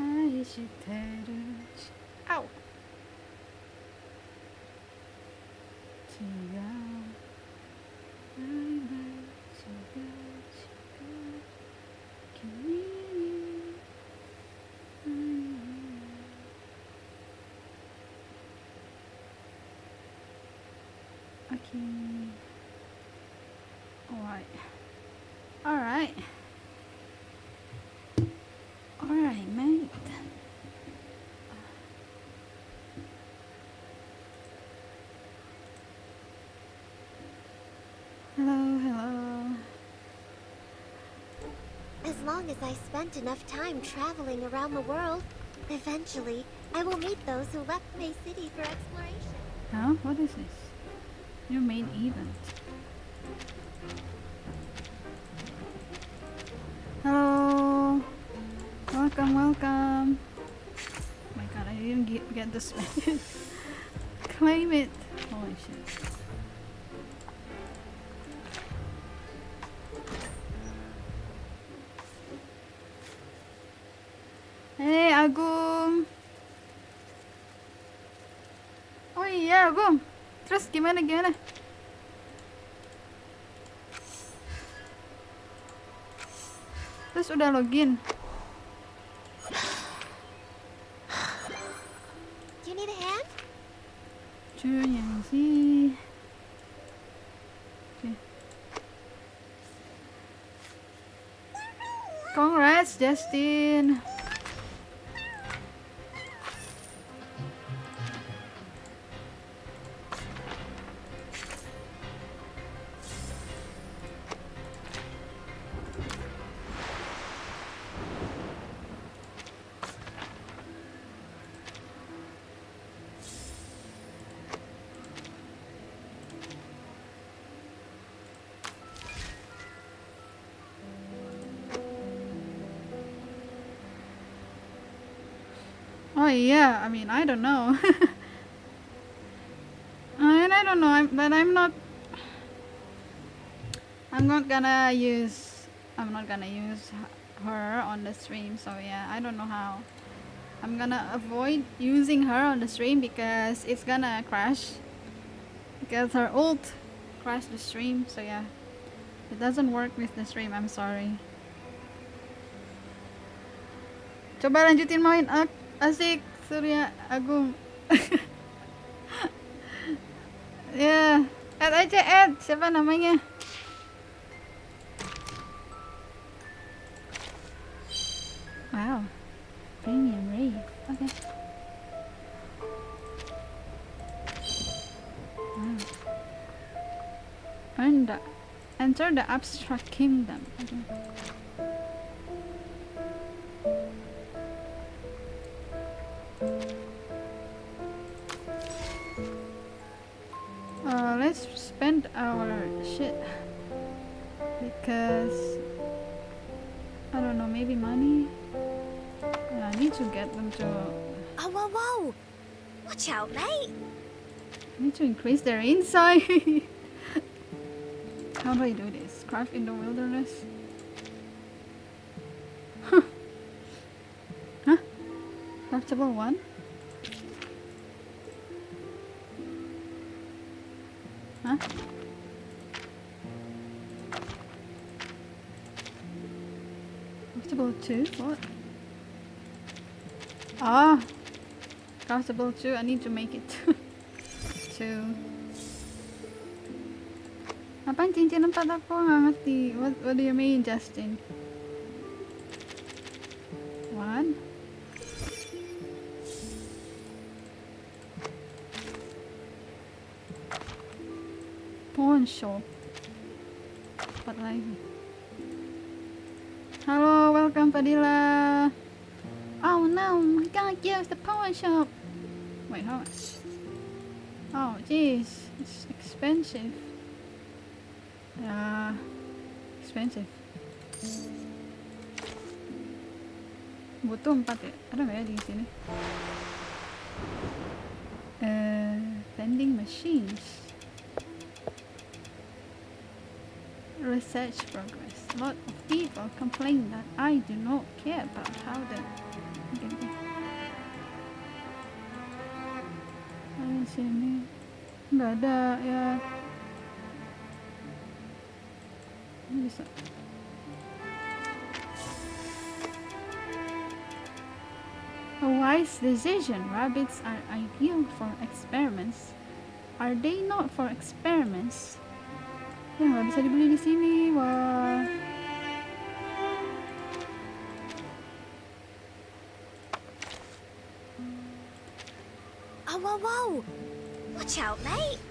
愛してる Ow! 違う愛は違う君に愛を秋 Alright Alright mate Hello As long as I spent enough time traveling around the world, eventually I will meet those who left my city for exploration. Huh? What is this? Your main event. Hello. Welcome. Oh my god, I didn't get this message. Claim it. Holy shit. Hey Agung. Oh iya Agung. Terus gimana? Terus udah login. Do you need a hand? sih. Okay. Congrats Justin. Oh yeah, I mean I don't know. And I don't know, but I'm not gonna use her on the stream, so yeah, I don't know how. I'm gonna avoid using her on the stream because it's gonna crash. Because her ult crashed the stream, so yeah. It doesn't work with the stream, I'm sorry. Coba lanjutin main asik Surya Agung. Ya, add aja add. Siapa namanya? Wow. Premium rave. Okay. Wow. Enter the abstract kingdom. Okay. Let's spend our shit because I don't know, maybe money. I need to get them to. Oh, whoa! Watch out, mate! I need to increase their insight. How do I do this? Craft in the wilderness. Huh? Craftable one. Huh? Craftable 2? What? Ah! Craftable 2, I need to make it 2. Apaan cincin 4 aku nggak ngerti. What do you mean, Justin? 1. Pawn shop. Apa lagi? Halo, welcome Padilla. Oh no, I can't use the pawn shop. Wait, how much? Oh jeez, it's expensive. Expensive. Butuh 4 ya? Ada nggak ya di sini? Vending machines. Research progress. A lot of people complain that I do not care about how the di sini. Nggak ada ya. Bisa. A wise decision. Rabbits are ideal for experiments. Are they not for experiments? Ya nggak bisa dibeli di sini. Wah. Oh, whoa, whoa! Watch out, mate!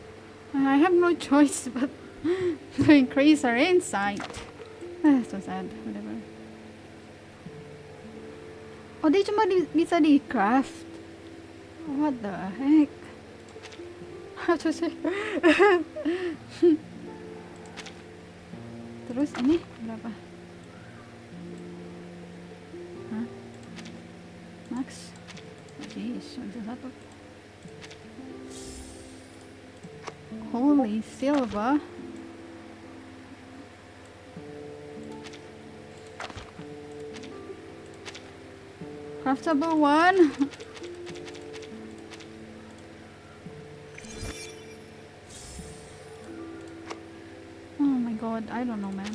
I have no choice but to increase our insight. So sad. Whatever. Oh, dia cuma bisa di craft. What the heck? How to say? Terus ini berapa? Hah? Max? Jeez, ada satu. Holy silver. Craftable one. Oh my god, I don't know, man.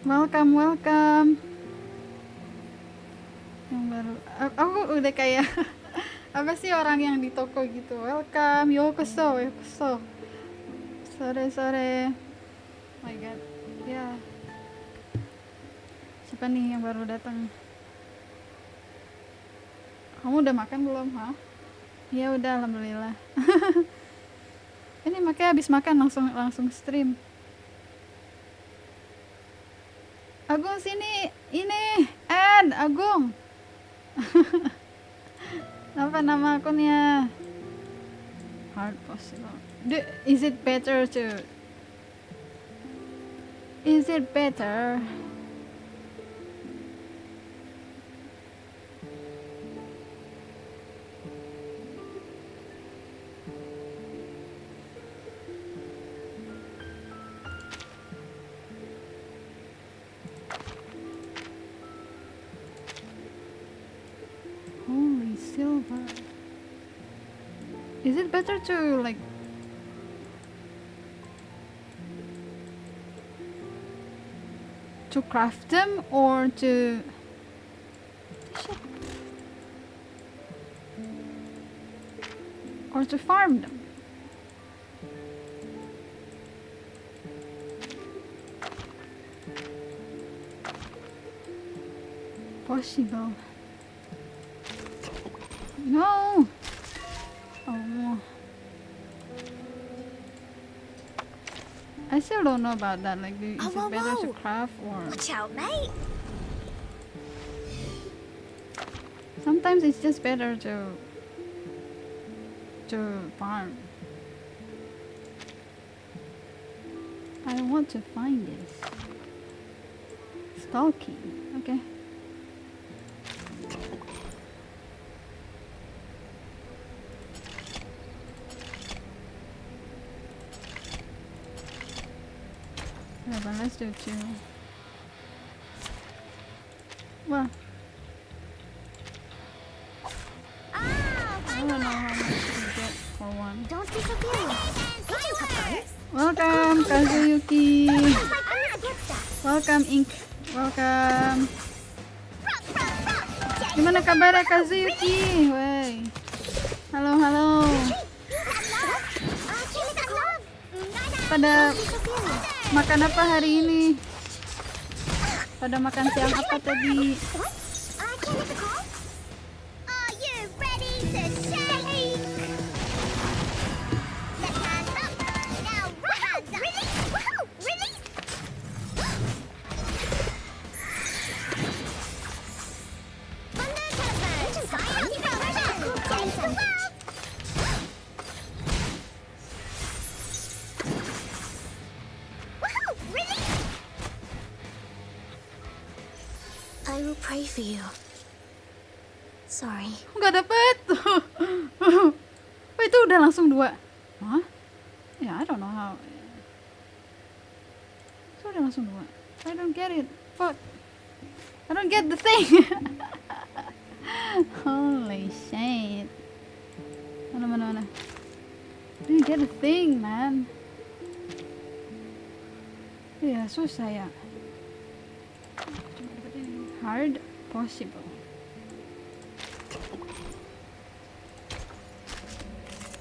Welcome, welcome. Yang baru, aku udah kayak apa sih orang yang di toko gitu. Welcome, yokoso, yokoso. Sore. Oh my god. Ya. Siapa nih yang baru datang? Kamu udah makan belum, ha? Ya udah, alhamdulillah. Ini makanya habis makan langsung stream. Agung sini, ini add Agung. Apa nama akunnya? Hard possible. Is it better? Holy silver. Is it better to like to craft them or to farm them? Possible. No. Oh. I still don't know about that. Like, is it better to craft or? Watch out, mate! Sometimes it's just better to farm. I want to find this. Stalking. Okay. Yeah, but let's do 2. Well, I don't know how much you get for one. Don't be so curious. Welcome, Kazuyuki. Welcome, Ink. Welcome. Gimana kabarnya, Kazuyuki? Wey. Halo. Pada makan apa hari ini? Pada makan siang apa tadi? I will pray for you. Sorry. Nggak dapet. Oh, itu udah langsung 2. Hah? Ya, I don't know how. Itu udah langsung 2. I don't get it. Fuck. I don't get the thing. Holy shit. Mana. Didn't get a thing, man. Ya, susah ya. Hard possible.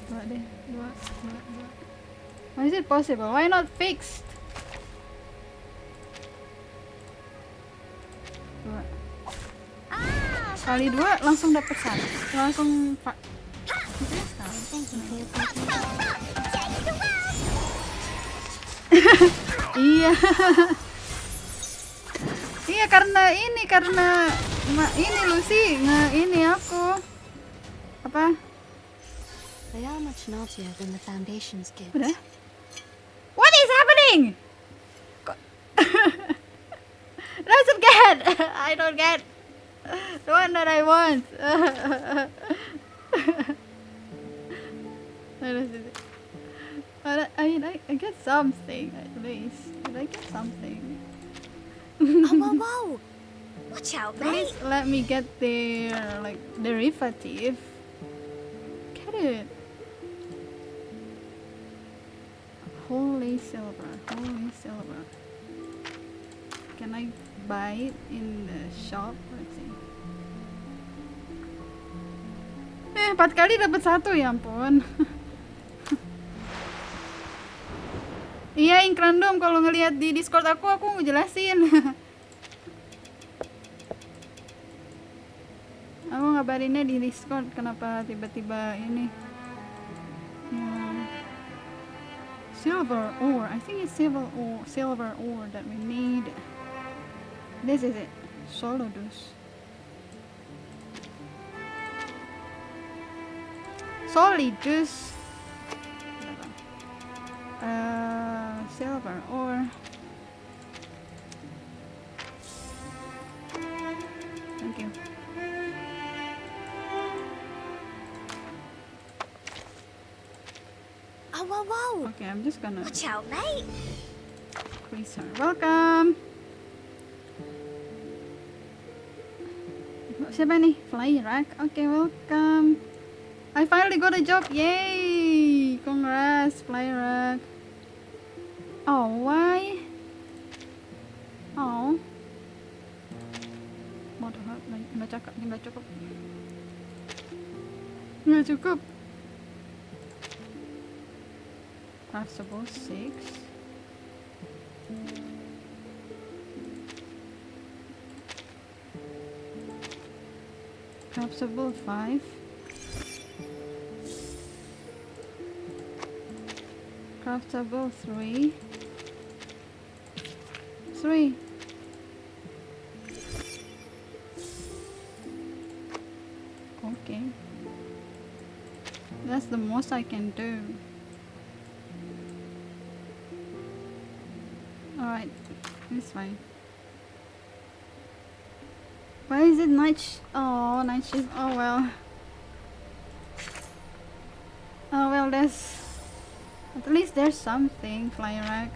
Dua. Why is it possible? Why not fixed? Dua. Kali 2 langsung dapat 1. Langsung Iya. Iya karena ini Lucy ini aku apa? They are much naughtier than the Foundation's kids. Udah? What is happening? Doesn't get. I don't get the one that I want. I get something at least. Did I get something? Whoa! Watch out, At mate! least let me get their like derivative. Get it? Holy silver. Can I buy it in the shop? Let's see. 4 kali dapat 1, ya ampun. Iya, ink random kalau ngelihat di Discord aku ngejelasin. Aku ngabarinnya di Discord kenapa tiba-tiba ini. Silver ore. I think it's silver ore that we need. This is it. Solidus. Silver ore. Thank you. Whoa! Okay, I'm just gonna Watch out, mate! increase her. Welcome. Siapa nih? Fly rack. Okay, welcome. I finally got a job. Yay! Congrats, Fly rack. Oh, why? Oh. What the heck? Nggak cukup. Craftable 6. Craftable 5. Craftable 3. Okay. That's the most I can do. Alright, it's fine. Why is it night shift? Oh well. There's at least there's something, Fly rack.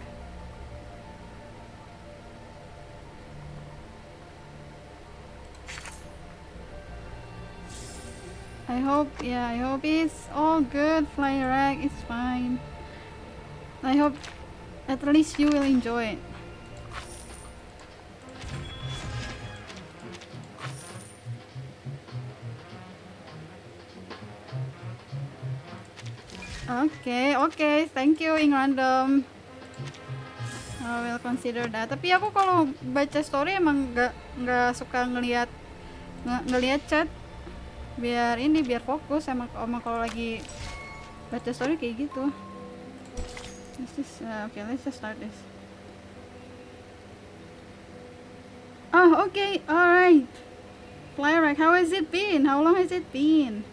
I hope it's all good, Fly rack. It's fine. I hope at least you will enjoy it. Okay. Thank you, Ing Random. I will consider that. Tapi aku kalau baca story emang nggak suka ngelihat chat. Biar fokus. Emang kalau lagi baca story kayak gitu. Okay, let's just start this. Oh, okay, alright. Flyrack, how has it been? How long has it been?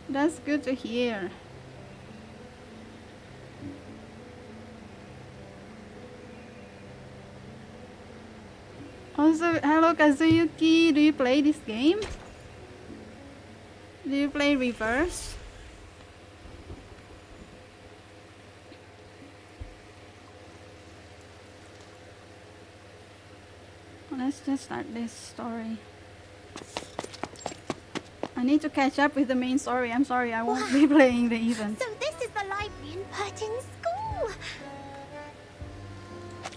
That's good to hear. Also, hello Kazuyuki, do you play this game? Do you play Reverse? Let's just start this story. I need to catch up with the main story. I'm sorry, I won't be playing the event. So this is the library in Pertin's school.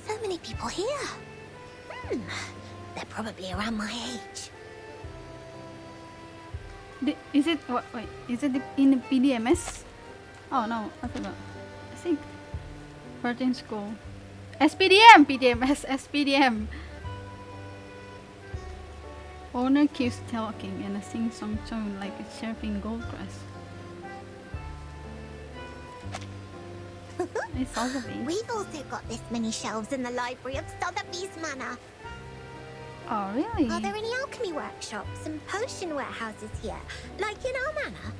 So many people here. They're probably around my age. Is it wait? Is it in the PDMS? Oh no, I forgot. I think 13 school. SPDM, PDMS, SPDM. Owner keeps talking in a sing-song tone like it's chirping goldgrass. It's Sotheby. We've also got this many shelves in the library of Sotheby's Manor. Oh really? Are there any alchemy workshops and potion warehouses here, like in our manor?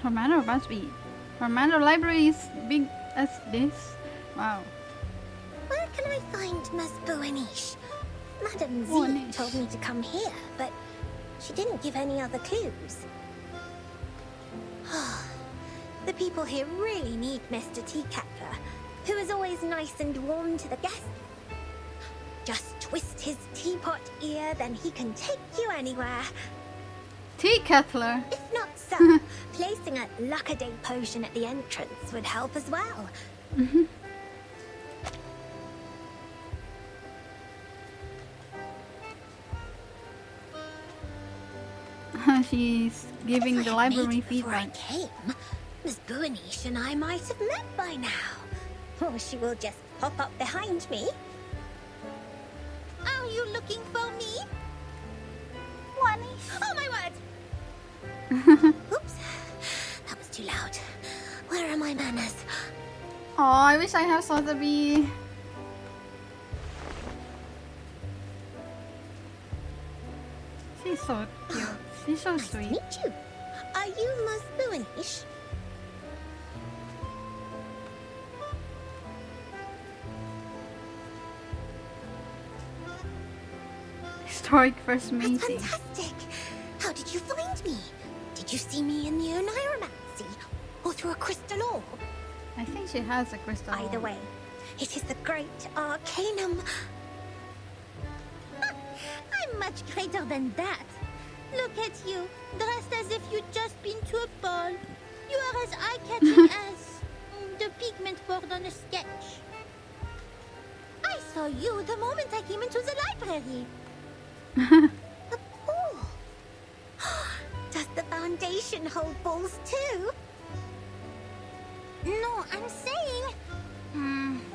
Her manor must be. Her manor library is big as this. Wow. Where can I find Miss Buanish? Madame Z Buanish. told me to come here, but she didn't give any other clues. The people here really need Mr. Teacutter, who is always nice and warm to the guests. Just twist his teapot ear, then he can take you anywhere. Tea Kettler. If not so, placing a luck-a-day potion at the entrance would help as well. She's giving If the I had library made it before I feedback. came, Miss Buanish and I might have met by now. Or she will just pop up behind me. Are you looking for me? Buanish. Oh my word! Oops, that was too loud. Where are my manners? Oh, I wish I have Sotheby. She's so cute. She's so Nice to sweet. meet you. Are you Miss Buanish? Historic first That's meeting. fantastic. How did you find me? Did you see me in the Oniromancy? Or through a crystal orb? I think she has a crystal. Either way, it is the great Arcanum. I'm much greater than that. Look at you, dressed as if you'd just been to a ball. You are as eye-catching as the pigment board on a sketch. I saw you the moment I came into the library. A ball? Does the Foundation hold balls too? Non, I'm saying...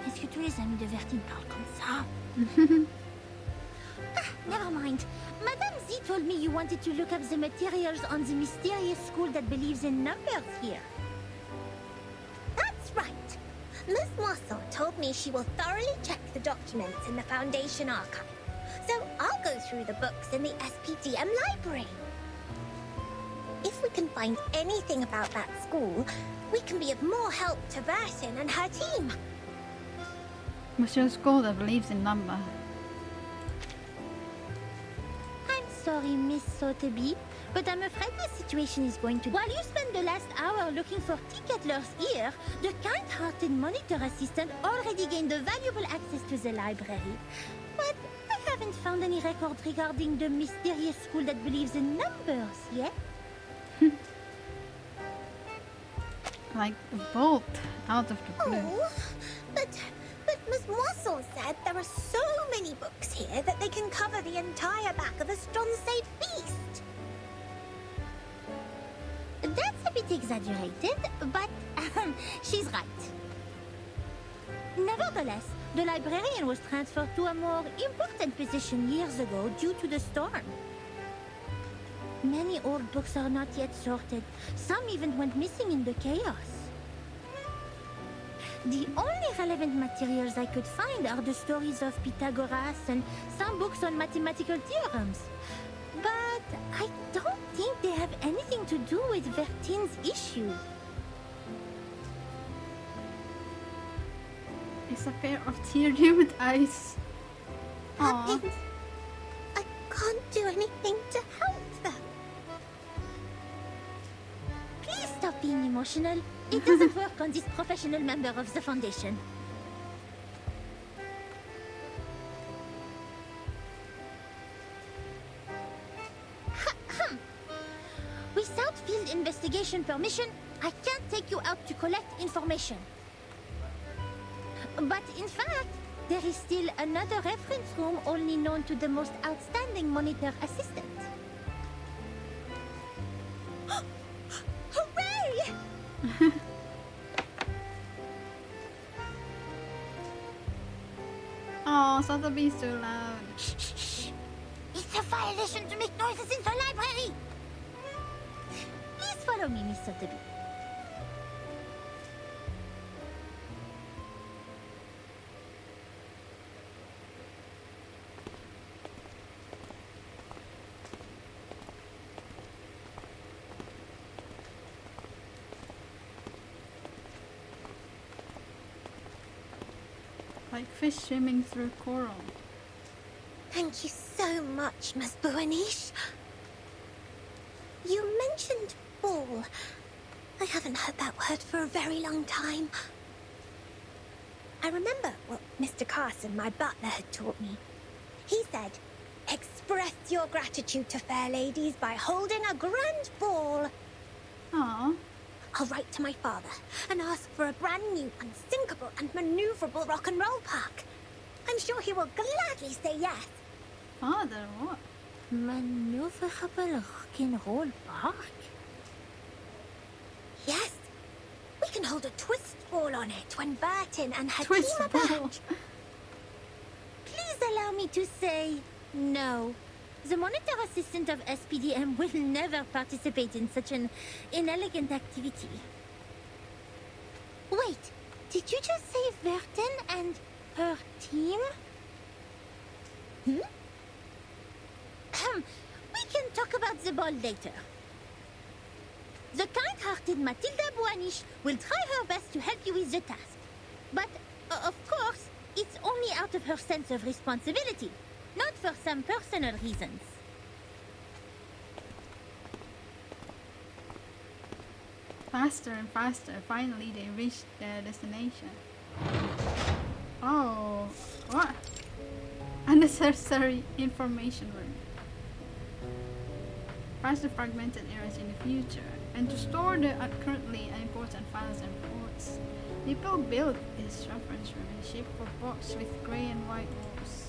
Est-ce que tous les amis de Vertine parlent comme ça? Never mind. Madame Z told me you wanted to look up the materials on the mysterious school that believes in numbers here. That's right. Miss Moisson told me she will thoroughly check the documents in the Foundation archive. So I'll go through the books in the SPDM library. If we can find anything about that school, we can be of more help to Vertin and her team. Monsieur School that believes in number. I'm sorry, Miss Sotheby, but I'm afraid the situation is going to... While you spend the last hour looking for Teacuttler's ear, the kind-hearted monitor assistant already gained valuable access to the library. But I haven't found any record regarding the mysterious school that believes in numbers yet. Like a bolt out of the blue. Oh, but Miss Moisson said there are so many books here that they can cover the entire back of a Stronsade feast. That's a bit exaggerated, but she's right. Nevertheless, the librarian was transferred to a more important position years ago due to the storm. Many old books are not yet sorted. Some even went missing in the chaos. The only relevant materials I could find are the stories of Pythagoras and some books on mathematical theorems. But I don't think they have anything to do with Vertin's issue. It's a pair of tear-dimmed eyes. That Aww. means I can't do anything to help them. Please stop being emotional. It doesn't work on this professional member of the Foundation. mission permission, I can't take you out to collect information. But in fact, there is still another reference room only known to the most outstanding monitor assistant. Hooray! Oh, Sotheby's too loud. Shh, shh, shh. It's a violation to make noises in the library. Please follow me, Miss Sotheby. Like fish swimming through coral. Thank you so much, Miss Buanish. You mentioned ball. I haven't heard that word for a very long time. I remember what Mr. Carson, my butler, had taught me. He said, express your gratitude to fair ladies by holding a grand ball. Aw. I'll write to my father and ask for a brand new, unsinkable and maneuverable rock and roll park. I'm sure he will gladly say yes. Father, what? Maneuverable rock and roll park? Yes. We can hold a twist ball on it when Burton and her Twist team are ball. back. Please allow me to say no. The monitor assistant of SPDM will never participate in such an inelegant activity. Wait, did you just say Verton and her team? We can talk about the ball later. The kind-hearted Matilda Buanish will try her best to help you with the task. But, of course, it's only out of her sense of responsibility. Not for some personal reasons. Faster and faster. Finally, they reached their destination. Oh, what? Unnecessary information room. Patch the fragmented areas in the future, and to store the currently unimportant files and reports. People built this reference room in the shape of a box with grey and white walls.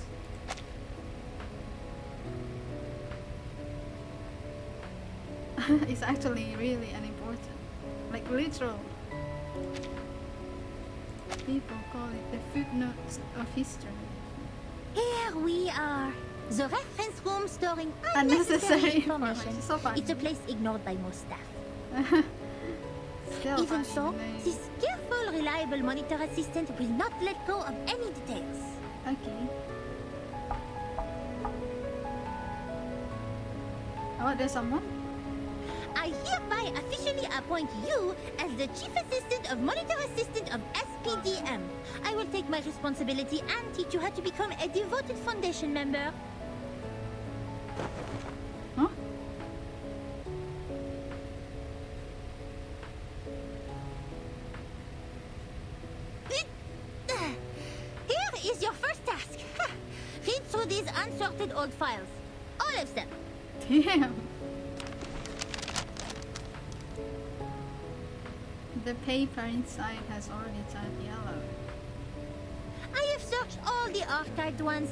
It's actually really unimportant. Like literal. People call it the footnotes of history. Here we are. The reference room storing Unnecessary unnecessary information. information. So funny. It's a place ignored by most staff. Still Even funny so, to me. this careful, reliable monitor assistant will not let go of any details. Okay. Oh, there's someone? I hereby officially appoint you as the Chief Assistant of Monitor Assistant of SPDM. I will take my responsibility and teach you how to become a devoted Foundation member. Huh? Here is your first task. Read through these unsorted old files. All of them. Damn. The paper inside has already turned yellow. I have searched all the archived ones.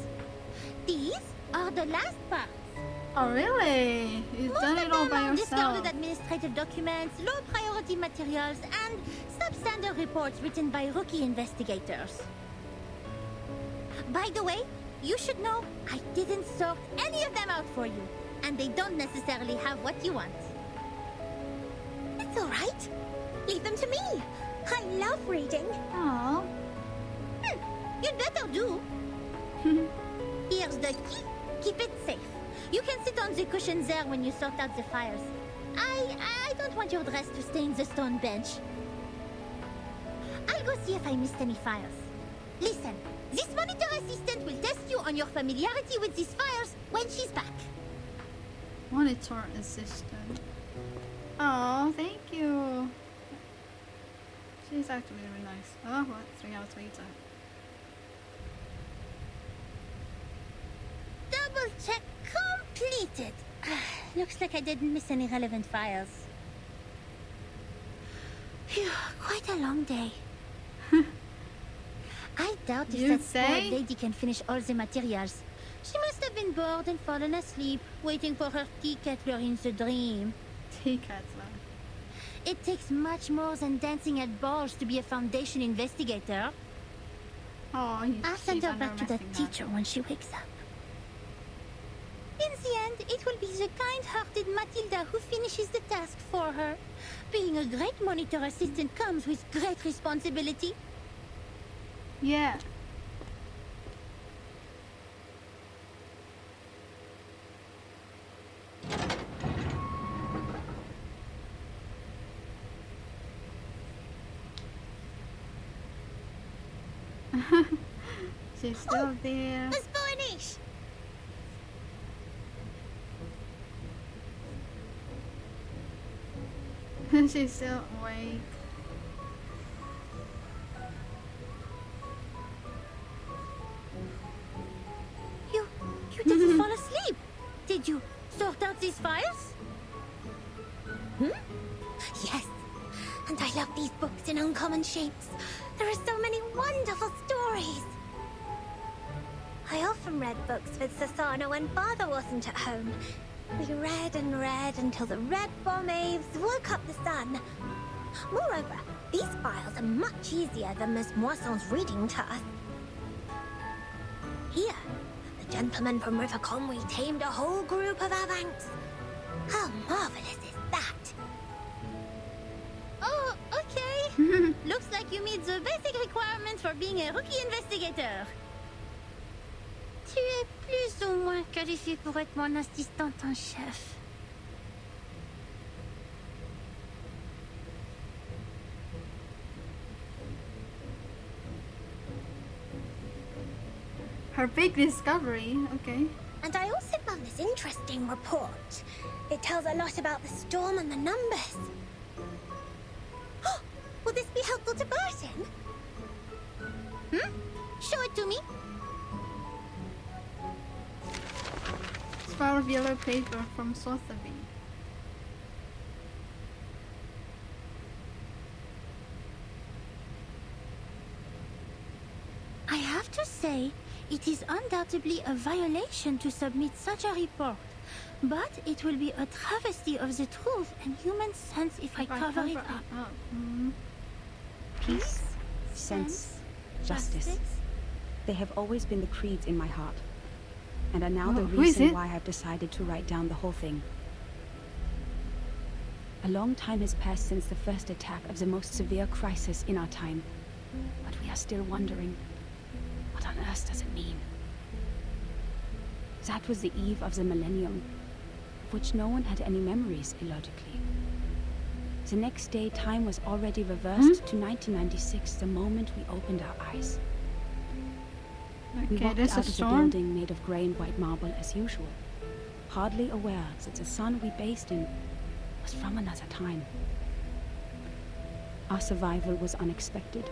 These are the last parts. Oh really? You've Most done of it all them by are yourself. discarded administrative documents, low priority materials, and substandard reports written by rookie investigators. By the way, you should know I didn't sort any of them out for you, and they don't necessarily have what you want. It's all right. Leave them to me. I love reading. Aww. You'd better do. Here's the key. Keep it safe. You can sit on the cushion there when you sort out the files. I don't want your dress to stain the stone bench. I'll go see if I missed any files. Listen, this monitor assistant will test you on your familiarity with these files when she's back. Monitor assistant. Oh, thank you. She's actually really nice. Oh, what? 3 hours later. Double check completed. Looks like I didn't miss any relevant files. quite a long day. I doubt if You that say? poor lady can finish all the materials. She must have been bored and fallen asleep, waiting for her tea kettler in the dream. Tea kettler. It takes much more than dancing at balls to be a Foundation investigator. Oh, I'll send her back to the teacher when she wakes up. In the end, it will be the kind-hearted Matilda who finishes the task for her. Being a great monitor assistant comes with great responsibility. Yeah. She's still there. Miss Boynish! She's still awake. You didn't fall asleep. Did you sort out these files? Yes. And I love these books in uncommon shapes. There are so many wonderful stories. I often read books with Sasana when father wasn't at home. We read and read until the red waves woke up the sun. Moreover, these files are much easier than Miss Moisson's reading to us. Here, the gentleman from River Conway tamed a whole group of Avanks. How marvelous is that? Oh, okay. Looks like you meet the basic requirements for being a rookie investigator. Tu es plus ou moins qualifié pour être mon assistante en chef. Her big discovery. Okay. And I also found this interesting report. It tells a lot about the storm and the numbers. Will this be helpful to Barton? Show it to me. Spiral of yellow paper from Sotheby. I have to say, it is undoubtedly a violation to submit such a report. But it will be a travesty of the truth and human sense if I cover it up. Peace, sense, justice. They have always been the creeds in my heart. And are now the who is reason it? why I've decided to write down the whole thing. A long time has passed since the first attack of the most severe crisis in our time. But we are still wondering, what on earth does it mean? That was the eve of the millennium, of which no one had any memories, illogically. The next day, time was already reversed to 1996, the moment we opened our eyes. We Okay, walked there's out a of the storm. building made of grey and white marble as usual, hardly aware that the sun we based in was from another time. Our survival was unexpected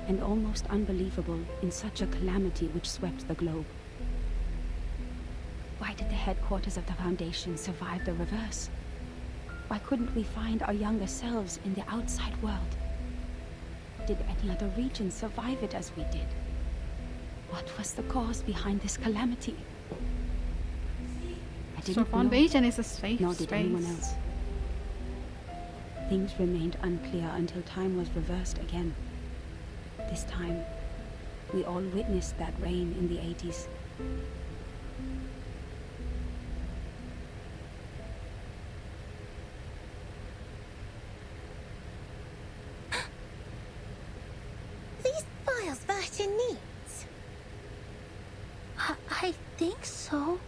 and almost unbelievable in such a calamity which swept the globe. Why did the headquarters of the Foundation survive the reverse? Why couldn't we find our younger selves in the outside world? Did any other region survive it as we did? What was the cause behind this calamity? I So didn't know, Foundation is a safe nor did space. anyone else. Things remained unclear until time was reversed again. This time, we all witnessed that reign in the 80s. These files Barton needs. I think so.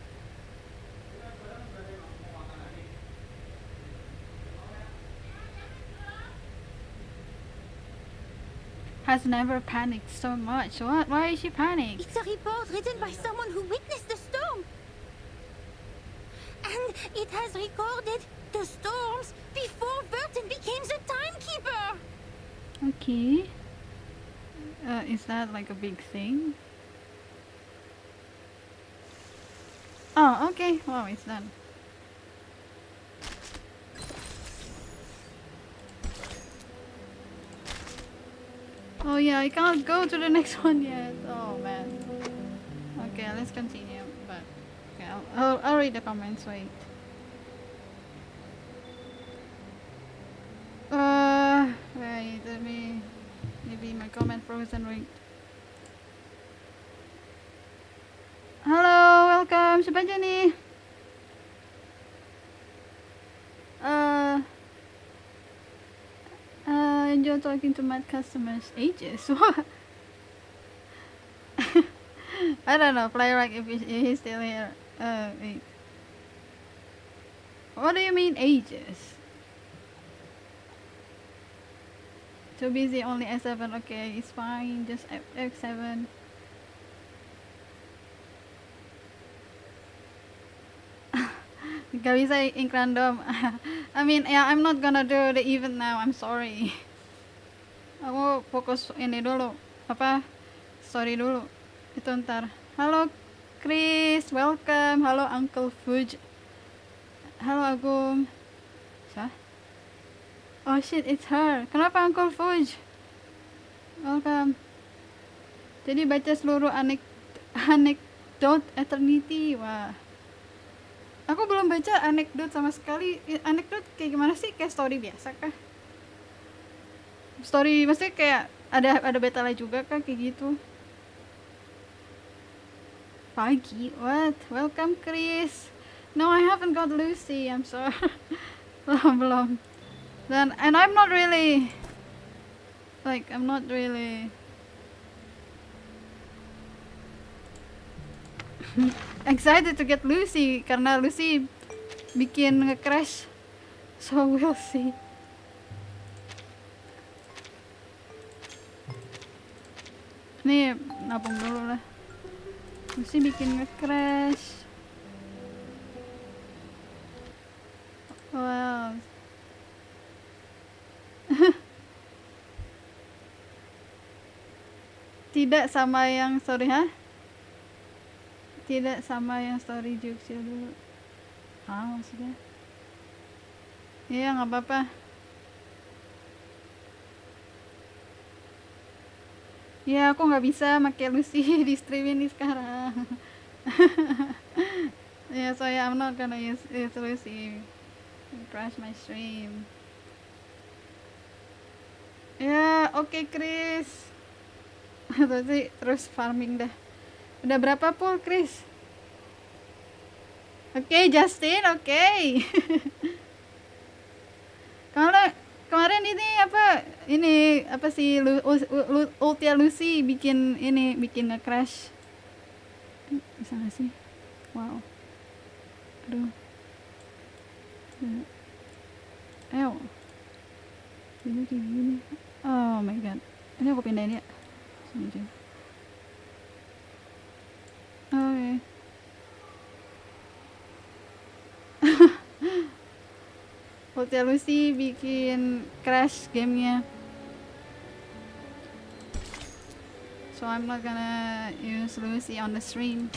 Has never panicked so much. What? Why is she panicked? It's a report written by someone who witnessed the storm. And it has recorded the storms before Burton became the timekeeper. Okay. Is that like a big thing? Oh, okay. Wow, it's done. Oh yeah, I can't go to the next one yet. Oh man. Okay, let's continue. But okay, I'll read the comments. Wait. Wait. Let me. Maybe my comment frozen. Wait. Halo, welcome. Siapa aja nih? Enjoy talking to my customers. Ages. What? I don't know. Playwright if he's still here. Wait. What do you mean ages? Too busy, only S7. Okay, it's fine. Just F7. Gak bisa ink random. I mean, yeah, I'm not gonna do the event now. I'm sorry. Aku fokus ini dulu. Apa? Story dulu. Itu ntar. Halo Chris, welcome. Halo Uncle Fuj. Halo Agung. Siapa? Oh shit, it's her. Kenapa Uncle Fuj? Welcome. Jadi baca seluruh anekdot Eternity. Wah. Aku belum baca anekdot sama sekali. Anekdot kayak gimana sih? Kayak story biasa kah? Story maksudnya kayak ada battle juga kah kayak gitu? Pagi. What? Welcome Chris. No, I haven't got Lucy. I'm sorry. belum. And I'm not really excited to get Lucy karena Lucy bikin nge-crash. So we'll see. Nih, nabung dulu lah. Lucy bikin nge-crash. Wow. Tidak sama yang story, Tidak sama yang story Juksil dulu. Maksudnya? Iya, nggak apa-apa. Ya, aku nggak bisa pakai Lucy di stream ini sekarang. Yeah, so yeah, I'm not gonna use Lucy. Crash my stream. Ya, oke Chris. Terus farming dah. Udah berapa pool, Chris? Oke, Justin, oke. Kemarin ini apa sih ultia Lucy bikin nge-crash. Bisa gak sih? Wow. Aduh. Ayo. Ini kayak gini. Oh my god. Ini aku pindahin ya. Sini aja. Oke. Hotel Lucy bikin crash gamenya. So I'm not gonna use Lucy on the stream.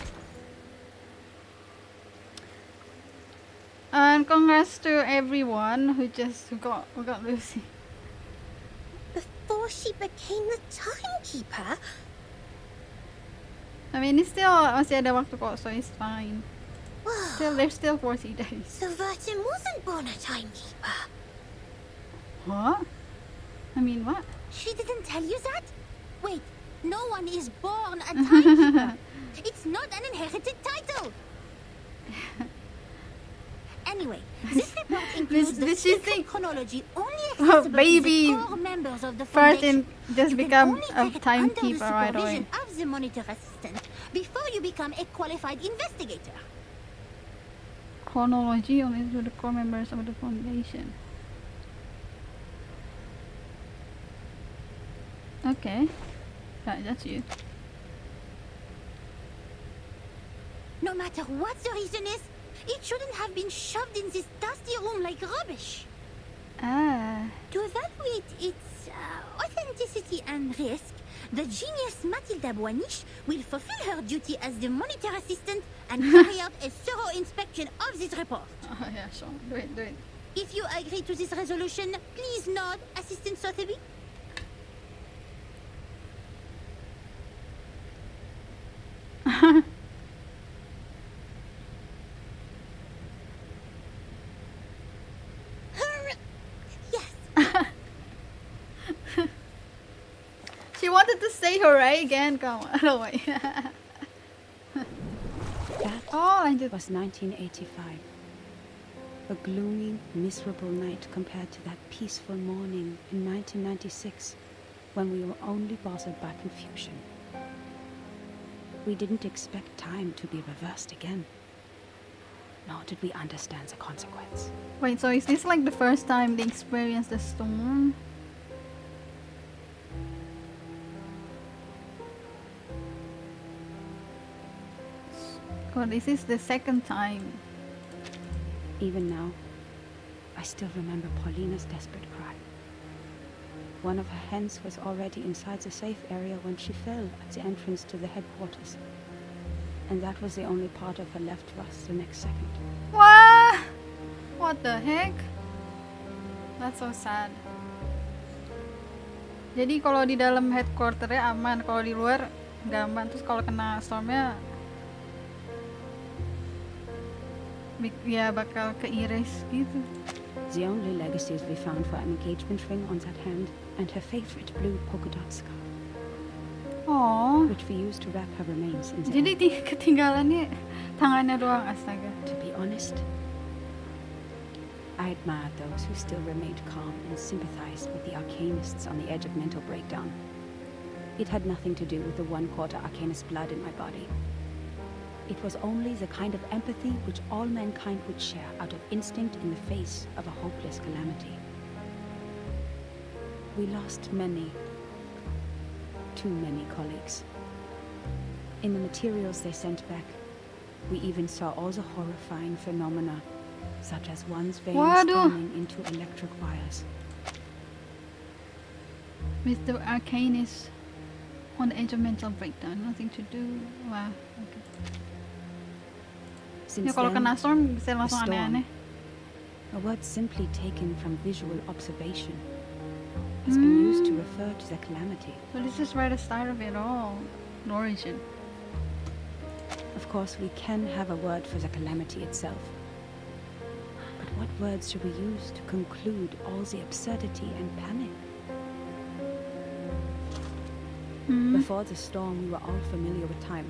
And congrats to everyone who got Lucy. Before she became the timekeeper? I mean, it's still masih ada waktu kok, so it's fine. There's still 40 days. So Vertin wasn't born a timekeeper. Huh? I mean, what? She didn't tell you that? Wait, no one is born a timekeeper. It's not an inherited title. Anyway, this report includes the secret chronology only accessible to the core members of the Foundation. Just become a timekeeper right away. Of the monitor assistant before you become a qualified investigator. Chronology only to the core members of the Foundation. Okay, that's you. No matter what the reason is, it shouldn't have been shoved in this dusty room like rubbish. To evaluate its authenticity and risk, the genius Matilda Boanish will fulfill her duty as the monitor assistant and carry out a thorough inspection of this report. Oh yeah, sure. Do it. If you agree to this resolution, please nod, Assistant Sotheby. She wanted to say hooray again. Come on. No way. That Oh, lanjut. was 1985. A gloomy, miserable night compared to that peaceful morning in 1996, when we were only bothered by confusion. We didn't expect time to be reversed again, nor did we understand the consequence. Wait, so is this like the first time they experienced the storm? Or this is the second time? Even now, I still remember Paulina's desperate cry. One of her hens was already inside the safe area when she fell at the entrance to the headquarters. And that was the only part of her left for us the next second. What? What the heck? That's so sad. Jadi kalau di dalam headquarternya aman, kalau di luar nggak aman. Terus kalau kena stormnya, ya bakal keiris gitu. The only legacies we found were an engagement ring on that hand and her favorite blue polka dot scarf, Oh, which we used to wrap her remains in. jadi ketinggalannya tangannya doang, astaga. To be honest, I admired those who still remained calm and sympathized with the Arcanists on the edge of mental breakdown. It had nothing to do with the 1/4 Arcanist blood in my body. It was only the kind of empathy which all mankind would share out of instinct in the face of a hopeless calamity. We lost many, too many colleagues. In the materials they sent back, we even saw all the horrifying phenomena, such as one's veins Waduh. turning into electric wires. With the Arcanist on the edge of mental breakdown, nothing to do. Wah, okay. Ya Since kalau then, kena storm bisa langsung storm. aneh-aneh. a word simply taken from visual observation, has been used to refer to the calamity. So this is right at the start of it all, the origin. Of course, we can have a word for the calamity itself. But what words should we use to conclude all the absurdity and panic? Before the storm, we were all familiar with time.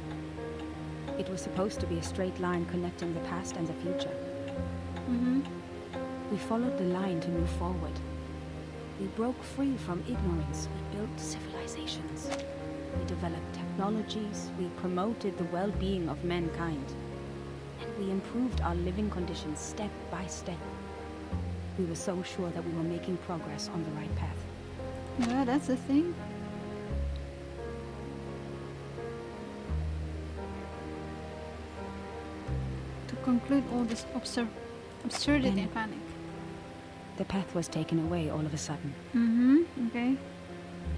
It was supposed to be a straight line connecting the past and the future. We followed the line to move forward. We broke free from ignorance. We built civilizations. We developed technologies. We promoted the well-being of mankind. And we improved our living conditions step by step. We were so sure that we were making progress on the right path. Yeah, that's the thing. To conclude all this absurdity and panic. The path was taken away all of a sudden. Okay.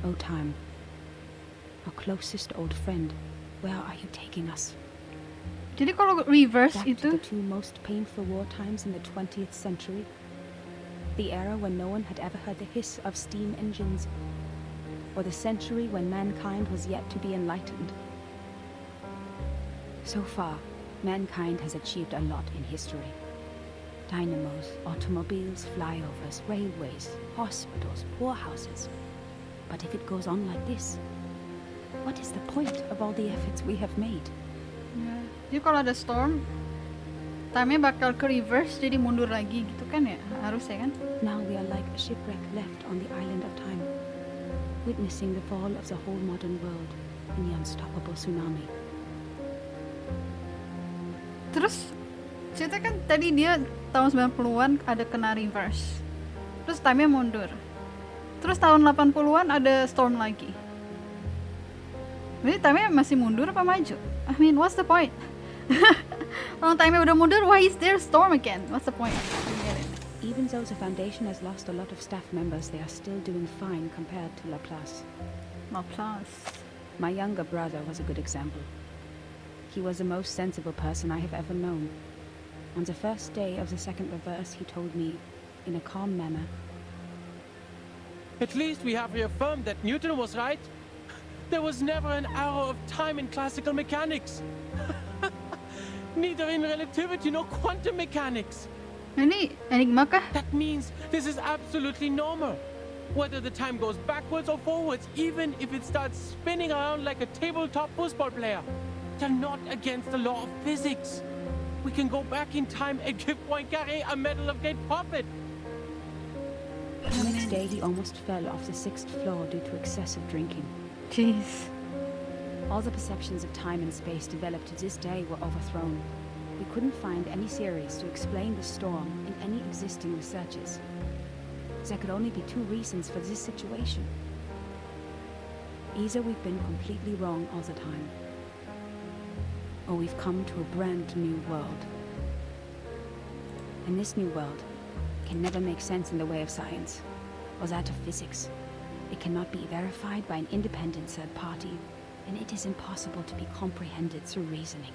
Oh, time. Our closest old friend, where are you taking us? Jadi kalau reverse Back to itu, the two most painful war times in the 20th century? The era when no one had ever heard the hiss of steam engines? Or the century when mankind was yet to be enlightened? So far, mankind has achieved a lot in history. Dynamos, automobiles, flyovers, railways, hospitals, poorhouses. But if it goes on like this, what is the point of all the efforts we have made? ya. Jadi kalau ada storm, time-nya bakal ke reverse, jadi mundur lagi gitu kan ya, harusnya kan? Now we are like a shipwreck left on the island of time, witnessing the fall of the whole modern world in the unstoppable tsunami. Terus cerita kan tadi dia tahun 90-an ada kena reverse. Terus time-nya mundur. Terus tahun 80-an ada storm lagi. Jadi time-nya masih mundur apa maju? I mean, what's the point? Kalau time-nya udah mundur, why is there storm again? What's the point? I don't get it. Even though the Foundation has lost a lot of staff members, they are still doing fine compared to Laplace. Laplace. My younger brother was a good example. He was the most sensible person I have ever known. On the first day of the second reverse, he told me, in a calm manner, At least we have reaffirmed that Newton was right. There was never an arrow of time in classical mechanics. Neither in relativity nor quantum mechanics. Ini enigma kah? That means this is absolutely normal. Whether the time goes backwards or forwards, even if it starts spinning around like a tabletop football player. They're not against the law of physics. We can go back in time and give Poincaré a medal of great profit. The next day, he almost fell off the 6th floor due to excessive drinking. Jeez. All the perceptions of time and space developed to this day were overthrown. We couldn't find any theories to explain the storm in any existing researches. There could only be two reasons for this situation. Either we've been completely wrong all the time, or we've come to a brand new world. And this new world can never make sense in the way of science, or that of physics. It cannot be verified by an independent third party, and it is impossible to be comprehended through reasoning.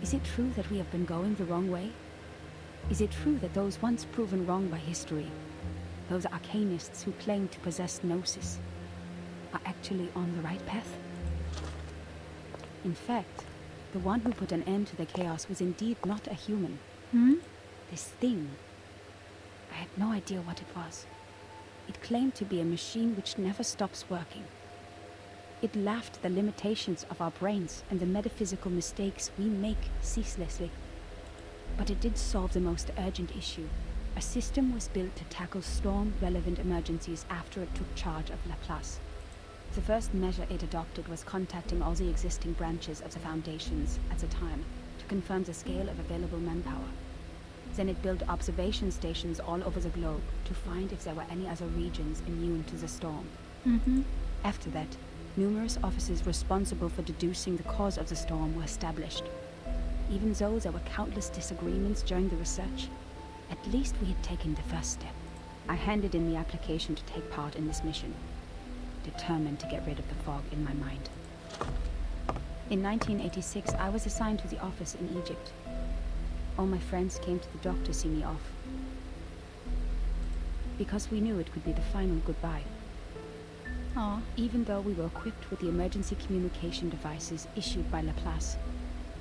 Is it true that we have been going the wrong way? Is it true that those once proven wrong by history, those Arcanists who claim to possess Gnosis, are actually on the right path? In fact, the one who put an end to the chaos was indeed not a human. This thing, I had no idea what it was. It claimed to be a machine which never stops working. It laughed the limitations of our brains and the metaphysical mistakes we make ceaselessly. But it did solve the most urgent issue. A system was built to tackle storm-relevant emergencies after it took charge of Laplace. The first measure it adopted was contacting all the existing branches of the Foundations at the time to confirm the scale of available manpower. Then it built observation stations all over the globe to find if there were any other regions immune to the storm. After that, numerous offices responsible for deducing the cause of the storm were established. Even though there were countless disagreements during the research, at least we had taken the first step. I handed in the application to take part in this mission, determined to get rid of the fog in my mind. In 1986, I was assigned to the office in Egypt. All my friends came to the dock to see me off, because we knew it could be the final goodbye. Oh. Even though we were equipped with the emergency communication devices issued by Laplace,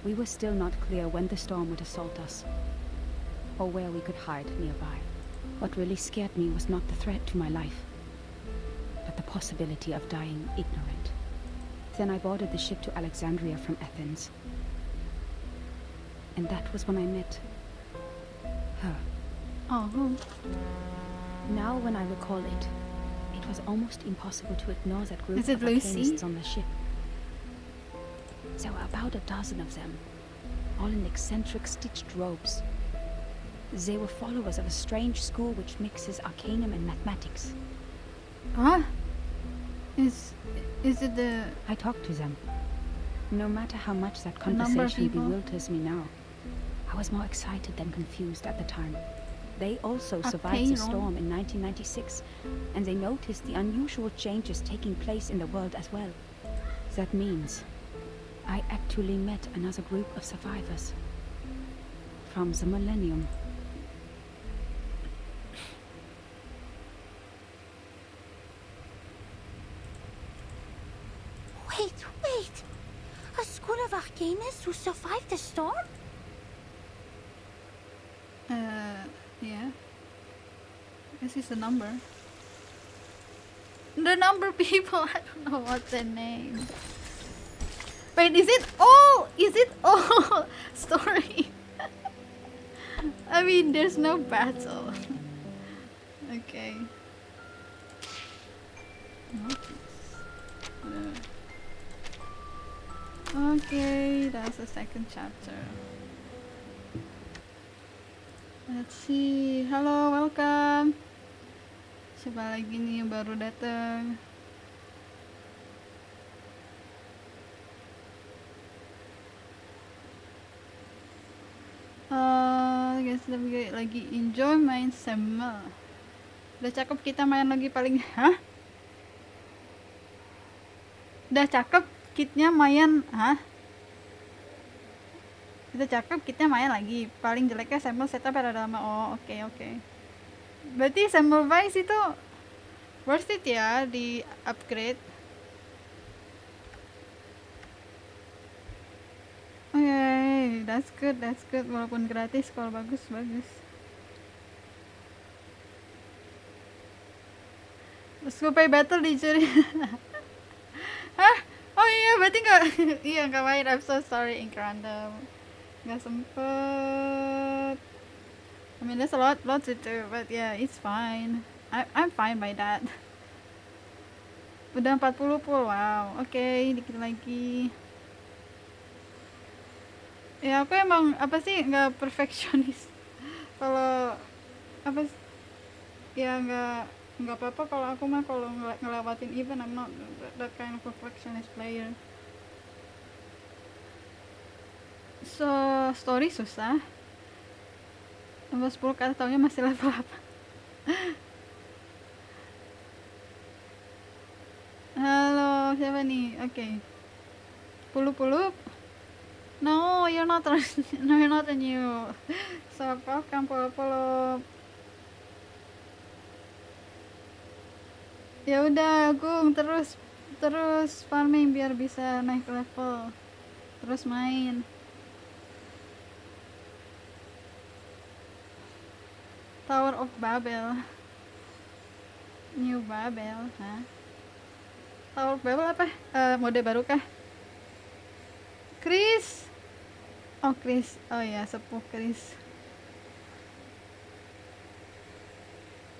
we were still not clear when the storm would assault us, or where we could hide nearby. What really scared me was not the threat to my life, but the possibility of dying ignorant. Then I boarded the ship to Alexandria from Athens. And that was when I met her. Oh, who? Now when I recall it, it was almost impossible to ignore that group Is it of Lucy? Arcanists on the ship. There were about a dozen of them, all in eccentric stitched robes. They were followers of a strange school which mixes arcanum and mathematics. Huh? Is it the... I talked to them. No matter how much that The number of conversation people? bewilders me now, I was more excited than confused at the time. They also survived the Arcanum? storm in 1996, and they noticed the unusual changes taking place in the world as well. That means I actually met another group of survivors from the millennium. Wait! A school of Arcanists who survived the storm? Yeah. This is the number. The number people, I don't know what's their name. Wait, is it all story? I mean, there's no battle. Okay. Okay, that's the second chapter. Let's see. Halo, welcome. Siapa lagi nih yang baru datang? Guys, lagi enjoy main Semmel. Udah cakep kita main lagi paling. Hah? Udah cakep kitnya main. Hah? Udah cakep kitnya main lagi. Paling jeleknya Semmel setup ada lama. Oh, oke. Berarti Semmel Vice itu worth it ya di upgrade. Oke, that's good. Walaupun gratis, kalau bagus. Scuba battle dicuri. Hah? Oh iya, berarti nggak iya nggak main. I'm so sorry, Ink Random. Nggak sempet. I mean, there's a lot to do, but yeah, it's fine. I'm fine by that. Udah 40 pul, wow. Oke, dikit lagi. Ya aku emang apa sih nggak perfectionist. Kalau apa ya nggak apa-apa kalau aku mah kalau ngelewatin event I'm not that kind of perfectionist player. So story susah. Nomor 10 kata taunya masih level 8. Halo, siapa nih? Oke. Pulup. No, you're not no, you're not a new. So welcome Pulup. Ya udah, Gung, terus farming biar bisa naik level. Terus main. Tower of Babel. New Babel, hah? Tower of Babel apa? Mode baru kah? Chris. Oh, Chris. Oh ya, sepuh Chris.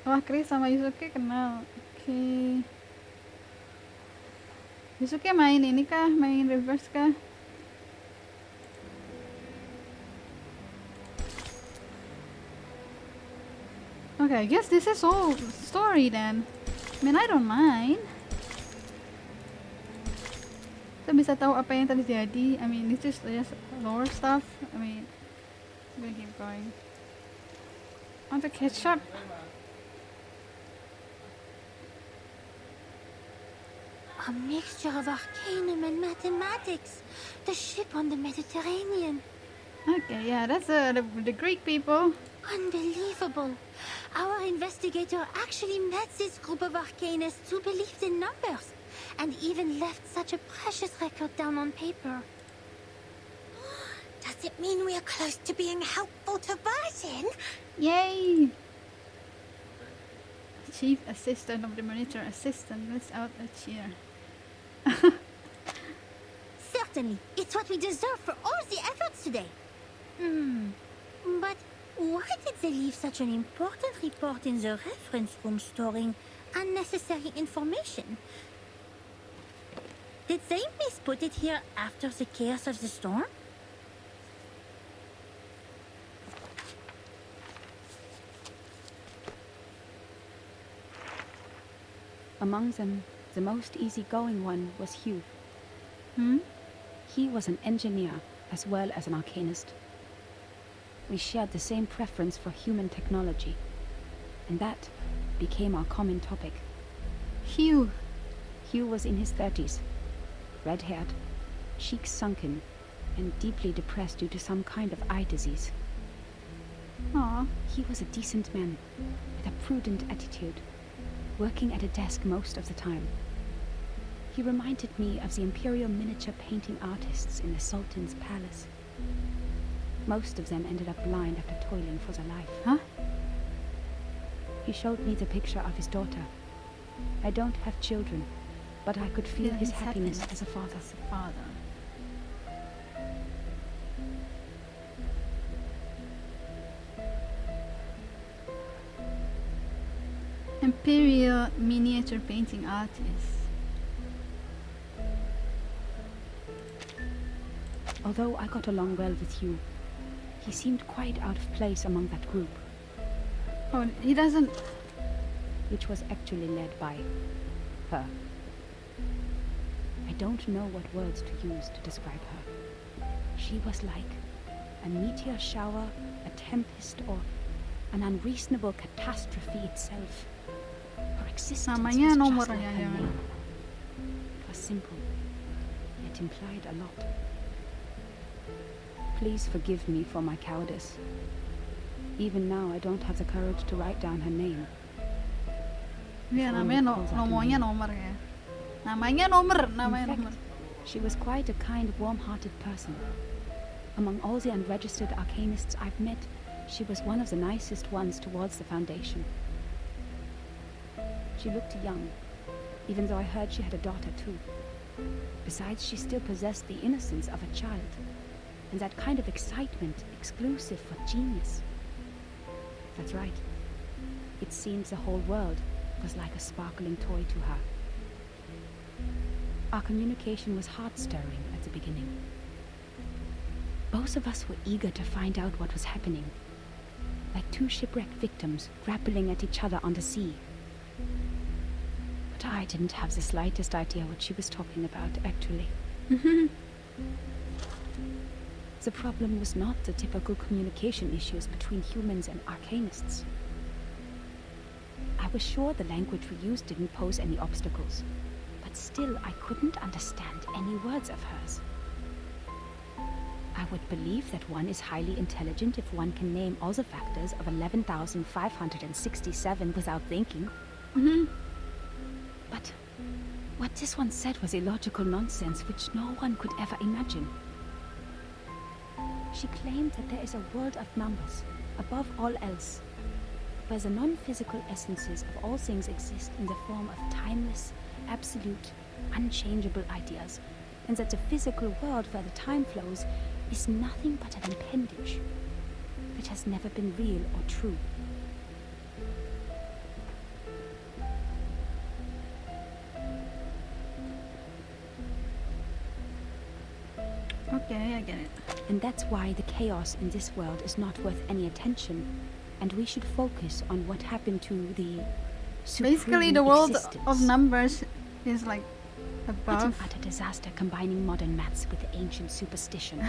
Wah, Chris sama Yusuke kenal. Oke. Yusuke main ini kah? Main reverse kah? Okay, I guess this is all story then. I mean, I don't mind. Kita bisa tahu apa yang terjadi. I mean, this is just lore stuff. I mean, we'll keep going. Want to catch up? A mixture of arcanum and mathematics. The ship on the Mediterranean. Okay, yeah, that's the Greek people. Unbelievable. Our investigator actually met this group of Arcanists who believed in numbers, and even left such a precious record down on paper. Does it mean we are close to being helpful to Virgin? Yay! Chief Assistant of the Monitor Assistant lets out a cheer. Certainly. It's what we deserve for all the efforts today. But why did they leave such an important report in the reference room storing unnecessary information? Did they misput it here after the chaos of the storm? Among them, the most easygoing one was Hugh. He was an engineer as well as an arcanist. We shared the same preference for human technology, and that became our common topic. Hugh. Hugh was in his 30s, red-haired, cheeks sunken, and deeply depressed due to some kind of eye disease. Aw. He was a decent man, with a prudent attitude, working at a desk most of the time. He reminded me of the imperial miniature painting artists in the Sultan's palace. Most of them ended up blind after toiling for their life. Huh? He showed me the picture of his daughter. I don't have children, but I could feel his happiness as a father. As a father. Imperial miniature painting artist. Although I got along well with Hugh, he seemed quite out of place among that group. Oh, he doesn't. Which was actually led by her. I don't know what words to use to describe her. She was like a meteor shower, a tempest, or an unreasonable catastrophe itself. Her existence Namanya was nomor just like ya, her ya. name. It was simple, yet implied a lot. Please forgive me for my cowardice. Even now, I don't have the courage to write down her name. Ya, If namanya one recalls that nomornya name. nomor ya. Namanya nomor. In fact, she was quite a kind, warm-hearted person. Among all the unregistered arcanists I've met, she was one of the nicest ones towards the Foundation. She looked young, even though I heard she had a daughter too. Besides, she still possessed the innocence of a child, and that kind of excitement exclusive for genius. That's right. It seems the whole world was like a sparkling toy to her. Our communication was heart-stirring at the beginning. Both of us were eager to find out what was happening, like two shipwrecked victims grappling at each other on the sea. But I didn't have the slightest idea what she was talking about, actually. The problem was not the typical communication issues between humans and Arcanists. I was sure the language we used didn't pose any obstacles, but still I couldn't understand any words of hers. I would believe that one is highly intelligent if one can name all the factors of 11,567 without thinking. But what this one said was illogical nonsense which no one could ever imagine. She claimed that there is a world of numbers, above all else, where the non-physical essences of all things exist in the form of timeless, absolute, unchangeable ideas, and that the physical world where the time flows is nothing but an appendage that has never been real or true. Okay, I get it. And that's why the chaos in this world is not worth any attention, and we should focus on what happened to the Basically, supreme the world existence. of numbers is like What an above. utter disaster combining modern maths with ancient superstition.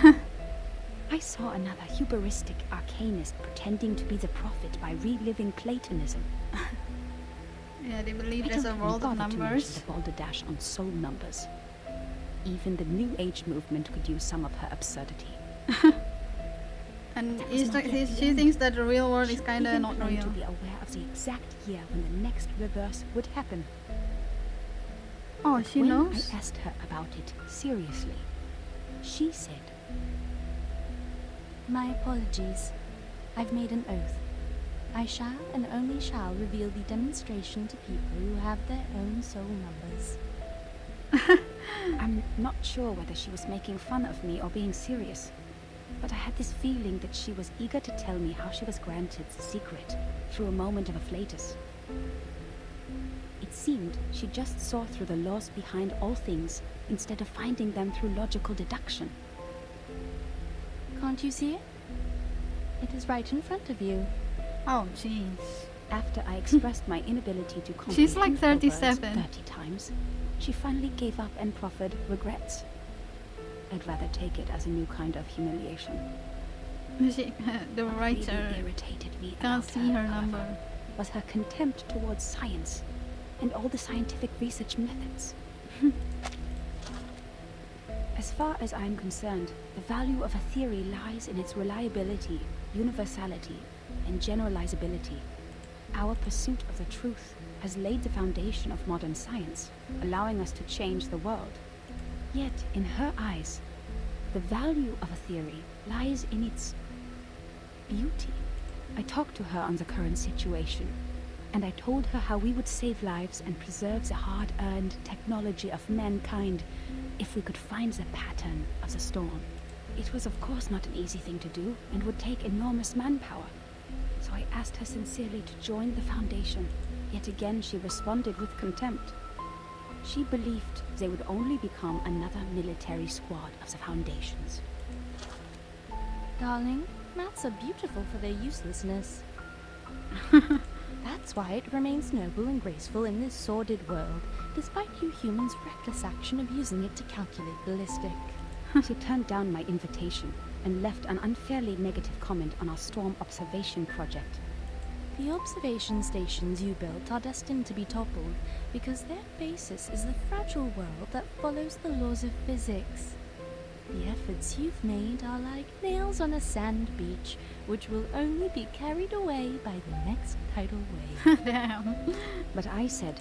I saw another hubristic arcanist pretending to be the prophet by reliving Platonism. Yeah, they believe I there's don't a even world of bother to mention numbers. the balderdash on soul numbers. Even the New Age movement could use some of her absurdity. And That was not yet she the end. thinks that the real world is She kind of even not claimed real. to be aware of the exact year when the next reverse would happen. Oh, she When knows? I asked her about it seriously, she said, My apologies. I've made an oath. I shall and only shall reveal the demonstration to people who have their own soul numbers. I'm not sure whether she was making fun of me or being serious, but I had this feeling that she was eager to tell me how she was granted the secret through a moment of afflatus. It seemed she just saw through the laws behind all things instead of finding them through logical deduction. Can't you see it? It is right in front of you. Oh, jeez. After I expressed my inability to comprehend She's like her words 37. 30 times, she finally gave up and proffered regrets. I'd rather take it as a new kind of humiliation. She, the What writer really irritated me can't about see her however, number. was her contempt towards science and all the scientific research methods. As far as I'm concerned, the value of a theory lies in its reliability, universality, and generalizability. Our pursuit of the truth has laid the foundation of modern science, allowing us to change the world. Yet, in her eyes, the value of a theory lies in its beauty. I talked to her on the current situation, and I told her how we would save lives and preserve the hard-earned technology of mankind if we could find the pattern of the storm. It was of course not an easy thing to do and would take enormous manpower. So I asked her sincerely to join the Foundation. Yet again she responded with contempt. She believed they would only become another military squad of the Foundations. Darling, maths are beautiful for their uselessness. That's why it remains noble and graceful in this sordid world, despite you humans' reckless action of using it to calculate ballistic. She turned down my invitation and left an unfairly negative comment on our storm observation project. The observation stations you built are destined to be toppled because their basis is the fragile world that follows the laws of physics. The efforts you've made are like nails on a sand beach, which will only be carried away by the next tidal wave. Damn. But I said,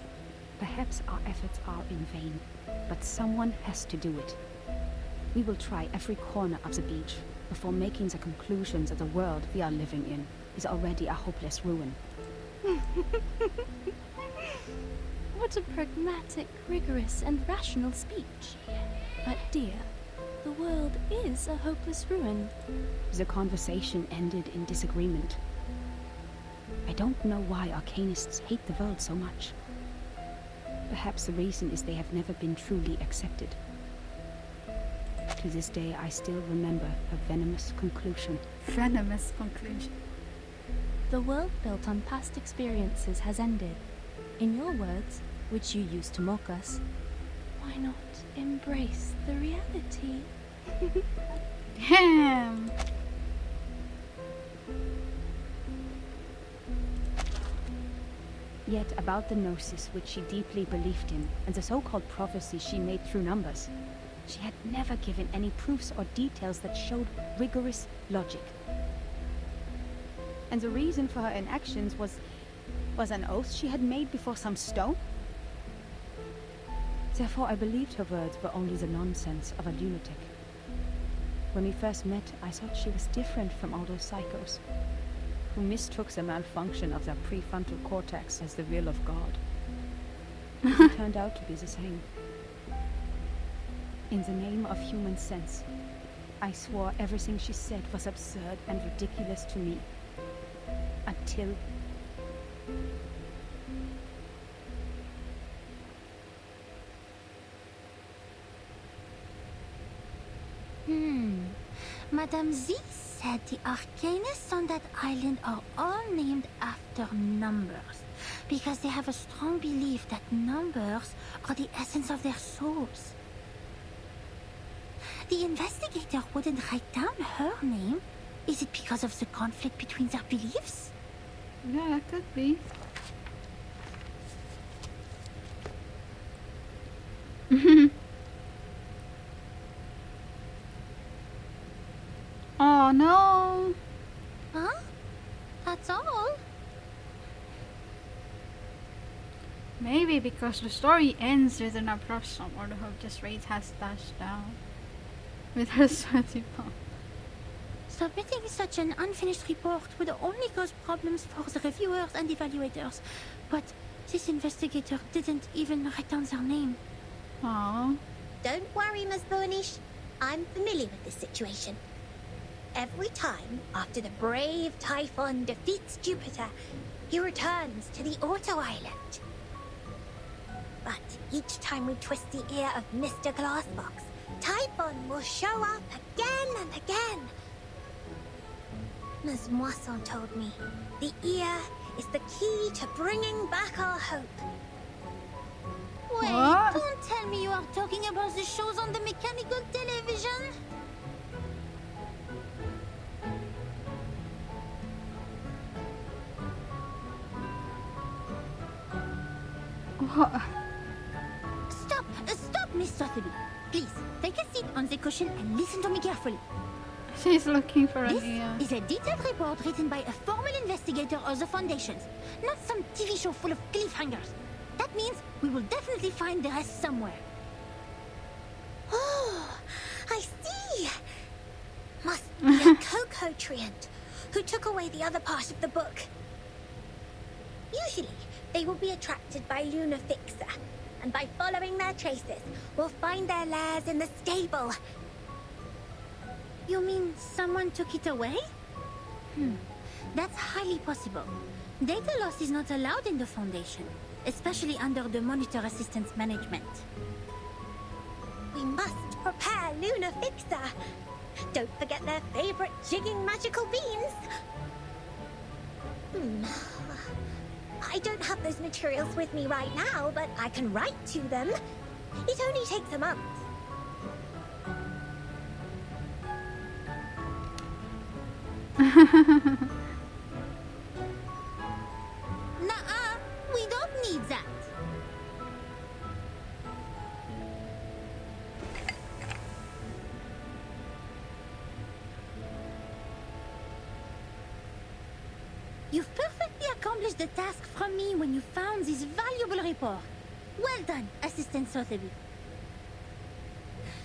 perhaps our efforts are in vain, but someone has to do it. We will try every corner of the beach before making the conclusions that the world we are living in is already a hopeless ruin. what a pragmatic, rigorous, and rational speech. But dear, the world is a hopeless ruin. The conversation ended in disagreement. I don't know why Arcanists hate the world so much. Perhaps the reason is they have never been truly accepted. To this day, I still remember her venomous conclusion. Venomous conclusion. The world built on past experiences has ended. In your words, which you used to mock us, why not embrace the reality? Damn. Yet about the Gnosis, which she deeply believed in, and the so-called prophecy she made through numbers, she had never given any proofs or details that showed rigorous logic. And the reason for her inactions was an oath she had made before some stone? Therefore, I believed her words were only the nonsense of a lunatic. When we first met, I thought she was different from all those psychos, who mistook the malfunction of their prefrontal cortex as the will of God. It turned out to be the same. In the name of human sense, I swore everything she said was absurd and ridiculous to me. Until... Madame Z said the Arcanists on that island are all named after numbers, because they have a strong belief that numbers are the essence of their souls. The investigator wouldn't write down her name. Is it because of the conflict between their beliefs? Yeah, that could be. Oh no! Huh? That's all? Maybe because the story ends with an abrupt stop, or the hostess race has dashed down with her sweaty palm. Submitting such an unfinished report would only cause problems for the reviewers and evaluators. But this investigator didn't even write down their name. Aww. Don't worry, Miss Burnish. I'm familiar with this situation. Every time after the brave Typhon defeats Jupiter, he returns to the Auto Island. But each time we twist the ear of Mr. Glassbox, Typhon will show up again and again. Ms. Moisson told me the ear is the key to bringing back our hope. Wait, What? don't tell me you are talking about the shows on the mechanical television? What? Stop, Miss Sotheby. Please, take a seat on the cushion and listen to me carefully. She's looking for an This ear. is a detailed report written by a formal investigator of the Foundations, not some TV show full of cliffhangers. That means we will definitely find the rest somewhere. Oh, I see. Must be a Coco treant who took away the other part of the book. Usually, they will be attracted by Luna Fixer, and by following their traces, we'll find their lairs in the stable. You mean someone took it away? That's highly possible. Data loss is not allowed in the Foundation, especially under the Monitor Assistance Management. We must prepare Luna Fixer. Don't forget their favorite jigging magical beans. I don't have those materials with me right now, but I can write to them. It only takes a month. Nuh-uh, we don't need that. You've perfectly accomplished the task from me when you found this valuable report. Well done, Assistant Sotheby.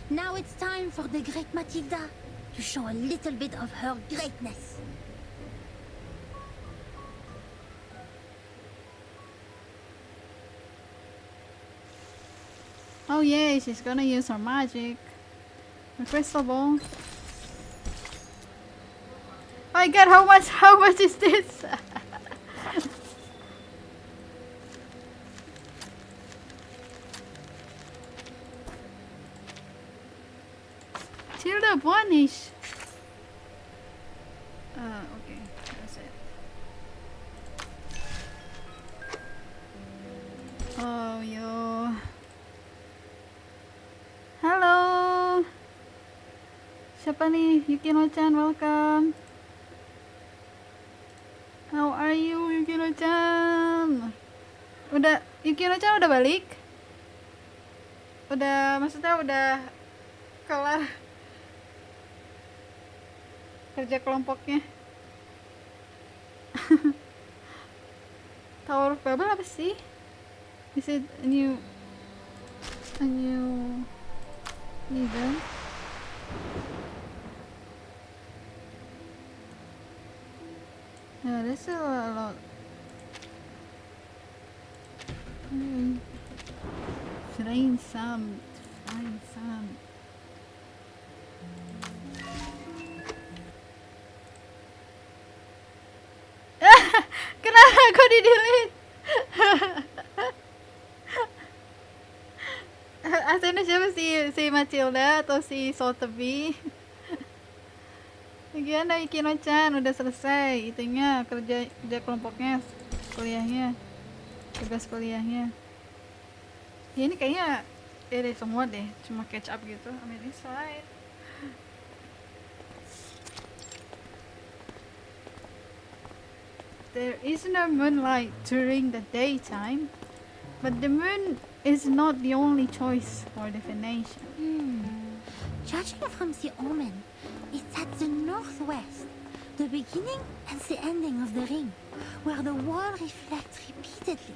Now it's time for the great Matilda to show a little bit of her greatness. Oh yay, she's gonna use her magic. Her crystal ball. Oh my god, how much is this? Tilda Bonish. Okay, that's it. Oh, yo. Halo. Siapa nih? Yukino-chan, welcome. How are you, Yukino-chan? Yukino-chan udah balik? Maksudnya udah kelar kerja kelompoknya? Tower of Babel apa sih? Is it a new event? Yeah, there's still a lot. Find some. Kenapa kok di-delete? Asalnya siapa si Matilda atau si Sotheby? Lagian dari Kino-chan udah selesai itunya kerja kelompoknya, kuliahnya, tugas kuliahnya. Ya, ini kayaknya deh semua deh, cuma catch up gitu. I mean, it's fine. There is no moonlight during the daytime, but the moon is not the only choice for divination. Judging from the omen, it's at the northwest, the beginning and the ending of the ring, where the wall reflects repeatedly.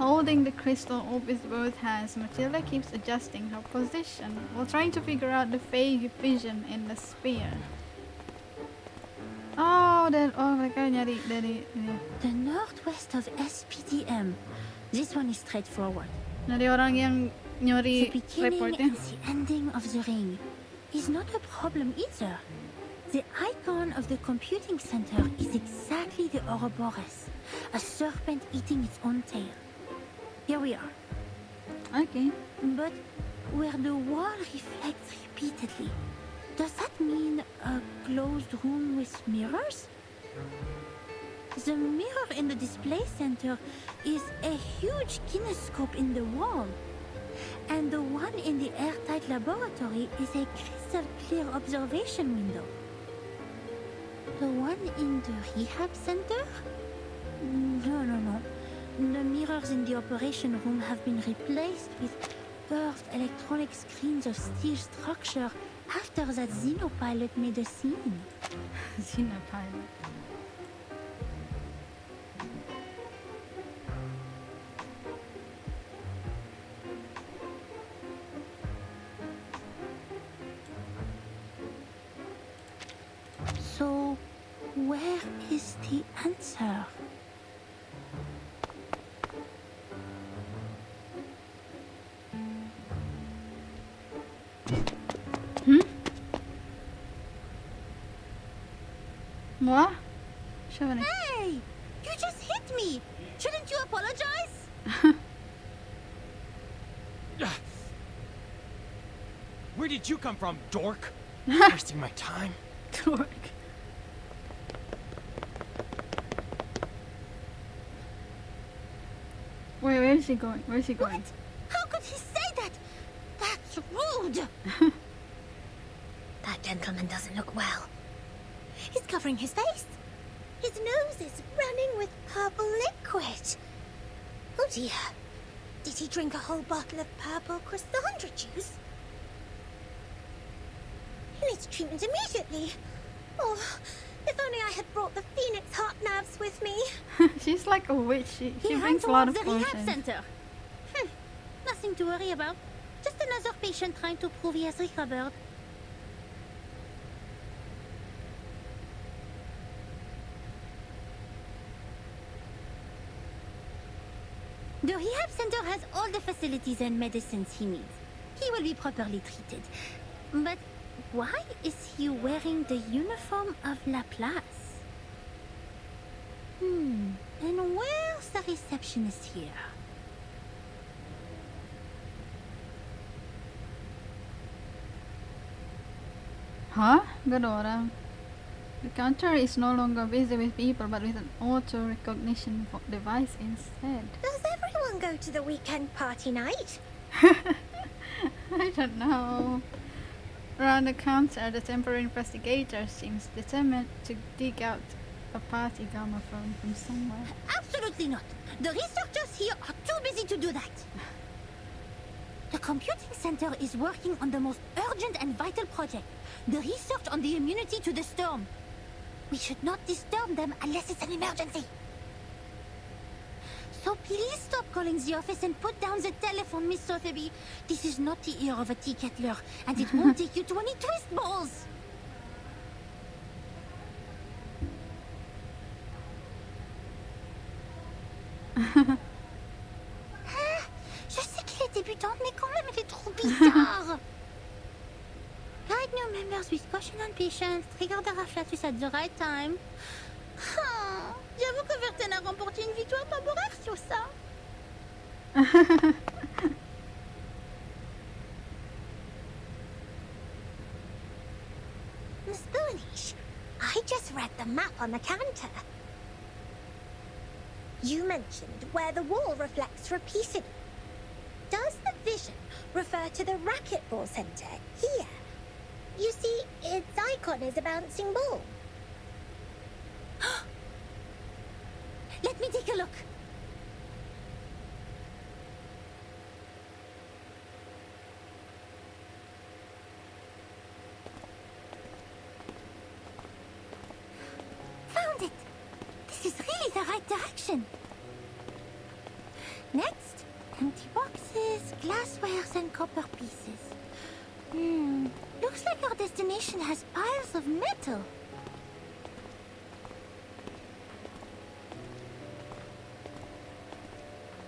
Holding the crystal orb with both hands, Matilda keeps adjusting her position while trying to figure out the vague vision in the sphere. Mereka nyari dari ini. The northwest of SPDM. This one is straightforward. Dari orang yang nyuri The beginning reportnya. and the ending of the ring is not a problem either. The icon of the computing center is exactly the Ouroboros, a serpent eating its own tail. Here we are. Okay. But where the wall reflects repeatedly, does that mean a closed room with mirrors? The mirror in the display center is a huge kinescope in the wall. And the one in the airtight laboratory is a crystal clear observation window. The one in the rehab center? No. The mirrors in the operation room have been replaced with curved electronic screens of steel structure after that Xenopilot made a scene. Xenopilot. So, where is the answer? Moi? Siapa nih? Hey! You just hit me! Shouldn't you apologize? Where did you come from, dork? Wasting my time. Dork. Wait, where is he going? Where is he going? What? How could he say that? That's rude! That gentleman doesn't look well. He's covering his face. His nose is running with purple liquid. Oh dear. Did he drink a whole bottle of purple Chrysandra juice? He needs treatment immediately. Oh, if only I had brought the Phoenix heart nerves with me. She's like a witch. She He brings ran a lot of towards the rehab potions. center. Nothing to worry about. Just another patient trying to prove he has recovered. The rehab center has all the facilities and medicines he needs. He will be properly treated. But why is he wearing the uniform of Laplace? And where's the receptionist here? Huh? Gak ada orang. The counter is no longer busy with people, but with an auto recognition device instead. Does everyone go to the weekend party night? I don't know. Around the counter, the temporary investigator seems determined to dig out a party gramophone from somewhere. Absolutely not. The researchers here are too busy to do that. The computing center is working on the most urgent and vital project, the research on the immunity to the storm. We should not disturb them unless it's an emergency. So please stop calling the office and put down the telephone, Miss Sotheby. This is not the ear of a tea kettler, and it won't take you to any twist balls. Je sais qu'il est débutant, mais quand même, il est trop bizarre. Guide new members with caution and patience. Trigger the afflatus at the right time. J'avoue que Verten a remporté une victoire temporaire sur ça. Miss Boonish, I just read the map on the counter. You mentioned where the wall reflects repeatedly. Does the vision refer to the racquetball center here? You see, its icon is a bouncing ball. Let me take a look. Found it. This is really the right direction. Next, empty boxes, glasswares, and copper pieces. Looks like our destination has piles of metal.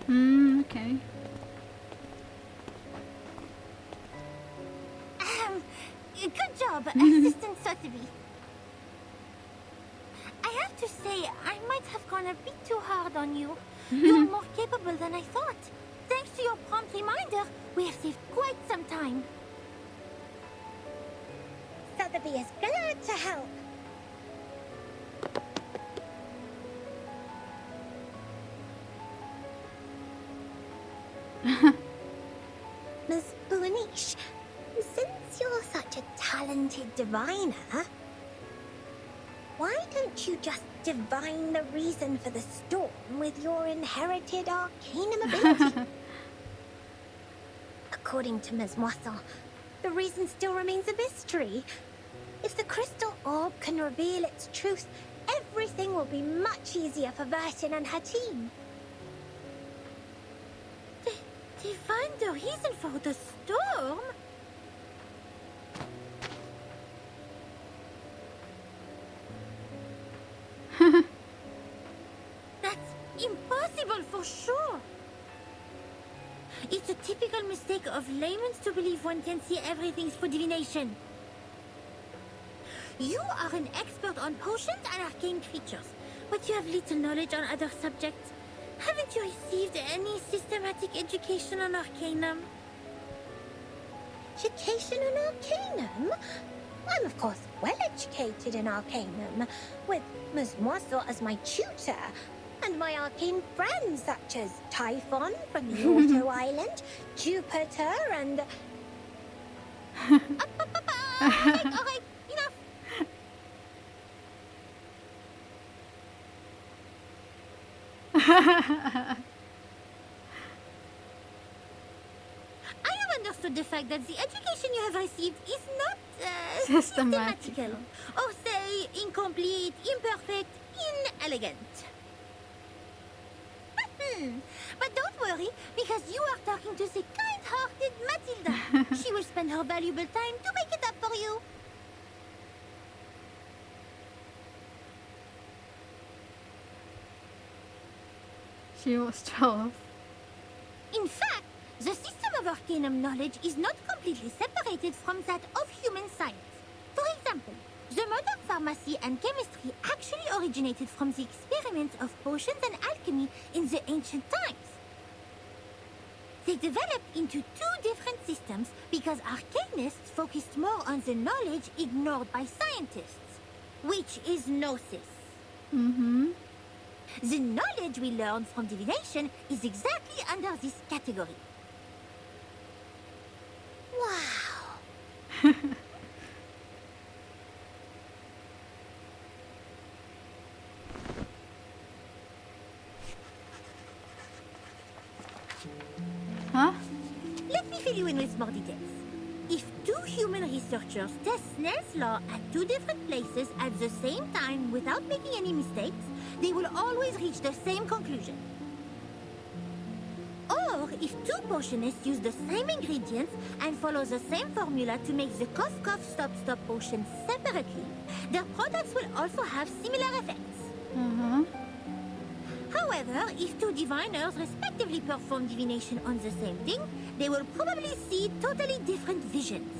Okay. Good job, Assistant Sotheby. I have to say, I might have gone a bit too hard on you. You're more capable than I thought. Thanks to your prompt reminder, we have saved quite some time. Sotheby is glad to help. Miss Boonish, since you're such a talented diviner, why don't you just divine the reason for the storm with your inherited arcanum ability? According to Ms. Moisson, the reason still remains a mystery. If the crystal orb can reveal its truth, everything will be much easier for Vertin and her team. They find the reason for the storm? That's impossible for sure. It's a typical mistake of laymen to believe one can see everything through divination. You are an expert on potions and arcane creatures, but you have little knowledge on other subjects. Haven't you received any systematic education on Arcanum? Education in Arcanum? I'm of course well educated in Arcanum, with Ms. Moisson as my tutor, and my arcane friends such as Typhon from the Auto Island, Jupiter, and... Alright, enough. I have understood the fact that the education you have received is not systematical, or say incomplete, imperfect, inelegant. But don't worry, because you are talking to the kind-hearted Matilda. She will spend her valuable time to make it up for you. She was 12. In fact, the system of arcanum knowledge is not completely separated from that of human science. For example, the modern pharmacy and chemistry actually originated from the experiments of potions and alchemy in the ancient times. They developed into two different systems because Arcanists focused more on the knowledge ignored by scientists, which is Gnosis. Mm-hmm. The knowledge we learn from divination is exactly under this category. Wow! Huh? Let me fill you in with more details. If two human researchers test Snell's law at two different places at the same time without making any mistakes, they will always reach the same conclusion. Or if two potionists use the same ingredients and follow the same formula to make the cough stop potion separately, their products will also have similar effects. Uh-huh. However, if two diviners respectively perform divination on the same thing, they will probably see totally different visions.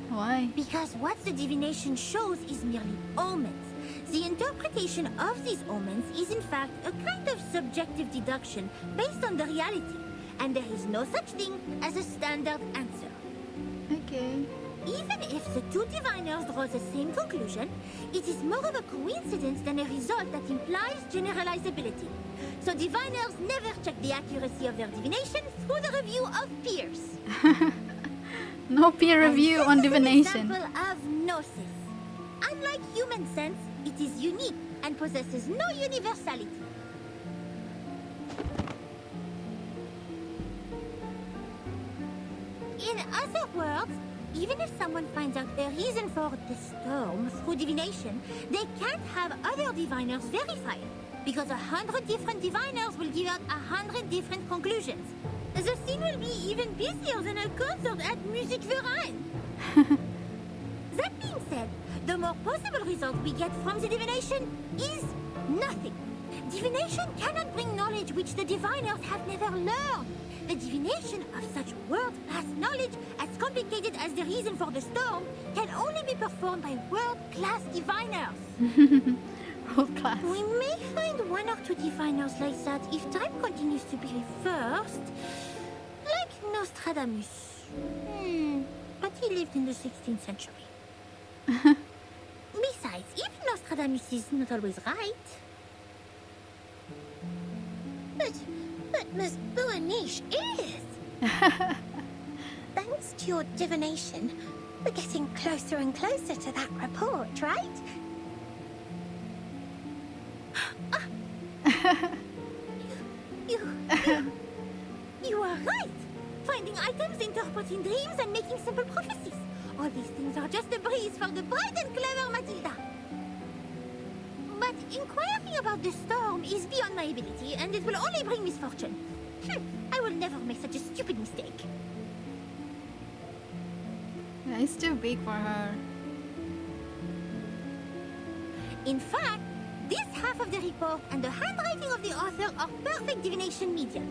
Why? Because what the divination shows is merely omens. The interpretation of these omens is in fact a kind of subjective deduction based on the reality, and there is no such thing as a standard answer. Okay. Even if the two diviners draw the same conclusion, it is more of a coincidence than a result that implies generalizability. So diviners never check the accuracy of their divination through the review of peers. No peer review on This is divination. an example of gnosis. Unlike human sense, it is unique and possesses no universality. In other words, even if someone finds out a reason for the storm through divination, they can't have other diviners verify it, because 100 different diviners will give out 100 different conclusions. The scene will be even busier than a concert at Musikverein. That being said, the more possible result we get from the divination is nothing. Divination cannot bring knowledge which the diviners have never learned. The divination of such world-class knowledge, as complicated as the reason for the storm, can only be performed by world-class diviners. World class. We may find one or two diviners like that if time continues to be reversed. Like Nostradamus. But he lived in the 16th century. Besides, even Nostradamus is not always right. But Miss Buanish is. Thanks to your divination, we're getting closer and closer to that report, right? You are right! Finding items, interpreting dreams, and making simple prophecies. All these things are just a breeze for the bright and clever Matilda. But inquiring about the storm is beyond my ability, and it will only bring misfortune. I will never make such a stupid mistake. Yeah, it's too big for her. In fact, this half of the report and the handwriting of the author are perfect divination media.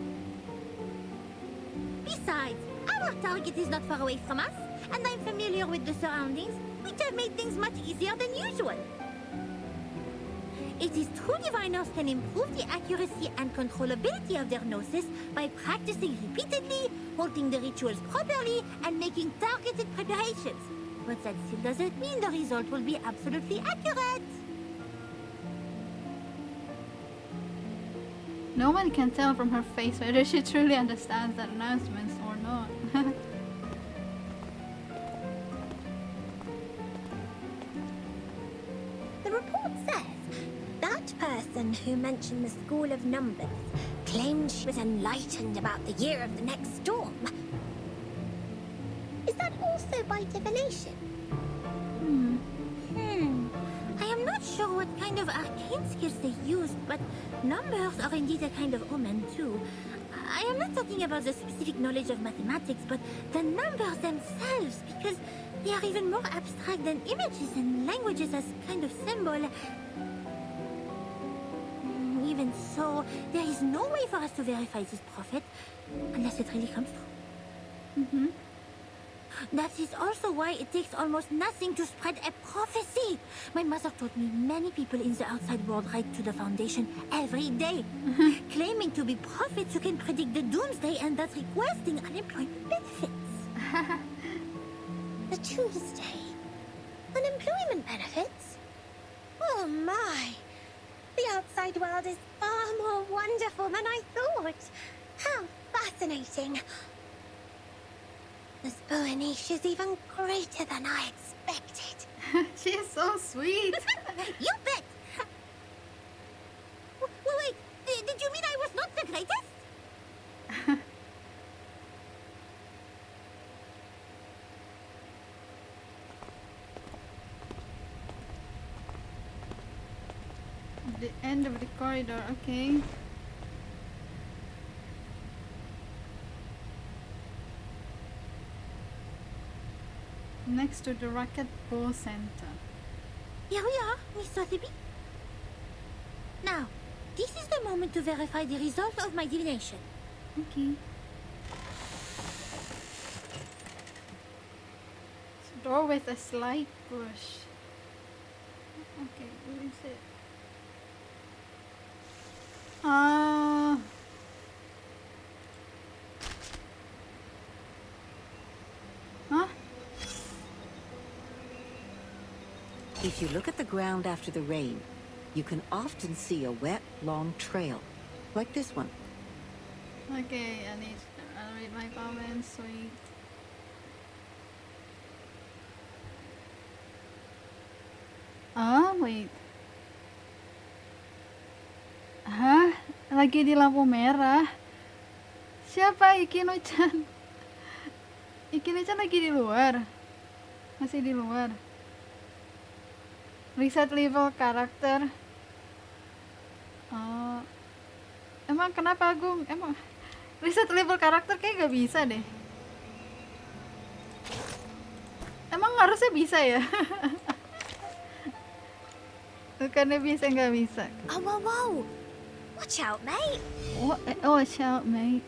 Besides, our target is not far away from us, and I'm familiar with the surroundings, which have made things much easier than usual. It is true diviners can improve the accuracy and controllability of their gnosis by practicing repeatedly, holding the rituals properly, and making targeted preparations. But that still doesn't mean the result will be absolutely accurate. No one can tell from her face whether she truly understands the announcements or not. The report says that person who mentioned the School of Numbers claimed she was enlightened about the year of the next storm. Is that also by divination? I am not sure what kind of arcane skills they used, but numbers are indeed a kind of omen too. I am not talking about the specific knowledge of mathematics, but the numbers themselves, because they are even more abstract than images and languages as kind of symbol. Even even so, there is no way for us to verify this prophet unless it really comes true. Mm-hmm. That is also why it takes almost nothing to spread a prophecy. My mother told me many people in the outside world write to the Foundation every day, claiming to be prophets who can predict the doomsday and thus requesting unemployment benefits. The Tuesday. Unemployment benefits? Oh my. The outside world is far more wonderful than I thought. How fascinating. This Boanish is even greater than I expected. She's so sweet. You bet! Wait, did you mean I was not the greatest? The end of the corridor, okay. Next to the Rocket Bow Center. Here we are, Miss Sotheby. Now, this is the moment to verify the result of my divination. Okay. Door with a slight push. Okay, where is it? Huh? If you look at the ground after the rain, you can often see a wet, long trail, like this one. Okay, I'll read my comments, sweet. Wait. Hah? Lagi di lampu merah? Siapa Ikino-chan? Ikino-chan lagi di luar? Masih di luar? Reset level karakter. Oh. Emang kenapa Agung? Emang reset level karakter kayak gak bisa deh. Emang harusnya bisa ya? Bukannya bisa nggak bisa. Oh, whoa, whoa. Watch out, mate. Watch out, mate.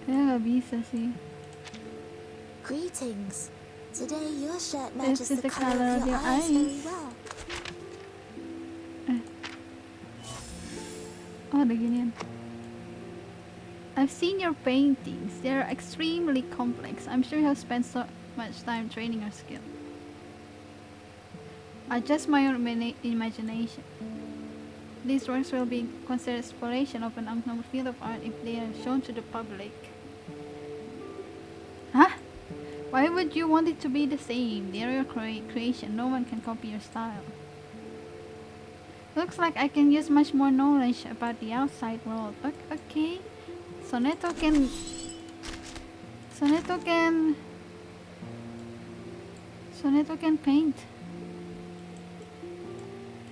Ya nggak bisa sih. Greetings. Today your shirt This matches is the color of your eyes very well. Oh, ada ginian. I've seen your paintings. They're extremely complex. I'm sure you have spent so much time training your skill. Adjust my own imagination. These works will be considered exploration of an unknown field of art if they are shown to the public. Huh? Why would you want it to be the same? They are your creation. No one can copy your style. Looks like I can use much more knowledge about the outside world. Okay. Soneto can paint.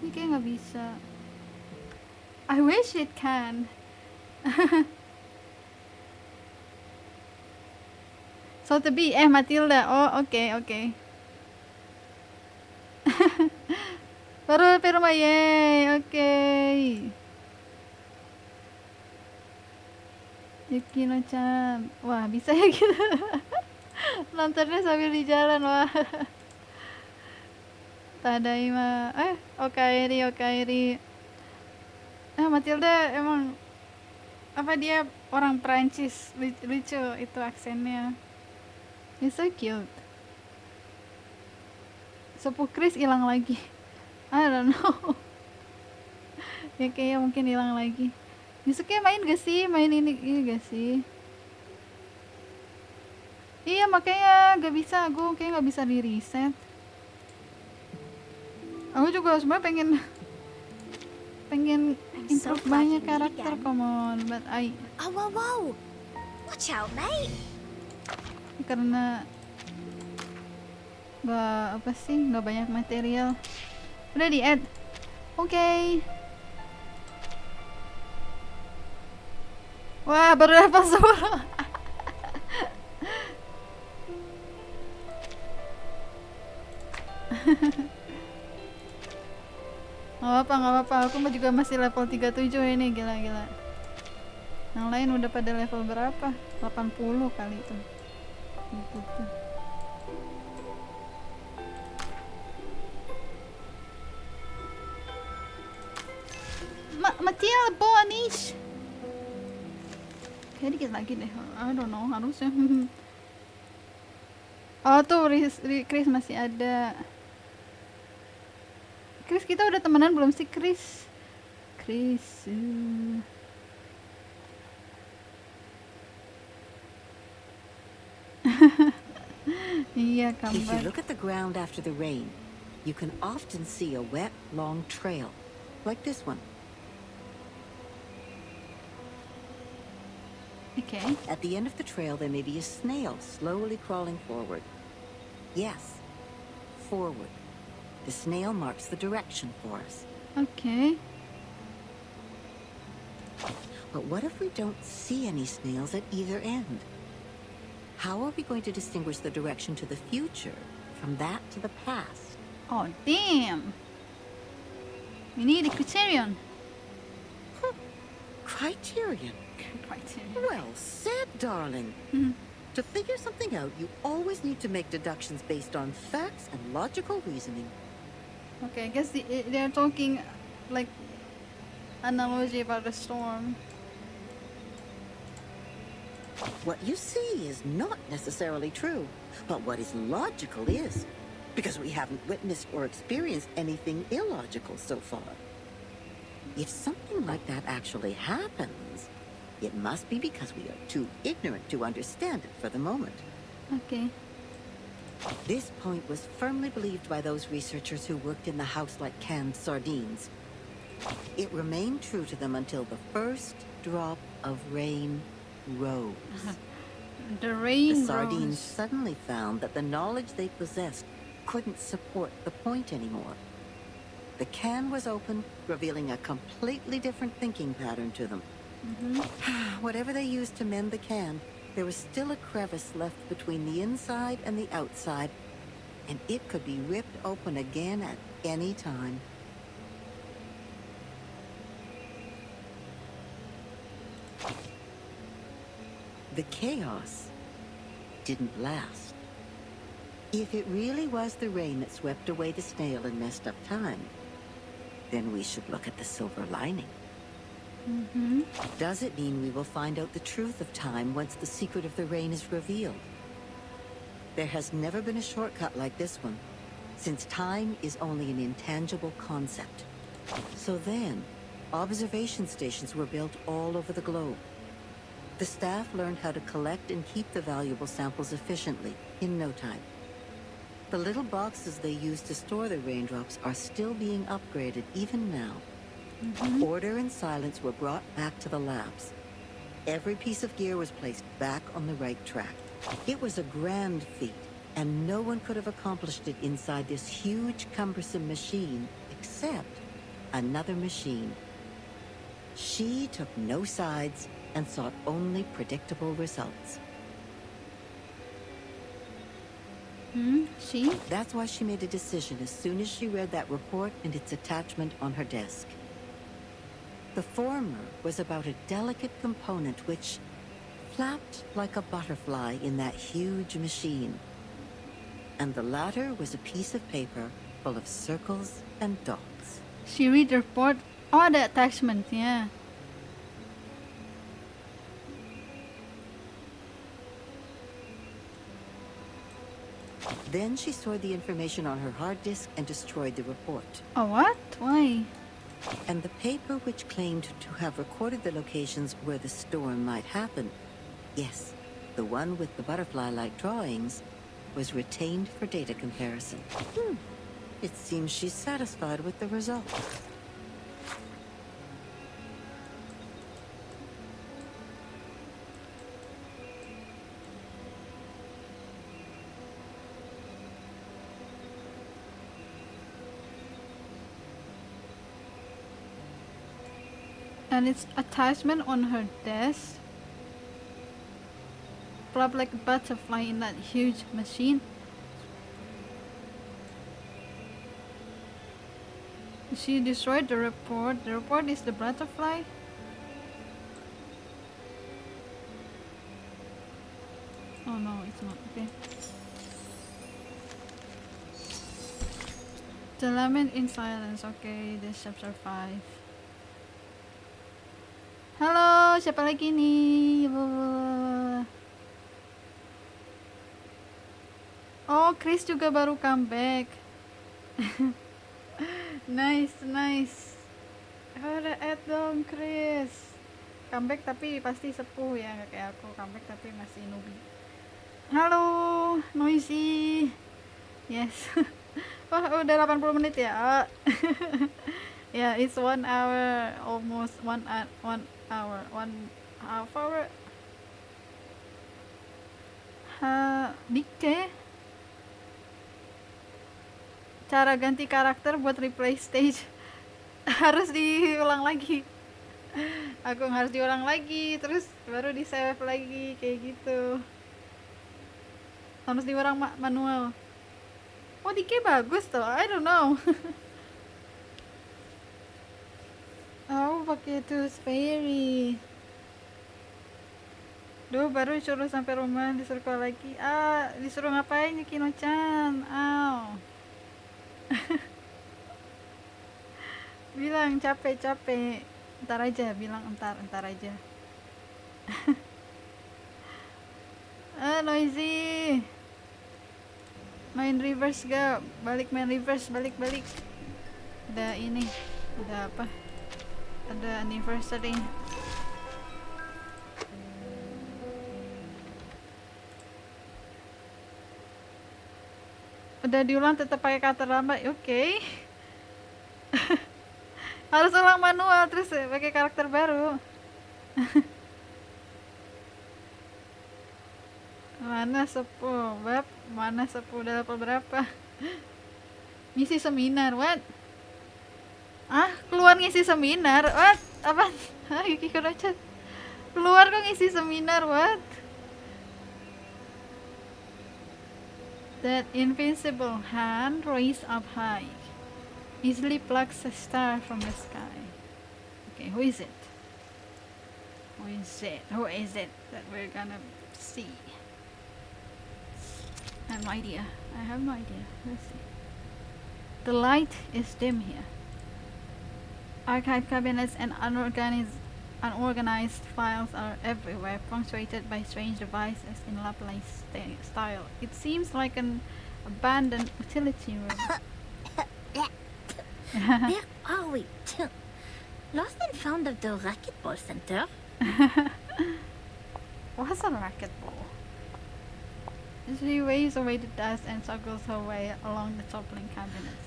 Ini kayak nggak bisa. I wish it can. So to be Matilda. Oh, okay. Baru firma, yay. Okay. Yukino-chan. Wah, bisa ya gitu. Nontonnya sambil di jalan, wah. Tadaima. Okairi. Matilda emang apa dia orang Prancis, lucu itu aksennya. He's so cute. Sepuh Chris hilang lagi. I don't know. Ya kayaknya mungkin hilang lagi. Yusuke main gak sih? Main ini gak sih? Iya makanya gak bisa, aku kayak gak bisa di reset. Aku juga sebenarnya pengen improve banyak karakter, come on, but Oh, whoa, whoa. Watch out, mate. karena gak banyak material. Udah di add. Oke. Wah, baru dapat suara. Nggak apa-apa. Aku mah juga masih level 37 ini, gila. Yang lain udah pada level berapa? 80 kali itu. Gitu tuh. Matiel, Boanish. Kayak dikit lagi deh. I don't know, harusnya. Oh tuh, Chris masih ada. Chris, kita udah temenan belum sih, Chris? Chris. Iya, If you gambar. look at the ground after the rain, you can often see a wet, long trail, like this one. Okay. At the end of the trail, there may be a snail slowly crawling forward. Yes, forward. The snail marks the direction for us. Okay. But what if we don't see any snails at either end? How are we going to distinguish the direction to the future from that to the past? Oh, damn. We need a criterion. Criterion. Criterion. Well said, darling. To figure something out, you always need to make deductions based on facts and logical reasoning. Okay, I guess they're talking like analogy about the storm. What you see is not necessarily true, but what is logical is, because we haven't witnessed or experienced anything illogical so far. If something like that actually happens, it must be because we are too ignorant to understand it for the moment. Okay. This point was firmly believed by those researchers who worked in the house like canned sardines. It remained true to them until the first drop of rain rose. The rain The sardines rose. suddenly found that the knowledge they possessed couldn't support the point anymore. The can was open, revealing a completely different thinking pattern to them. Whatever they used to mend the can, there was still a crevice left between the inside and the outside, and it could be ripped open again at any time. The chaos didn't last. If it really was the rain that swept away the snail and messed up time, then we should look at the silver lining. Does it mean we will find out the truth of time once the secret of the rain is revealed? There has never been a shortcut like this one, since time is only an intangible concept. So then, observation stations were built all over the globe. The staff learned how to collect and keep the valuable samples efficiently, in no time. The little boxes they used to store the raindrops are still being upgraded even now. Order and silence were brought back to the labs. Every piece of gear was placed back on the right track. It was a grand feat, and no one could have accomplished it inside this huge, cumbersome machine, except another machine. She took no sides and sought only predictable results. She? That's why she made a decision as soon as she read that report and its attachment on her desk. The former was about a delicate component which flapped like a butterfly in that huge machine. And the latter was a piece of paper full of circles and dots. She read the report. Oh, the attachment, yeah. Then she stored the information on her hard disk and destroyed the report. Oh, what? Why? And the paper which claimed to have recorded the locations where the storm might happen, yes, the one with the butterfly-like drawings, was retained for data comparison. It seems she's satisfied with the result. And its attachment on her desk. Flap like a butterfly in that huge machine. She destroyed the report. The report is the butterfly. Oh no, it's not. Okay. The lament in silence. Okay, this chapter 5. Halo, siapa lagi nih? Oh, Chris juga baru comeback. Nice, nice. Ada add dong, Chris. Comeback tapi pasti sepuh ya, nggak kayak aku. Comeback tapi masih newbie. Halo, Noisy. Yes. Wah, udah 80 menit ya. Oh. Yeah, it's 1 hour, almost 1 hour, 1/2 hour. Dike. Cara ganti karakter buat replay stage harus diulang lagi. Aku harus diulang lagi, terus baru di save lagi kayak gitu. Harus diulang manual. Oh, Dike bagus tuh. I don't know. Oh, pakai tooth fairy. Duh, baru disuruh sampai rumah, disuruh keluar lagi. Disuruh ngapain Yukino-chan? Bilang capek. Ntar aja, bilang entar aja. Noisy. Main reverse gak? Main reverse, balik. Ada ini, ada apa? Ada anniversary. Udah diulang tetap pakai kata lambat. Oke. Harus ulang manual terus pakai karakter baru. Mana sepuh, Bab? Mana sepuh udah level berapa? Ngisi seminar, what? Keluar ngisi seminar? What? Apa? Yuki Kuno-chan. Keluar kok ngisi seminar, what? That invincible hand raised up high easily plucks a star from the sky. Okay, who is it? Who is it that we're gonna see? I have no idea. Let's see. The light is dim here. Archive cabinets and unorganized files are everywhere, punctuated by strange devices in Laplace style. It seems like an abandoned utility room. Where are we? Lost and found at the racquetball center? What's a racquetball? She waves away the dust and struggles her way along the toppling cabinets.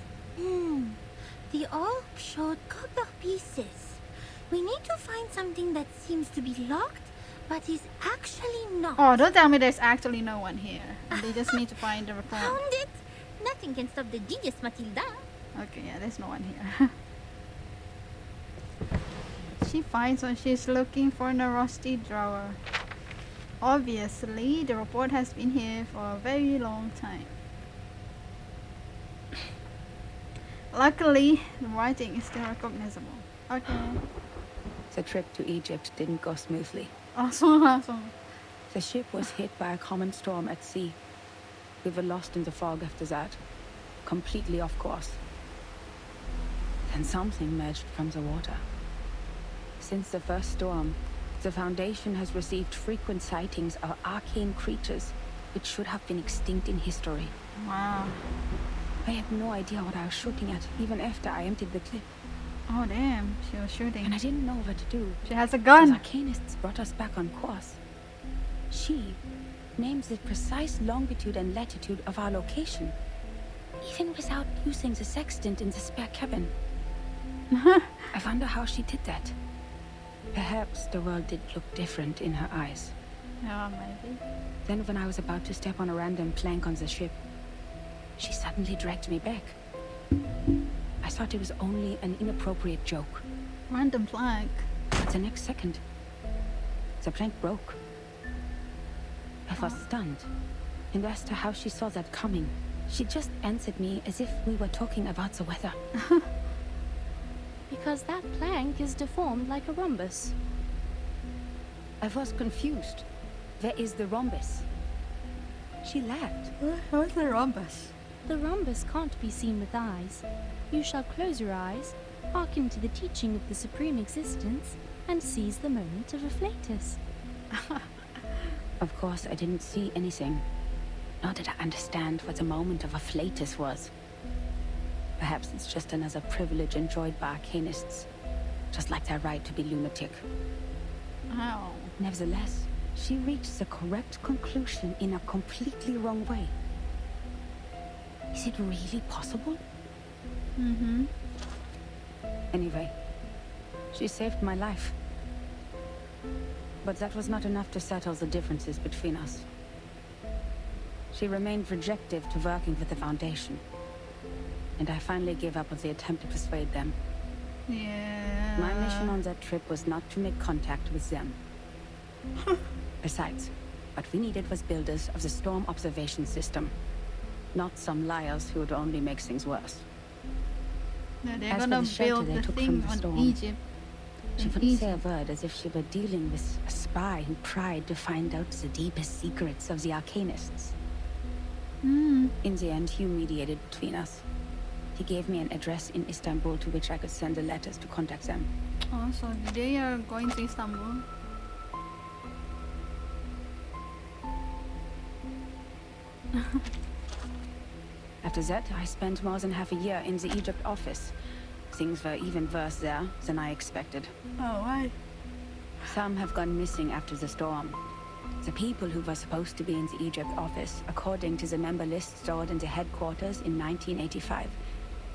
The orb showed copper pieces. We need to find something that seems to be locked, but is actually not. Oh, don't tell me there's actually no one here. They just need to find the report. Found it! Nothing can stop the genius Matilda. Okay, yeah, there's no one here. She finds what she's looking for in a rusty drawer. Obviously, the report has been here for a very long time. Luckily, the writing is still recognizable. Okay. The trip to Egypt didn't go smoothly. Awesome. The ship was hit by a common storm at sea. We were lost in the fog after that, completely off course. Then something emerged from the water. Since the first storm, the Foundation has received frequent sightings of arcane creatures which should have been extinct in history. Wow. I had no idea what I was shooting at, even after I emptied the clip. Oh damn, she was shooting. And I didn't know what to do. She has a The gun. Arcanists brought us back on course. She names the precise longitude and latitude of our location, even without using the sextant in the spare cabin. I wonder how she did that. Perhaps the world did look different in her eyes. Yeah, maybe. Then when I was about to step on a random plank on the ship, she suddenly dragged me back. I thought it was only an inappropriate joke. Random flag. But the next second, the plank broke. I was stunned. And as to how she saw that coming, she just answered me as if we were talking about the weather. Because that plank is deformed like a rhombus. I was confused. Where is the rhombus? She laughed. What's the rhombus? The rhombus can't be seen with eyes. You shall close your eyes, hearken to the teaching of the Supreme Existence, and seize the moment of afflatus. Of course, I didn't see anything. Nor did I understand what the moment of afflatus was. Perhaps it's just another privilege enjoyed by Arcanists, just like their right to be lunatic. Ow. Nevertheless, she reached the correct conclusion in a completely wrong way. Is it really possible? Mm-hmm. Anyway, she saved my life. But that was not enough to settle the differences between us. She remained rejective to working with the Foundation. And I finally gave up on the attempt to persuade them. Yeah. My mission on that trip was not to make contact with them. Besides, what we needed was builders of the storm observation system. Not some liars who would only make things worse. Yeah, they're As for gonna the shelter build they the took thing from the on storm, Egypt. She In wouldn't say a Egypt. word, as if she were dealing with a spy who tried to find out the deepest secrets of the Arcanists. Mm. In the end, Hugh mediated between us. He gave me an address in Istanbul to which I could send the letters to contact them. Oh, so they are going to Istanbul. After that, I spent more than half a year in the Egypt office. Things were even worse there than I expected. Oh, why? Some have gone missing after the storm. The people who were supposed to be in the Egypt office, according to the member list stored in the headquarters in 1985,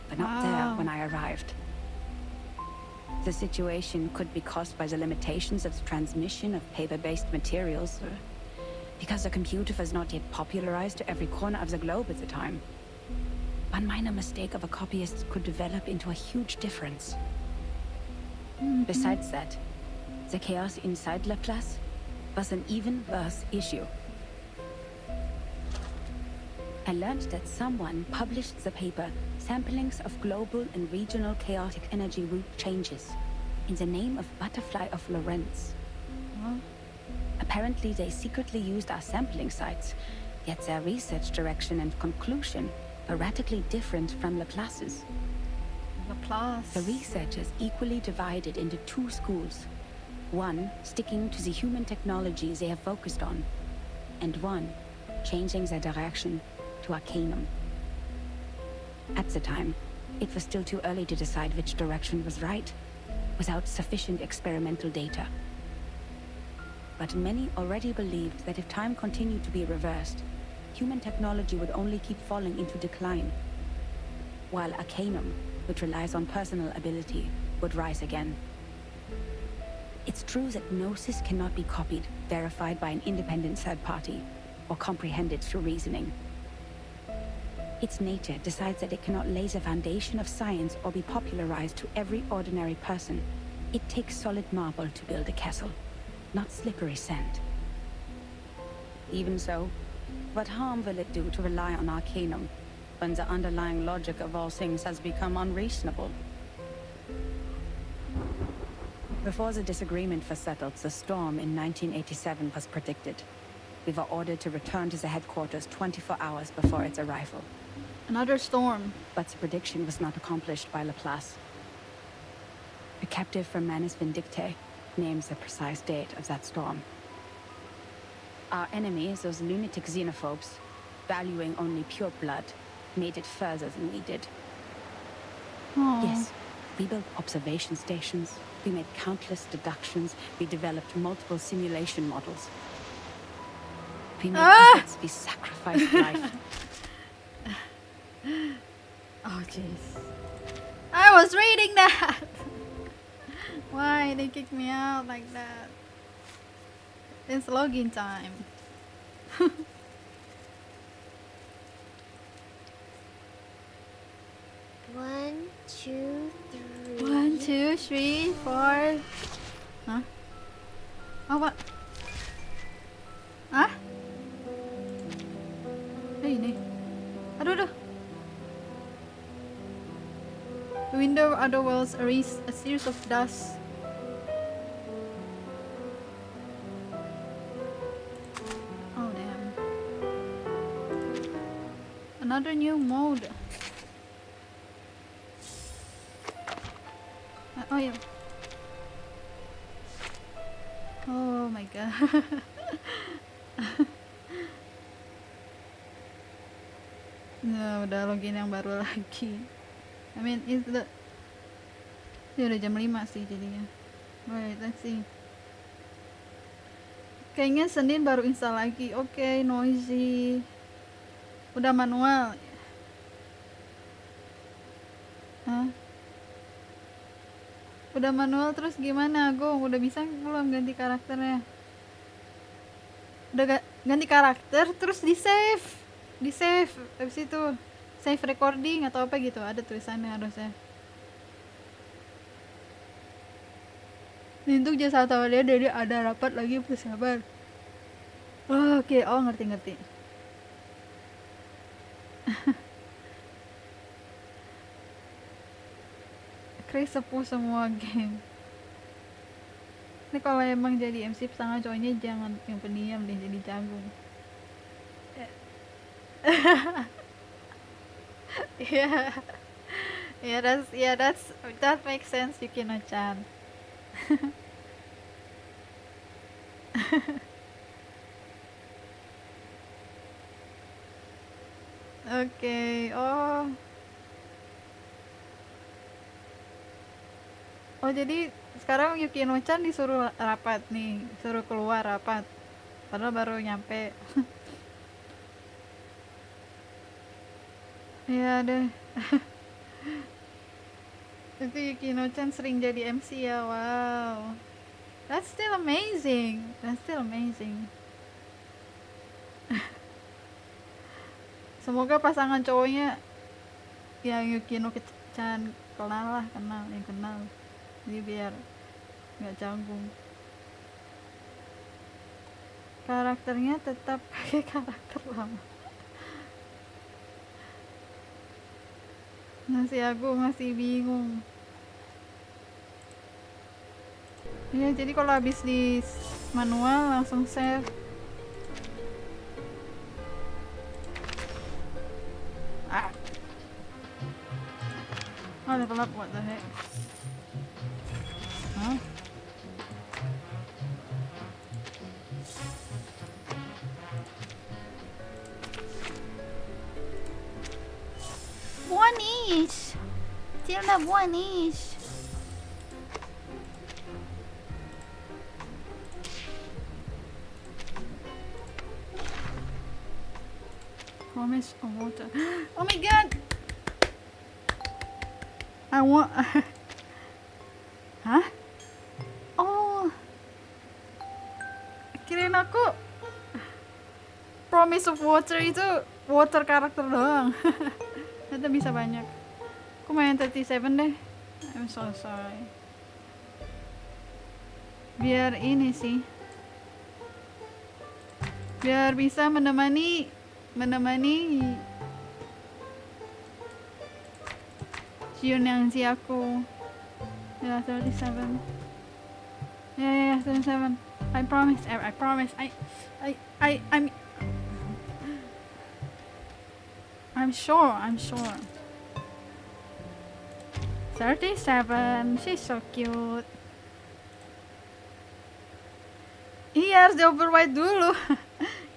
but not there Wow. when I arrived. The situation could be caused by the limitations of the transmission of paper-based materials, because the computer was not yet popularized to every corner of the globe at the time. One minor mistake of a copyist could develop into a huge difference. Besides that, the chaos inside Laplace was an even worse issue. I learned that someone published the paper Samplings of Global and Regional Chaotic Energy Route Changes in the name of Butterfly of Lorentz. Huh? Apparently they secretly used our sampling sites, yet their research direction and conclusion were radically different from Laplace's. Laplace. The researchers equally divided into two schools. One sticking to the human technologies they have focused on, and one changing their direction to Arcanum. At the time, it was still too early to decide which direction was right, without sufficient experimental data. But many already believed that if time continued to be reversed, human technology would only keep falling into decline, while Arcanum, which relies on personal ability, would rise again. It's true that Gnosis cannot be copied, verified by an independent third party, or comprehended through reasoning. Its nature decides that it cannot lay the foundation of science or be popularized to every ordinary person. It takes solid marble to build a castle, not slippery sand. Even so, what harm will it do to rely on Arcanum when the underlying logic of all things has become unreasonable? Before the disagreement was settled, the storm in 1987 was predicted. We were ordered to return to the headquarters 24 hours before its arrival. Another storm. But the prediction was not accomplished by Laplace. A captive from Manus Vindictae names the precise date of that storm. Our enemies, those lunatic xenophobes, valuing only pure blood, made it further than we did. Oh. Yes, we built observation stations, we made countless deductions, we developed multiple simulation models. We made efforts, we sacrificed life. Oh, jeez. I was reading that! Why they kicked me out like that? It's login time. 1, 2, 3. 1, 2, 3, 4. Huh? Oh, what? Huh? Ay, ini. Aduh, aduh. The window other worlds, a series of dust. Oh damn. Another new mode. Oh yeah. Oh my god. Nah, udah login yang baru lagi. I mean, ini udah jam 5 sih jadinya. Wait, let's see. Kayaknya Senin baru install lagi. Oke, noisy. Udah manual. Hah? Udah manual terus gimana, Gong? Udah bisa belum ganti karakternya? Udah ganti karakter terus di save. Habis itu save recording atau apa gitu, ada tulisannya harusnya. Untuk jasa tawalia dari ada rapat lagi bersabar. Oh, oke. Oh, ngerti. Chris sepuh semua game. Ini kalau emang jadi MC pasangan cowoknya jangan yang pendiam deh, jadi jagung. Yeah. That makes sense, Yukino-chan. Oke. Oh jadi sekarang Yukino-chan disuruh rapat nih, suruh keluar rapat, padahal baru nyampe. Ya deh. Itu Yukino-chan sering jadi MC ya. Wow, that's still amazing. Semoga pasangan cowoknya yang Yukino-chan kenal, yang kenal. Jadi biar nggak canggung. Karakternya tetap pakai karakter lama. Aku masih bingung. Ya jadi kalau habis di manual langsung save. Oh, level up, what the heck? Huh? Buonish! Tilda buonish! Promise of water. Oh my god! I want... Hah? Oh, kirain aku Promise of Water itu water karakter doang. Ternyata bisa banyak. Aku main 37 deh. I'm so sorry. Biar ini sih, biar bisa menemani Jun yang si aku. Ya, 37. Yeah, 37. I promise. I'm sure. 37. She's so cute. Iya, harus di override dulu.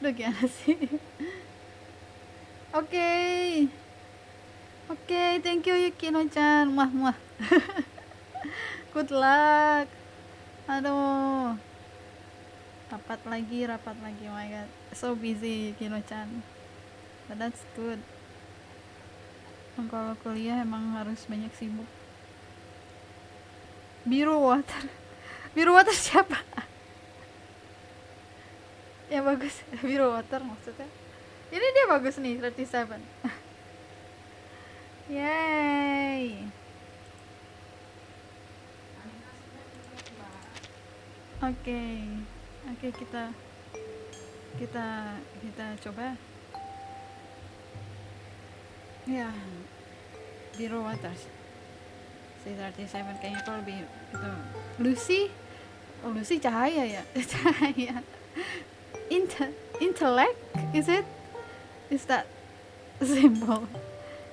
Udah gimana sih? Oke, thank you Yukino-chan. Muah. Good luck. Aduh. Rapat lagi. Oh my god. So busy Yukino-chan. But that's good. Kalau kuliah emang harus banyak sibuk. Biru water siapa? Ya bagus. Biru water maksudnya. Ini dia bagus nih 37. Yay. Oke, kita coba. Ya, biru water. C37 kayaknya kalau lebih itu. Lucy? Oh, Lucy cahaya ya? Cahaya. Intellect? Is it? Is that symbol?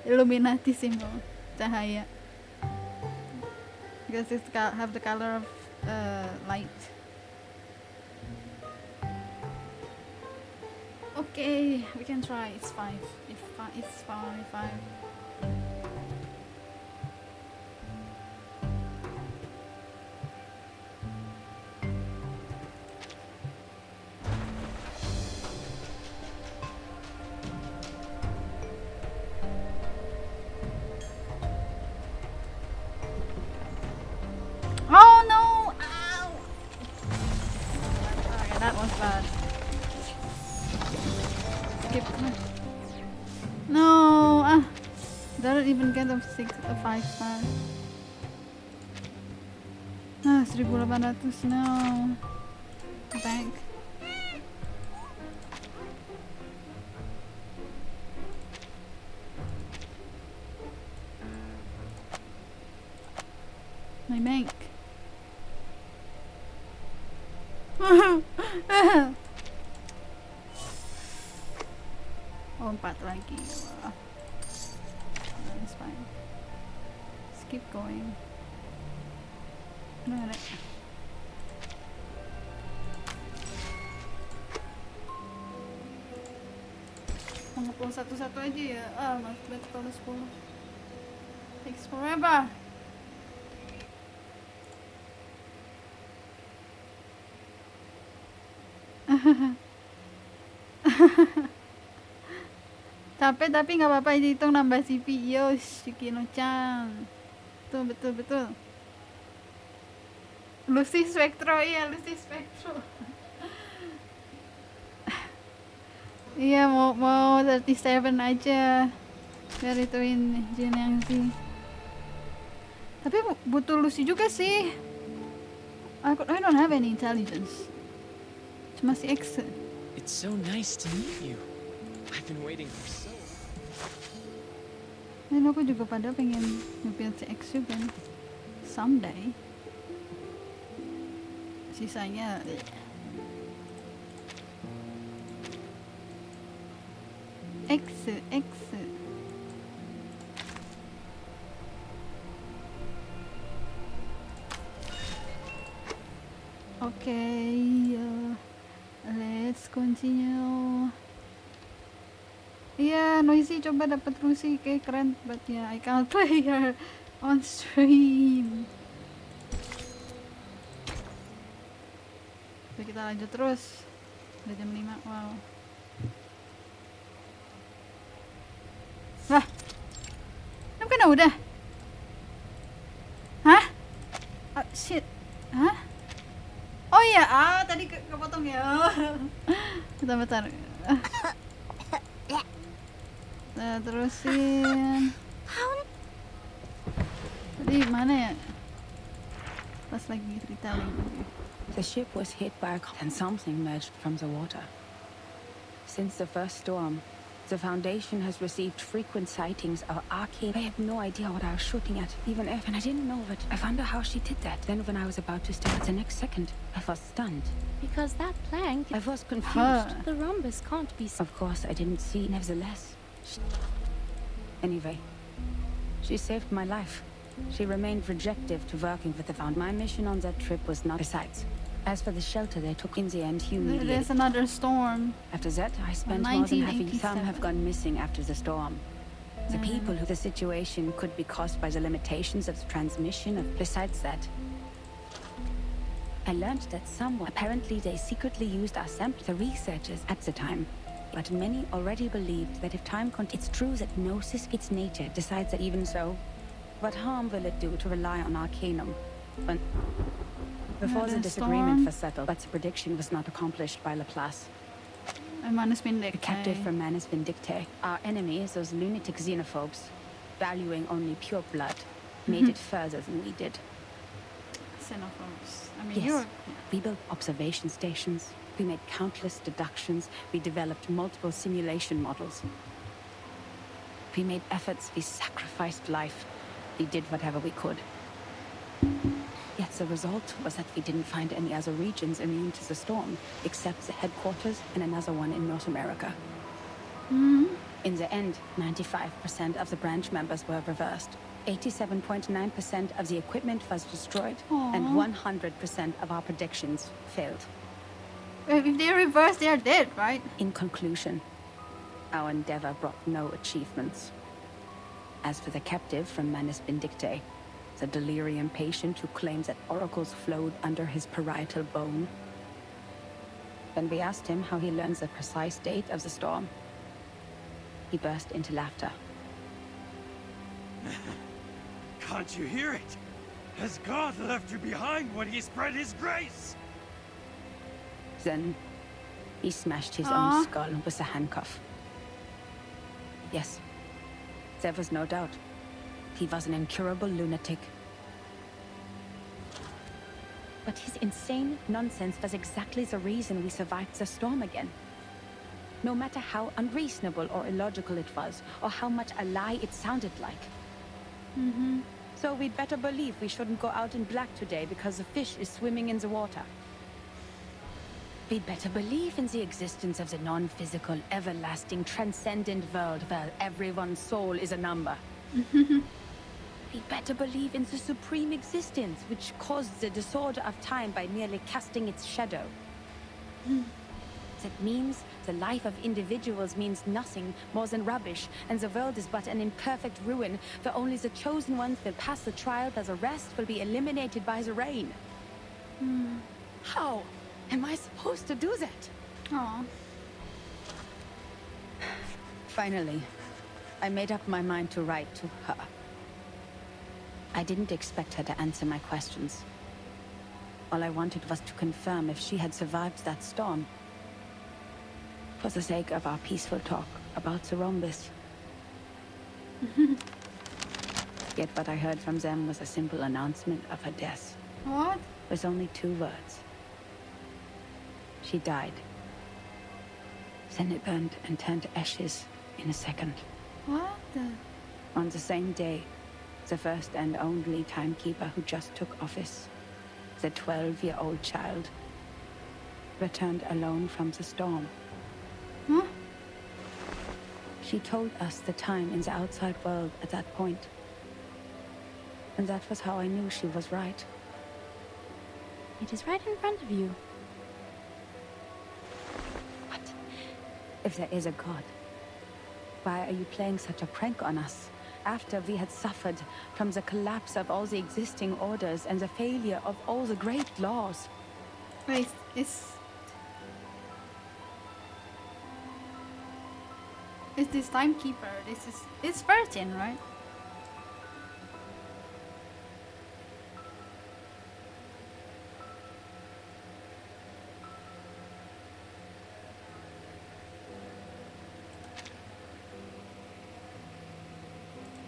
Illuminati symbol. Cahaya. Because it's have the color of light. Okay, we can try. It's 5. It's 5. Oh no! Ow! Okay, that was bad. Skip. No! Didn't even get a 5 star. 1800, no. Bank. My bank. Oh, 4 lagi. Wah. It's fine. Let's keep going. No, ada. Mau ngepull satu-satu aja ya. Mas bet kalau 10. Takes forever. Capek tapi nggak apa-apa, dihitung nambah CP. Yosh, Yukino-chan. Betul. Lucy Spectro, iya Lucy Spectro. Iya mau 37 aja. Biar ituin Jin yang sih. Tapi butuh Lucy juga sih. I don't have any intelligence. Cuma si X. It's so nice to meet you. I've been waiting for so long. Dan aku juga pada pengen nyupir si X juga nih. Someday. Sisanya X. Okay, let's continue. Iya, Noisy coba dapat Lucy, kayak keren, but yeah, I can't play her on stream. Oke, kita lanjut terus. Udah jam 5, wow. Wah, ini bukan udah? Hah? Oh, shit. Hah? Oh iya, tadi kepotong ya. Bentar. Nah, terusin. Tadi mana ya? Pas lagi cerita lagi. The ship was hit by a and something emerged from the water. Since the first storm, the Foundation has received frequent sightings of arcane. I had no idea what I was shooting at, even if, and I didn't know it. I wonder how she did that. Then when I was about to start, the next second, I was stunned. Because that plank, I was confused. the rhombus can't be. Of course, I didn't see. Nevertheless. Anyway, she saved my life. She remained rejective to working with the Found. My mission on that trip was not. Besides, as for the shelter they took in the end, humiliated. There's another storm. After that, I spent more than half a year. 1987. Some have gone missing after the storm. The people who the situation could be caused by the limitations of the transmission of. Besides that, I learned that someone, apparently they secretly used our sample, the researchers at the time. But many already believed that if time it's true that gnosis, its nature, decides that even so, what harm will it do to rely on Arcanum? When before the disagreement was settled, but the prediction was not accomplished by Laplace. Manus Vindictae. The captive from Manus Vindictae. Our enemies, those lunatic xenophobes, valuing only pure blood, made it further than we did. Xenophobes. I mean, Yes, you're... we built observation stations. We made countless deductions. We developed multiple simulation models. We made efforts. We sacrificed life. We did whatever we could. the result was that we didn't find any other regions immune to the storm, except the headquarters and another one in North America. In the end, 95% of the branch members were reversed. 87.9% of the equipment was destroyed, and 100% of our predictions failed. If they reverse, they are dead, right? In conclusion, our endeavor brought no achievements. As for the captive from Manus Vindicte, the delirium patient who claims that oracles flowed under his parietal bone, when we asked him how he learns the precise date of the storm, he burst into laughter. Can't you hear it? Has God left you behind when he spread his grace? Then, he smashed his own skull with a handcuff. Yes, there was no doubt. He was an incurable lunatic. But his insane nonsense was exactly the reason we survived the storm again. No matter how unreasonable or illogical it was, or how much a lie it sounded like. So we'd better believe we shouldn't go out in black today because the fish is swimming in the water. We'd better believe in the existence of the non-physical, everlasting, transcendent world where everyone's soul is a number. We'd better believe in the supreme existence, which caused the disorder of time by merely casting its shadow. That means the life of individuals means nothing more than rubbish, and the world is but an imperfect ruin, where only the chosen ones will pass the trial, while the rest will be eliminated by the rain. How am I supposed to do that? Aw. Finally, I made up my mind to write to her. I didn't expect her to answer my questions. All I wanted was to confirm if she had survived that storm. For the sake of our peaceful talk about the rhombus. Yet what I heard from them was a simple announcement of her death, What? with only 2 words. She died. Then it burned and turned to ashes in a second. What the? On the same day, the first and only timekeeper who just took office, the 12-year-old child, returned alone from the storm. Huh? She told us the time in the outside world at that point. And that was how I knew she was right. It is right in front of you. But if there is a God, why are you playing such a prank on us? After we had suffered from the collapse of all the existing orders and the failure of all the great laws. Wait, it's this timekeeper. It's virgin, right?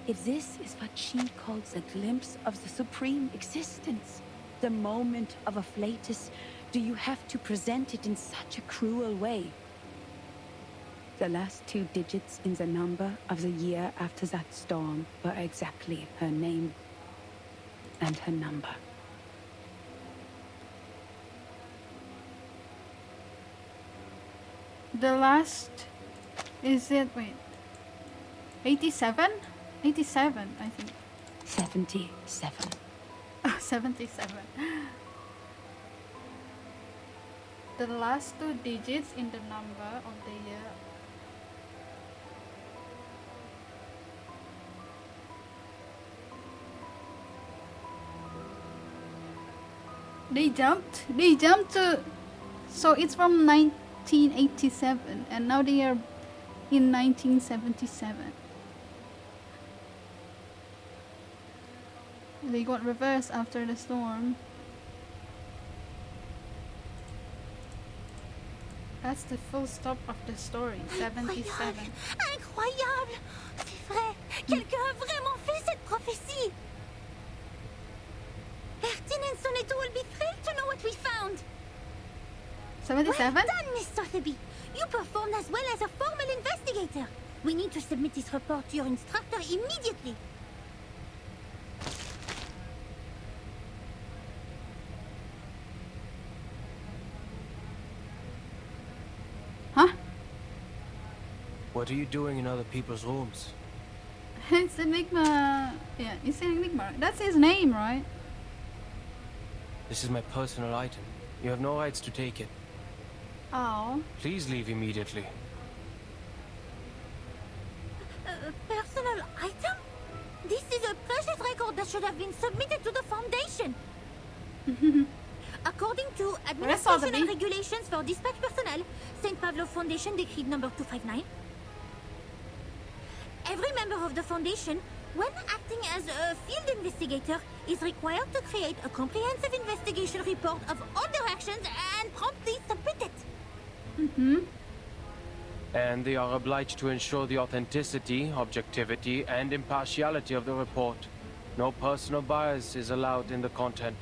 If this is what she calls a glimpse of the supreme existence, the moment of afflatus, do you have to present it in such a cruel way? The last 2 digits in the number of the year after that storm were exactly her name and her number. The last is it? Wait, 87? 87, I think. 77. Oh, 77. The last 2 digits in the number of the year. They jumped to, so it's from 1987 and now they are in 1977. They got reversed after the storm. That's the full stop of the story. 77. Incroyable! C'est vrai! Quelqu'un a vraiment fait cette prophétie! Pertinence on it will be thrilled to know what we found! 77? Well done, Miss Sotheby! You performed as well as a formal investigator! We need to submit this report to your instructor immediately! What are you doing in other people's rooms? It's Enigma. Yeah, it's Enigma. That's his name, right? This is my personal item. You have no rights to take it. Oh. Please leave immediately. Personal item? This is a precious record that should have been submitted to the Foundation. According to Administration and Regulations for Dispatch Personnel, St. Pavlov Foundation Decree number 259, every member of the Foundation, when acting as a field investigator, is required to create a comprehensive investigation report of all their actions and promptly submit it. And they are obliged to ensure the authenticity, objectivity, and impartiality of the report. No personal bias is allowed in the content.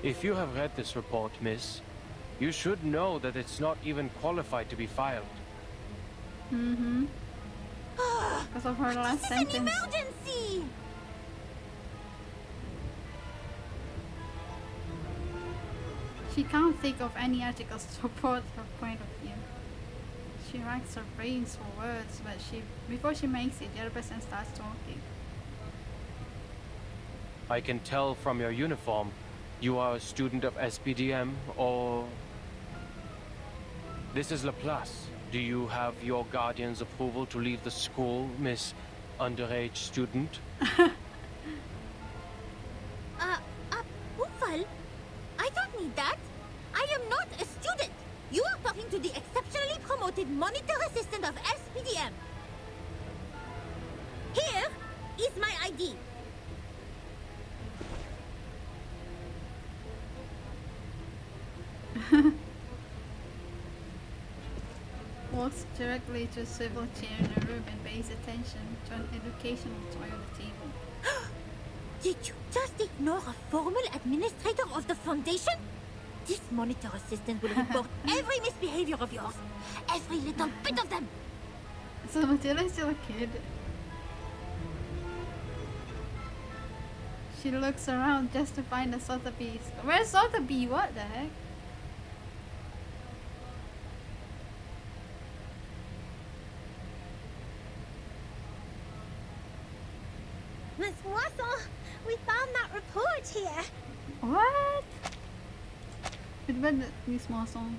If you have read this report, miss, you should know that it's not even qualified to be filed. Because of her last This is an sentence. emergency! She can't think of any articles to support her point of view. She racks her brains for words, but before she makes it, the other person starts talking. I can tell from your uniform, you are a student of SPDM, or... This is Laplace. Do you have your guardian's approval to leave the school, Miss Underage Student? Approval? I don't need that. I am not a student. You are talking to the exceptionally promoted monitor assistant of SPDM. Here is my ID. Walks directly to a swivel chair in the room and pays attention to an educational toy on the table. Did you just ignore a formal administrator of the Foundation? This monitor assistant will report every misbehavior of yours. Every little bit of them. So Matilda's still a kid. She looks around just to find the Sotheby. Where's Sotheby? What the heck? Miss Watson, we found that report here. What? It went this small song.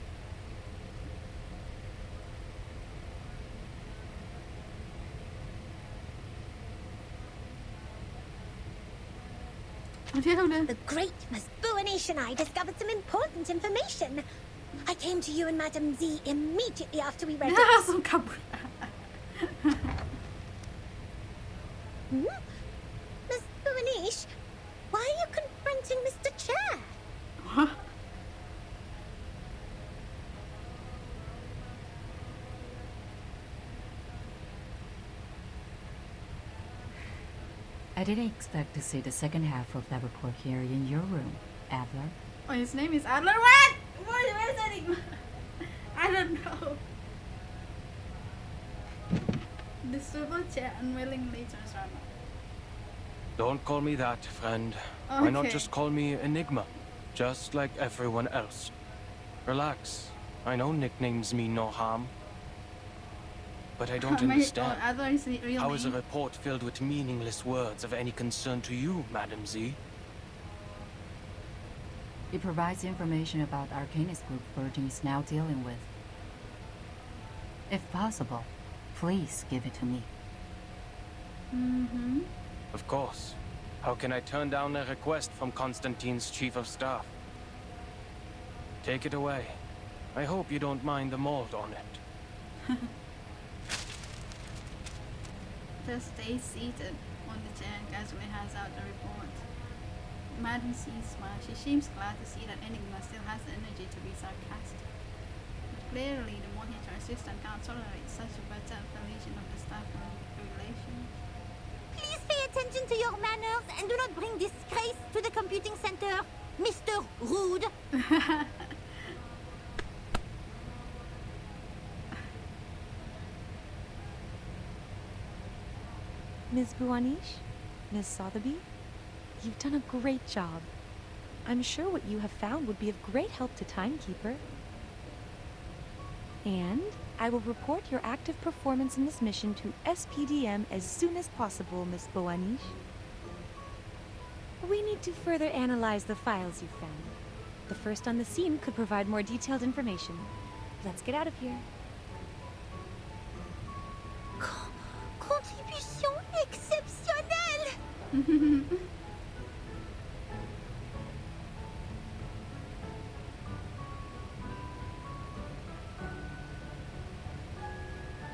The great Miss Buanish and I discovered some important information. I came to you and Madame Z immediately after we read it. Langsung kabur. Miss Buanish, why are you confronting Mr. Chair? What? I didn't expect to see the second half of that report here in your room, Adler. Oh, his name is Adler. What? Where's that enigma? I don't know. The swivel chair unwillingly turns around. Don't call me that, friend. Why not Okay. just call me Enigma? Just like everyone else. Relax. I know nicknames mean no harm. But I don't understand. Adler is the real How is a name. report filled with meaningless words of any concern to you, Madam Z? It provides information about Arcanist group Virgin is now dealing with. If possible, please give it to me. Of course. How can I turn down a request from Constantine's chief of staff? Take it away. I hope you don't mind the mold on it. Just stay seated on the chair and casually hands out the report. Madam C smiles. She seems glad to see that Enigma still has the energy to be sarcastic. But clearly, the monitor assistant can't tolerate such a brutal violation of the staff regulations. Please pay attention to your manners and do not bring disgrace to the computing center, Mr. Rude. Ms. Buanish? Ms. Sotheby? You've done a great job. I'm sure what you have found would be of great help to Timekeeper. And I will report your active performance in this mission to SPDM as soon as possible, Miss Boanish. We need to further analyze the files you found. The first on the scene could provide more detailed information. Let's get out of here. Contribution exceptionnelle!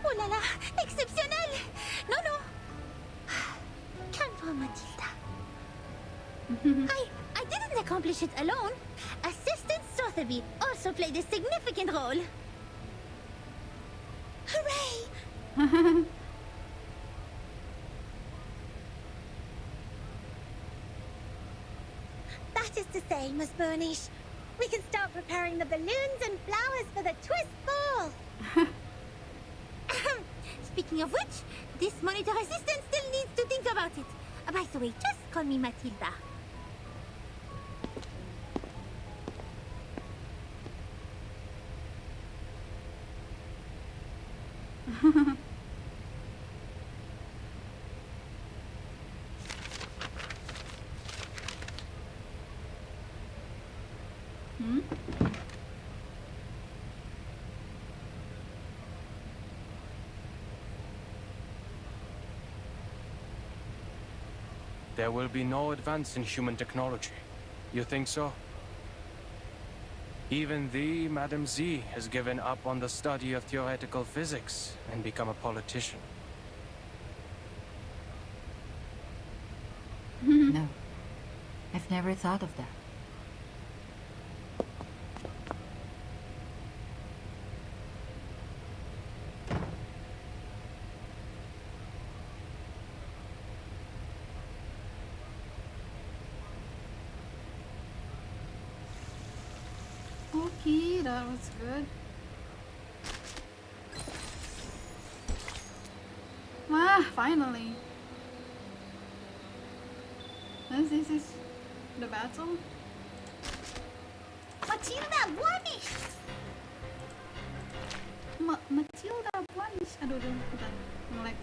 Oh là là, exceptionnel! Non, non! Calme-toi, Matilda. I didn't accomplish it alone. Assistant Sotheby also played a significant role. Hooray! That is to say, Miss Burnish, we can start preparing the balloons and flowers for the twist ball. Speaking of which, this monitor assistant still needs to think about it. By the way, just call me Matilda. There will be no advance in human technology. You think so? Even thee, Madam Z, has given up on the study of theoretical physics and become a politician. No. I've never thought of that. Okay, that was good. Ah, finally. This is the battle. Matilda, Burnish! Matilda Blanche. Aduh, bentar. Nge-lag.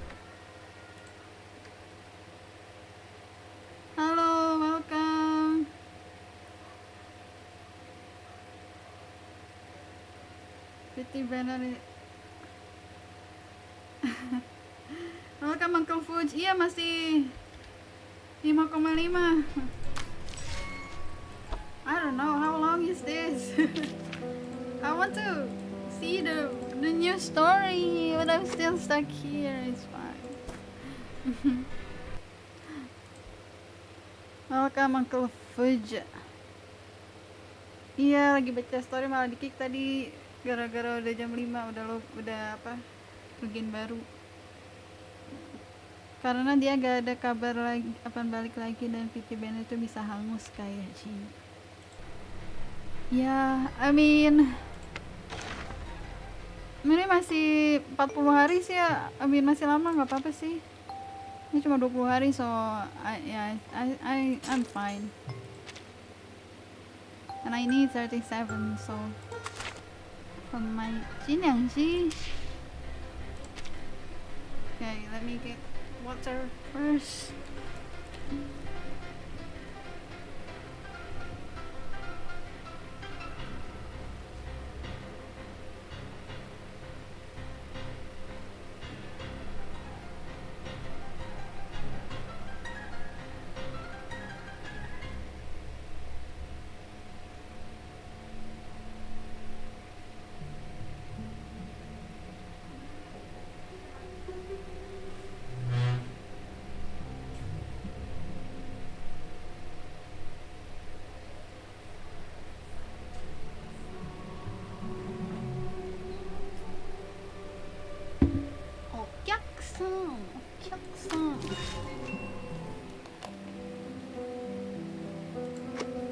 Halo, welcome. Pretty banana. Welcome Uncle Fuj. Iya, masih 5,5. I don't know how long is this. I want to see the new story, but I'm still stuck here. It's fine. Welcome Uncle Fuj. Iya, lagi baca story malah di-kick tadi gara-gara udah jam 5 udah apa? Login baru. Karena dia gak ada kabar lagi kapan balik lagi dan PT Band itu bisa hangus kayak Jin. Ya, I mean ini masih 40 hari sih ya. I mean masih lama, nggak apa-apa sih. Ini cuma 20 hari, so I'm fine. And I need 37, so from my Jin sih. Okay, let me get water first.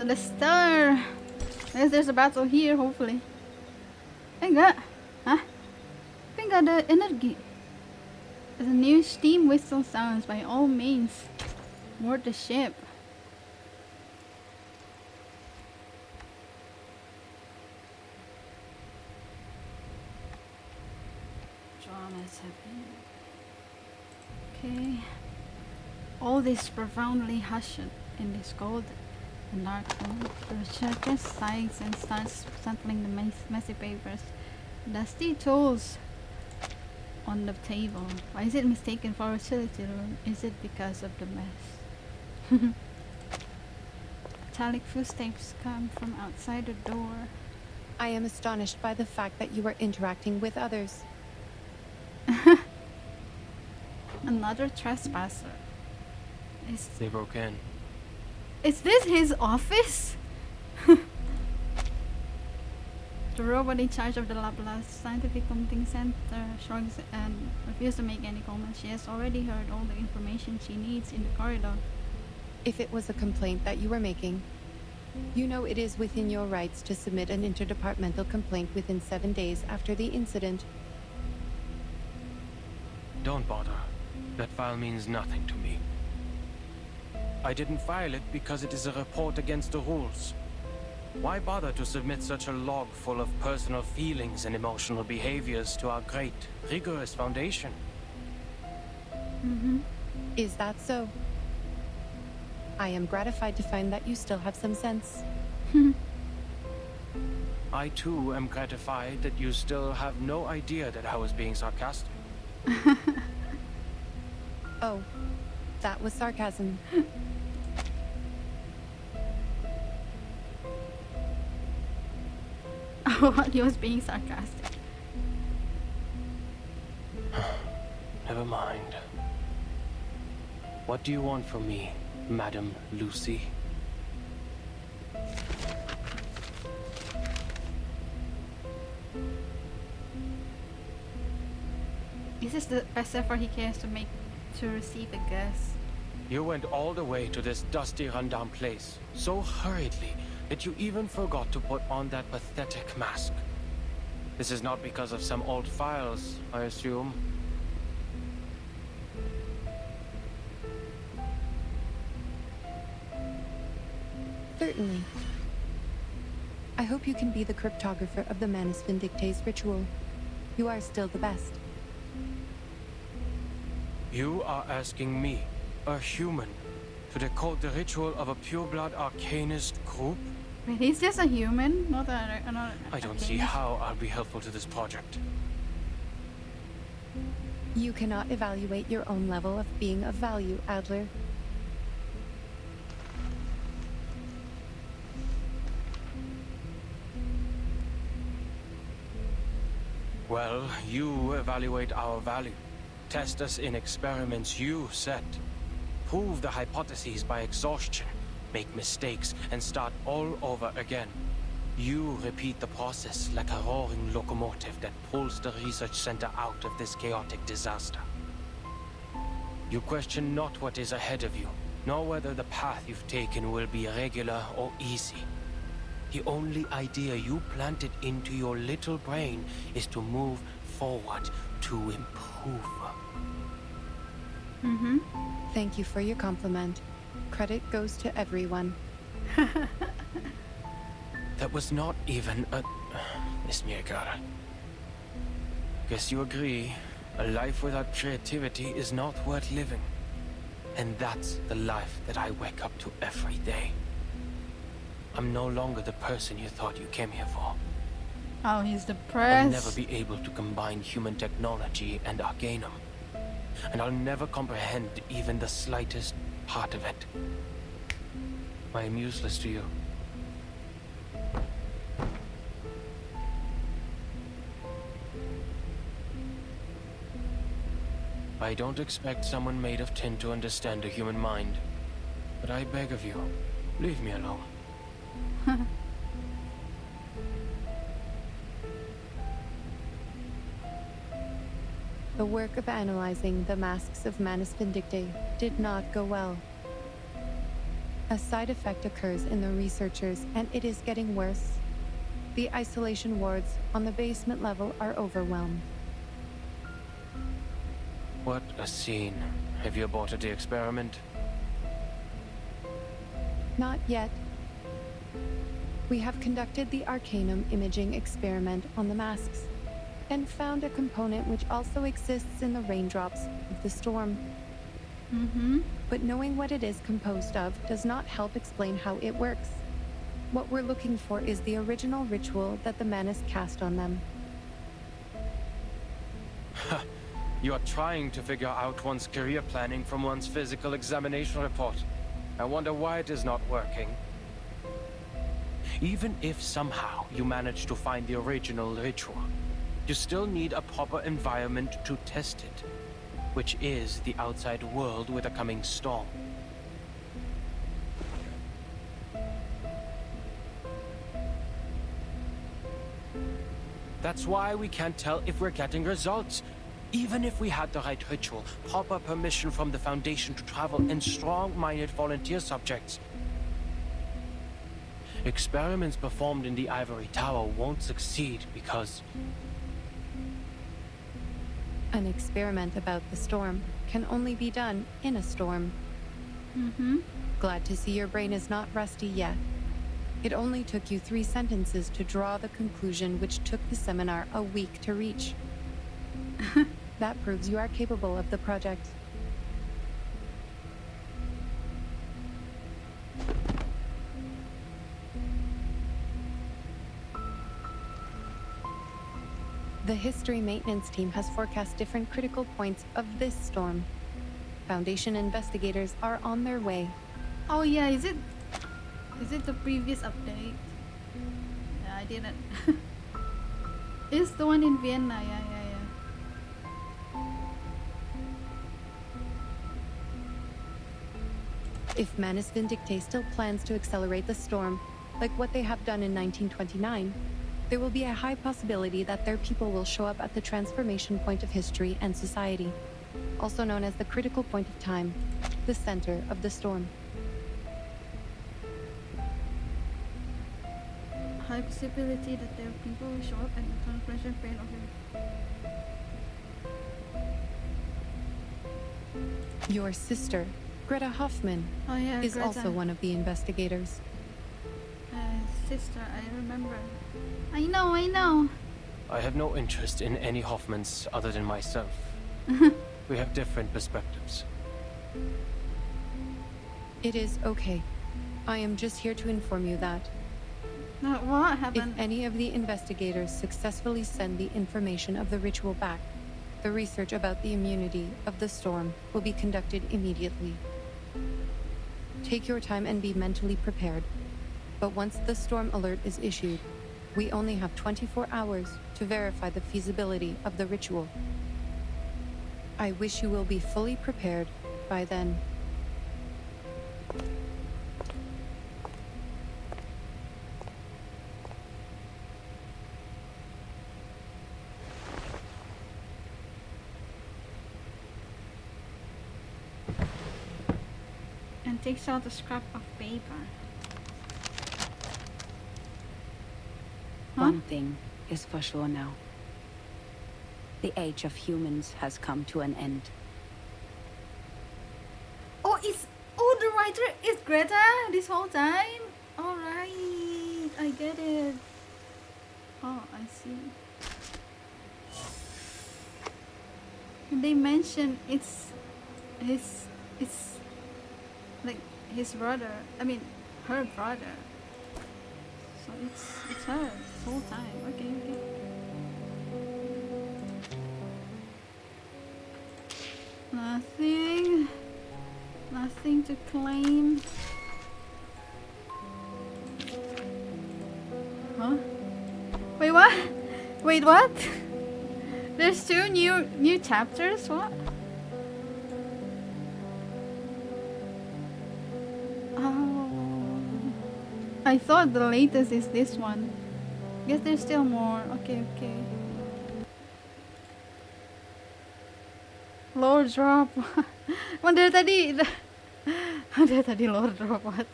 The star. There's a battle here, hopefully. Enggak. Hah? Tapi nggak ada energi. The new steam whistle sounds. By all means, board the ship. dramas happen. Okay. All this profoundly hushed in this cold and dark room. The researcher sighs and starts settling the messy papers. Dusty tools on the table. Why is it mistaken for a utility room? Is it because of the mess? Metallic footsteps come from outside the door. I am astonished by the fact that you are interacting with others. Another trespasser. They broke in. Is this his office? The robot in charge of the Laplace Scientific Computing Center shrugs and refuses to make any comments. She has already heard all the information she needs in the corridor. If it was a complaint that you were making, you know it is within your rights to submit an interdepartmental complaint within 7 days after the incident. Don't bother. That file means nothing to me. I didn't file it because it is a report against the rules. Why bother to submit such a log full of personal feelings and emotional behaviors to our great, rigorous foundation? Is that so? I am gratified to find that you still have some sense. I too am gratified that you still have no idea that I was being sarcastic. Oh, that was sarcasm. He was being sarcastic. Never mind. What do you want from me, Madam Lucy? This is the best effort he cares to receive a guess. You went all the way to this dusty, rundown place, so hurriedly that you even forgot to put on that pathetic mask. This is not because of some old files, I assume. Certainly. I hope you can be the cryptographer of the Manus Vindictae's ritual. You are still the best. You are asking me, a human, to decode the ritual of a pureblood Arcanist group? Wait, he's just a human, not a I don't see how I'll be helpful to this project. You cannot evaluate your own level of being of value, Adler. Well, you evaluate our value. Test us in experiments you set. Prove the hypotheses by exhaustion. Make mistakes and start all over again. You repeat the process like a roaring locomotive that pulls the research center out of this chaotic disaster. You question not what is ahead of you, nor whether the path you've taken will be regular or easy. The only idea you planted into your little brain is to move forward, to improve. Thank you for your compliment. Credit goes to everyone. That was not even a... Sneaker. Guess you agree. A life without creativity is not worth living. And that's the life that I wake up to every day. I'm no longer the person you thought you came here for. Oh, he's I'll depressed. never be able to combine human technology and Arcanum. And I'll never comprehend even the slightest part of it. I am useless to you. I don't expect someone made of tin to understand a human mind. But I beg of you, leave me alone. The work of analyzing the masks of Manus Vindictae did not go well. A side effect occurs in the researchers, and it is getting worse. The isolation wards on the basement level are overwhelmed. What a scene. Have you aborted the experiment? Not yet. We have conducted the Arcanum imaging experiment on the masks. and found a component which also exists in the raindrops of the storm. But knowing what it is composed of does not help explain how it works. What we're looking for is the original ritual that the Manus cast on them. You're trying to figure out one's career planning from one's physical examination report. I wonder why it is not working. Even if somehow you manage to find the original ritual, you still need a proper environment to test it, which is the outside world with a coming storm. That's why we can't tell if we're getting results. Even if we had the right ritual, proper permission from the Foundation to travel, and strong-minded volunteer subjects, experiments performed in the Ivory Tower won't succeed because... An experiment about the storm can only be done in a storm. Glad to see your brain is not rusty yet. It only took you 3 sentences to draw the conclusion which took the seminar a week to reach. That proves you are capable of the project. The history maintenance team has forecast different critical points of this storm. Foundation investigators are on their way. Oh yeah, is it the previous update? Yeah, I didn't. It's the one in Vienna, yeah. If Manus Vindicte still plans to accelerate the storm, like what they have done in 1929, there will be a high possibility that their people will show up at the transformation point of history and society, also known as the critical point of time, the center of the storm. High possibility that their people will show up at the transformation point of history. Your sister, Greta Hoffman, Oh yeah, is Greta. also one of the investigators. Sister, I remember. I know. I have no interest in any Hoffmans other than myself. We have different perspectives. It is okay. I am just here to inform you that No, what if happened? any of the investigators successfully send the information of the ritual back, the research about the immunity of the storm will be conducted immediately. Take your time and be mentally prepared. But once the storm alert is issued, we only have 24 hours to verify the feasibility of the ritual. I wish you will be fully prepared by then. And takes out a scrap of paper. Huh? One thing is for sure now. The age of humans has come to an end. Oh, the writer is Greta this whole time? Alright, I get it. Oh, I see. And they mention it's like his brother. I mean, her brother. So it's her this whole time. Okay. Nothing to claim. Huh? Wait, what? Wait, what? There's 2 new chapters? What? Oh, I thought the latest is this one. Guess there's still more. Okay. Lower drop. Dari tadi lower drop what?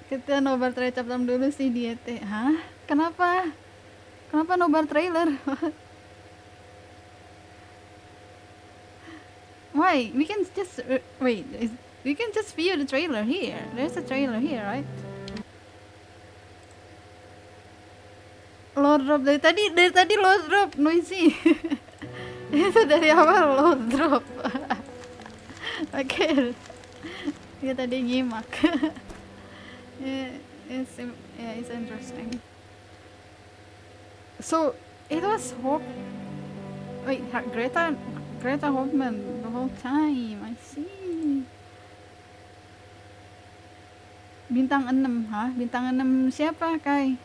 Kita nobar trailer chapter dulu sih dia teh. Hah? Kenapa nobar trailer? Why? We can just wait. We can just view the trailer here. There's a trailer here, right? Low drop dari tadi low drop noisy. Itu dari awal low drop. Oke. Dia tadi nyimak. It's interesting. So it was Greta Hoffman the whole time. I see. Bintang 6, hah? Bintang 6 siapa, Kai?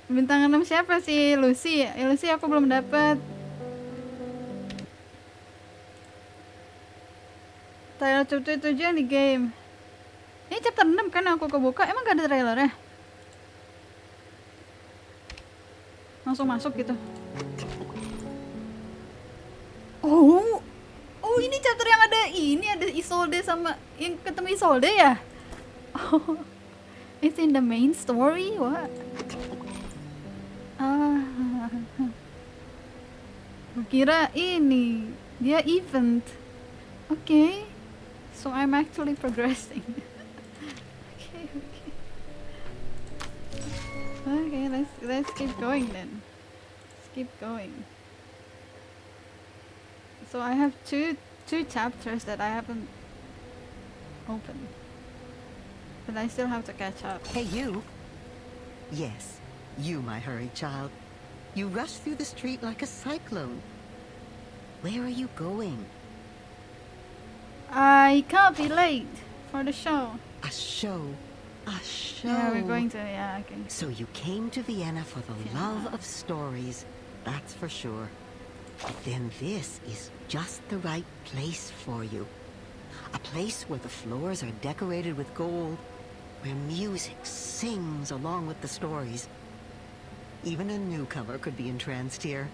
Bintang 6 siapa sih? Lucy. Lucy aku belum dapat. Trailer chapter 7 yang di game. Ini chapter 6 kan aku kebuka. Emang gak ada trailernya? Langsung masuk gitu. Oh ini chapter yang ada Isolde sama yang ketemu Isolde ya? Oh, it's in the main story? What? Kira ini dia event. Okay, so I'm actually progressing. Okay, let's keep going then. Let's keep going. So I have two chapters that I haven't opened, but I still have to catch up. Hey, you. Yes, you, my hurried child. You rush through the street like a cyclone. Where are you going? I can't be late for the show. A show. A show. Yeah, we're going to. Yeah, okay. So you came to Vienna for the love of stories, that's for sure. Then this is just the right place for you. A place where the floors are decorated with gold, where music sings along with the stories. Even a newcomer could be entranced here.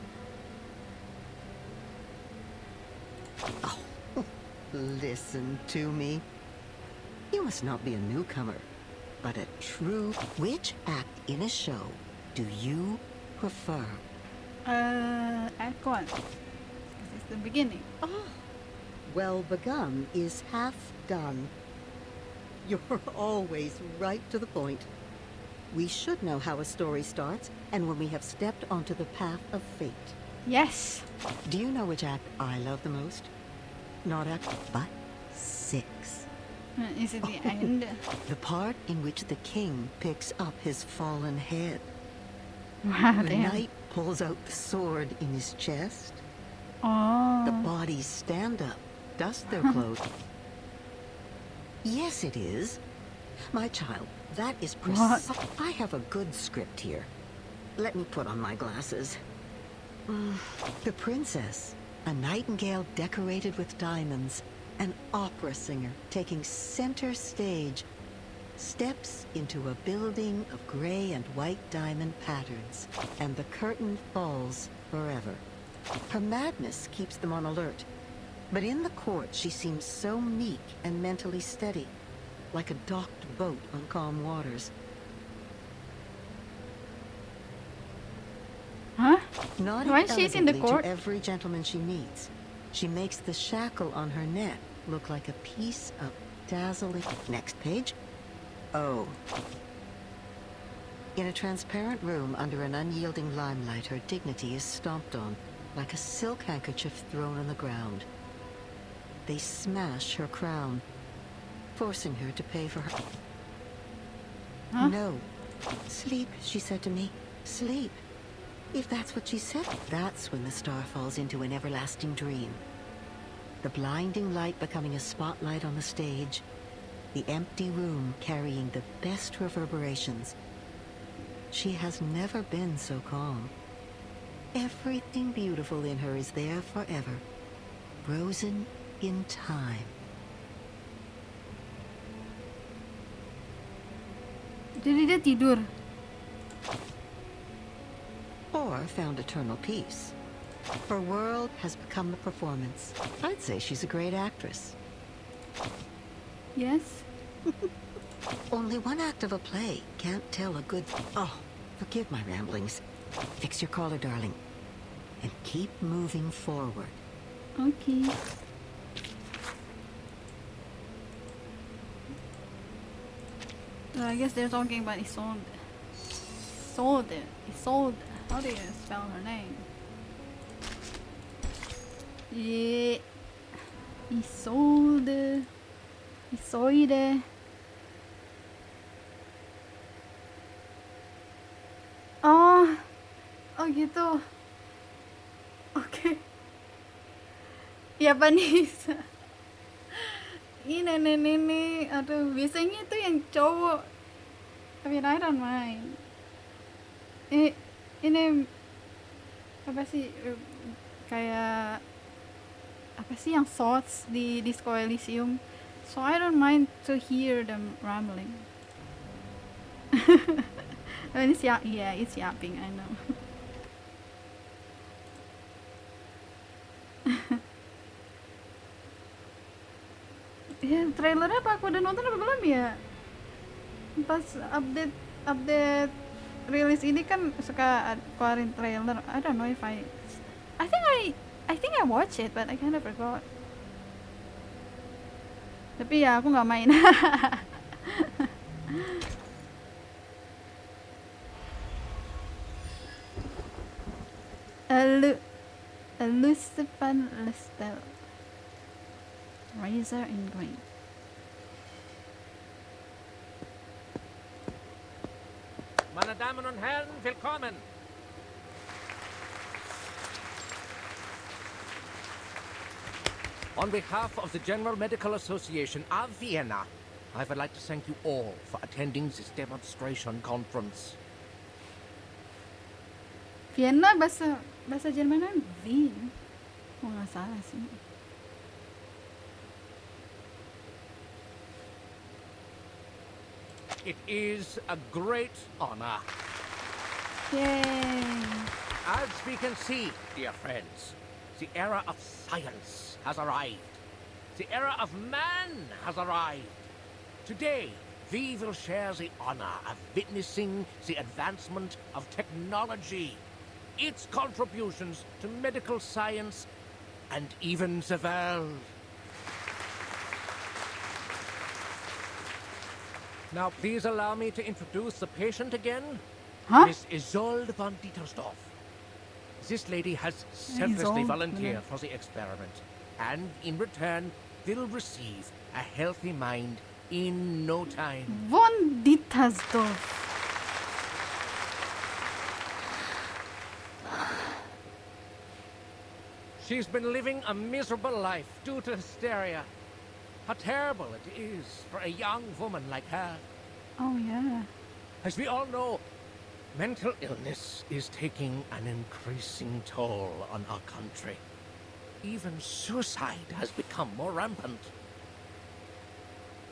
Oh, listen to me. You must not be a newcomer, but a true... Which act in a show do you prefer? Act 1. Because it's the beginning. Oh, well begun is half done. You're always right to the point. We should know how a story starts and when we have stepped onto the path of fate. Yes. Do you know which act I love the most? Not act, but 6. Is it the end? The part in which the king picks up his fallen head. Wow, The damn. knight pulls out the sword in his chest. Oh. The bodies stand up, dust their clothes. Yes, it is. My child, that is precise. I have a good script here. Let me put on my glasses. The princess, a nightingale decorated with diamonds, an opera singer taking center stage, steps into a building of gray and white diamond patterns, and the curtain falls forever. Her madness keeps them on alert, but in the court she seems so meek and mentally steady, like a docked boat on calm waters. Huh? Nodding Why she's in the elegantly court? to every gentleman she meets, she makes the shackle on her neck look like a piece of dazzling... Next page. Oh. In a transparent room under an unyielding limelight, her dignity is stomped on, like a silk handkerchief thrown on the ground. They smash her crown, forcing her to pay for her... Huh? No. Sleep, she said to me. Sleep. If that's what she said, that's when the star falls into an everlasting dream. The blinding light becoming a spotlight on the stage, the empty room carrying the best reverberations. She has never been so calm. Everything beautiful in her is there forever, frozen in time. Jadi dia tidur. Or found eternal peace. Her world has become the performance. I'd say she's a great actress. Yes. Only one act of a play can't tell a good... Oh, forgive my ramblings. Fix your collar, darling. and keep moving forward. Okay. I guess they're talking about Isolde. Isolde. Isolde. How do you spell her name? Yeah. Isolde. Isolde. Oh. Oh gitu. Oke. Japanese. Ini nenek-nenek. Aduh, biasanya itu yang cowok. Tapi I don't mind. Ini apa sih kayak apa sih yang thoughts di Disco Elysium. So I don't mind to hear them rambling. It's it's yapping, I know. Ya, trailernya apa aku udah nonton apa belum ya? Pas update rilis ini kan suka keluarin trailer. I don't know if I think I watched it but I kind of forgot. Tapi ya aku nggak main. Lucifan Lestel Razor in green. Meine Damen und Herren, willkommen! On behalf of the General Medical Association of Vienna, I would like to thank you all for attending this demonstration conference. Vienna bahasa Jerman kan Wien. Oh, nggak salah sih. It is a great honor. Yay! As we can see, dear friends, the era of science has arrived. The era of man has arrived. Today, we will share the honor of witnessing the advancement of technology, its contributions to medical science, and even the world. Now, please allow me to introduce the patient again. Huh? Miss Isolde von Dietersdorf. This lady has selflessly Isolde, volunteered for the experiment, and in return will receive a healthy mind in no time. Von Dietersdorf. She's been living a miserable life due to hysteria. How terrible it is for a young woman like her. Oh yeah. As we all know, mental illness is taking an increasing toll on our country. Even suicide has become more rampant.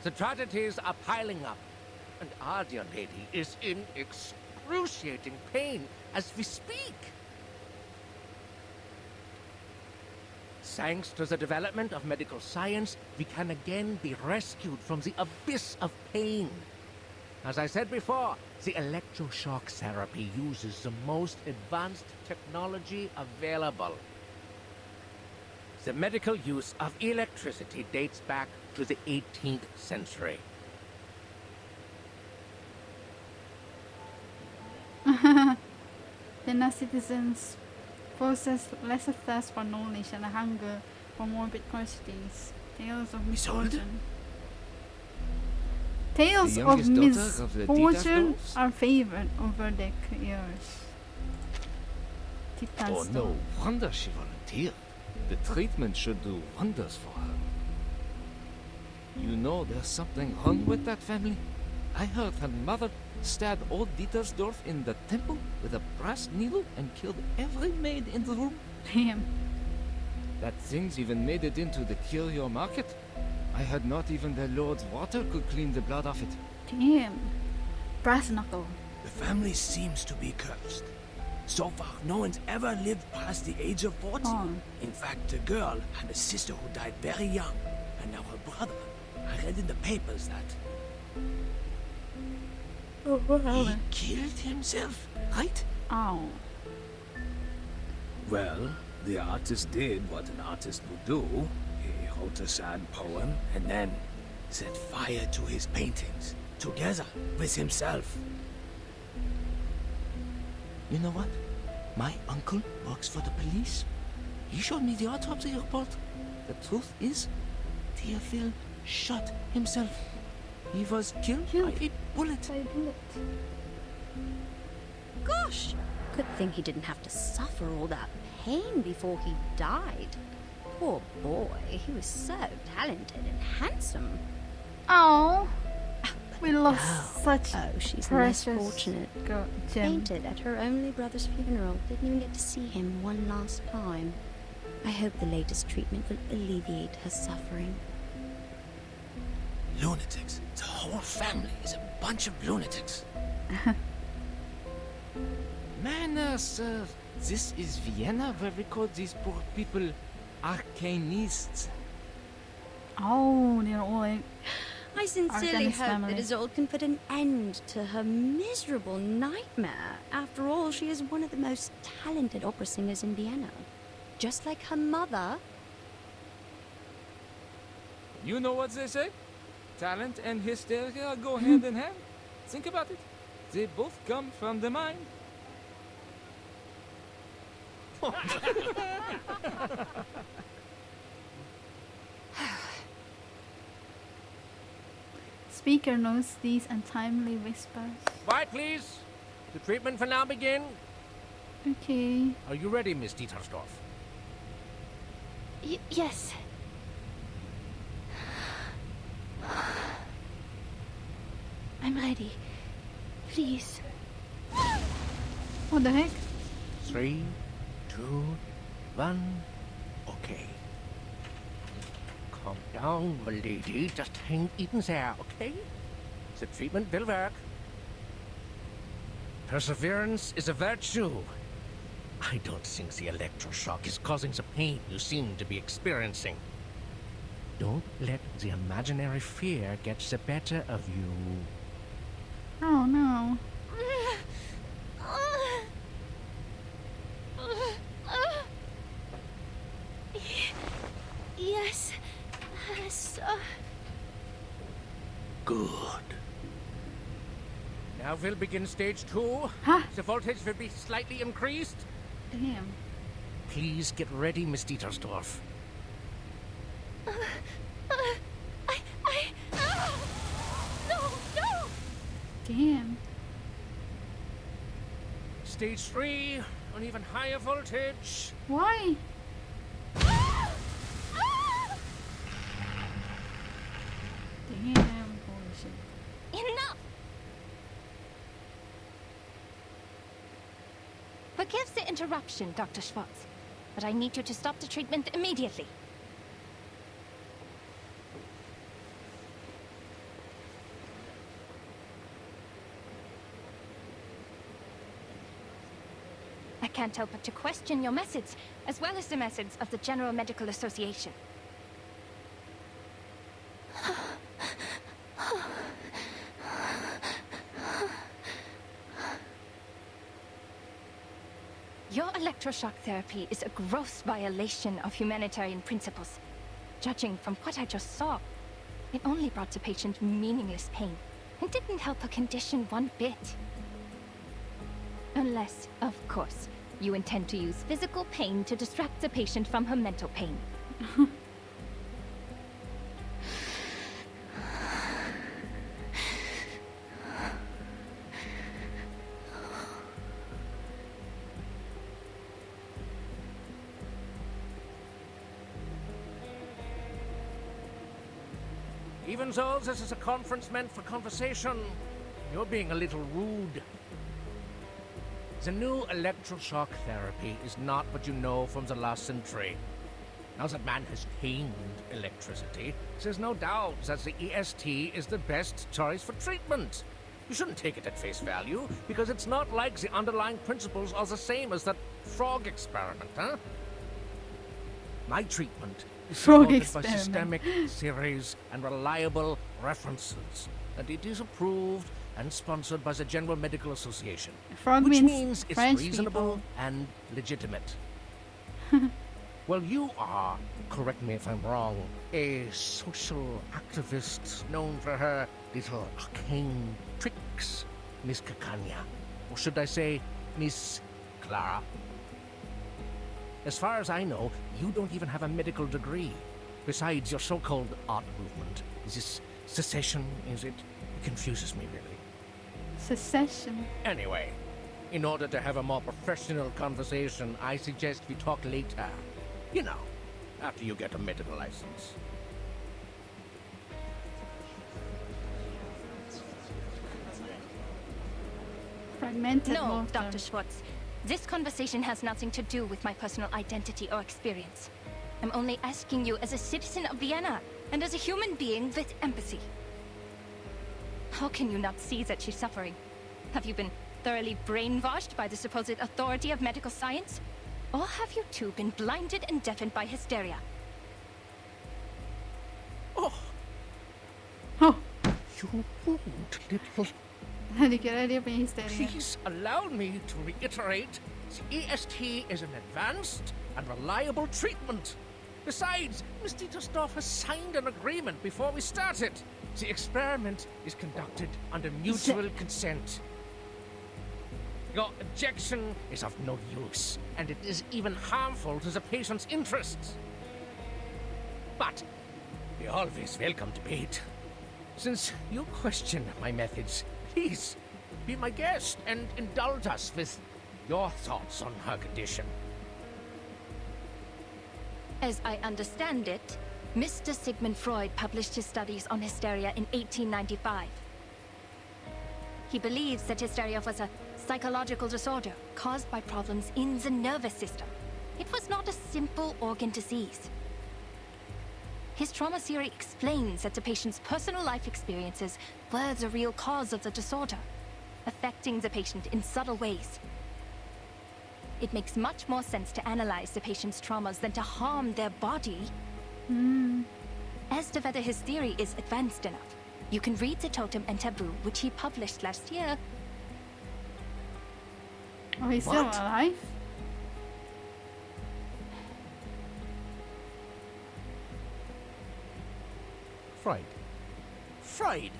The tragedies are piling up, and our dear lady is in excruciating pain as we speak. Thanks to the development of medical science, we can again be rescued from the abyss of pain. As I said before, the electroshock therapy uses the most advanced technology available. The medical use of electricity dates back to the 18th century. Vienna citizens possess lesser thirst for knowledge and a hunger for morbid curiosities. Tales of misfortune. Tales The of youngest daughter of the misfortune Dietersdorfs? are favored over their years. Oh, Dietersdorf. no wonder she volunteered. The treatment should do wonders for her. You know there's something wrong with that family? I heard her mother stabbed old Dietersdorf in the temple with a brass needle and killed every maid in the room. Damn. That thing's even made it into the curio market. I heard not even the Lord's water could clean the blood off it. Damn. Brass knuckle. The family seems to be cursed. So far, no one's ever lived past the age of 40. Oh. In fact, the girl had a sister who died very young. And now her brother. I read in the papers that he killed himself, right? Oh. Well, the artist did what an artist would do. He wrote a sad poem and then set fire to his paintings, together with himself. You know what? My uncle works for the police. He showed me the autopsy report. The truth is, Theophil shot himself. He was killed by a bullet. Gosh! Good thing he didn't have to suffer all that pain before he died. Poor boy, he was so talented and handsome. Oh, we lost such she's precious less fortunate. gem. Fainted at her only brother's funeral. Didn't even get to see him one last time. I hope the latest treatment will alleviate her suffering. Lunatics. The whole family is a bunch of lunatics. Man, sir, this is Vienna where we call these poor people Arcanists. Oh, they're all like I sincerely Arcanist hope family. that Isolde can put an end to her miserable nightmare. After all, she is one of the most talented opera singers in Vienna. Just like her mother. You know what they say? Talent and hysteria go hand in hand. Think about it. They both come from the mind. Speaker knows these untimely whispers. Quiet, please. The treatment will now begin. Okay. Are you ready, Miss Dietersdorf? Yes. I'm ready. Please. What the heck? 3, 2, 1. Okay. Calm down, my lady. Just hang in there, okay? The treatment will work. Perseverance is a virtue. I don't think the electroshock is causing the pain you seem to be experiencing. Don't let the imaginary fear get the better of you. Oh no. Yes. Yes. Good. Now we'll begin stage 2. Huh? The voltage will be slightly increased. Damn. Please get ready, Miss Dietersdorf. No, no! Damn. Stage 3, on even higher voltage. Why? Damn. Holy shit. Enough! Forgive the interruption, Dr. Schwartz, but I need you to stop the treatment immediately. I can't help but to question your methods, as well as the methods of the General Medical Association. Your electroshock therapy is a gross violation of humanitarian principles. Judging from what I just saw, it only brought the patient meaningless pain and didn't help her condition one bit. Unless, of course, you intend to use physical pain to distract the patient from her mental pain. Even though this is a conference meant for conversation, you're being a little rude. The new electroshock therapy is not what you know from the last century. Now that man has tamed electricity, there's no doubt that the EST is the best choice for treatment. You shouldn't take it at face value, because it's not like the underlying principles are the same as that frog experiment, huh? My treatment is Frog supported by experiment. systemic theories and reliable references, and it is approved and sponsored by the General Medical Association, Frog which means means it's French reasonable people. and legitimate. Well, you are, correct me if I'm wrong, a social activist known for her little arcane tricks, Miss Cacania. Or should I say, Miss Clara? As far as I know, you don't even have a medical degree. Besides your so-called art movement. Is this secession, is it? It confuses me, really. Secession. Anyway, in order to have a more professional conversation, I suggest we talk later. You know, after you get a medical license. Fragmented No, water. Dr. Schwartz. This conversation has nothing to do with my personal identity or experience. I'm only asking you as a citizen of Vienna and as a human being with empathy. How can you not see that she's suffering? Have you been thoroughly brainwashed by the supposed authority of medical science? Or have you two been blinded and deafened by hysteria? Oh, Oh, you rude little... dikira dia punya histeria. Please allow me to reiterate, the EST is an advanced and reliable treatment. Besides, Miss Dietersdorf has signed an agreement before we started. The experiment is conducted under mutual consent. Your objection is of no use, and it is even harmful to the patient's interests. But we always welcome debate. Since you question my methods, please be my guest and indulge us with your thoughts on her condition. As I understand it, Mr. Sigmund Freud published his studies on hysteria in 1895. He believes that hysteria was a psychological disorder caused by problems in the nervous system. It was not a simple organ disease. His trauma theory explains that the patient's personal life experiences were the real cause of the disorder, affecting the patient in subtle ways. It makes much more sense to analyze the patient's traumas than to harm their body. As to whether his theory is advanced enough, you can read The Totem and Taboo, which he published last year. Oh, he's still What? alive? Freud. Freud!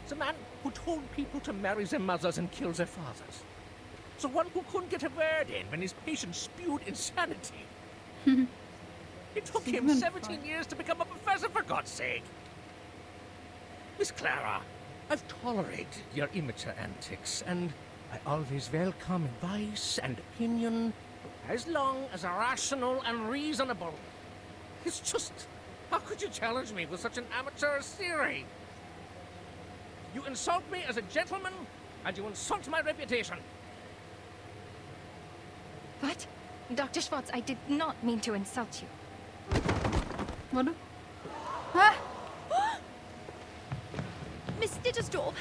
The man who told people to marry their mothers and kill their fathers. The one who couldn't get a word in when his patients spewed insanity. It took him Sigmund 17 Freud. years to become a professor, for God's sake. Miss Clara, I've tolerated your immature antics, and I always welcome advice and opinion, as long as they're rational and reasonable. It's just, how could you challenge me with such an amateur theory? You insult me as a gentleman, and you insult my reputation. What? Dr. Schwartz, I did not mean to insult you. Waduh. Hah? Miss Dittersdorf,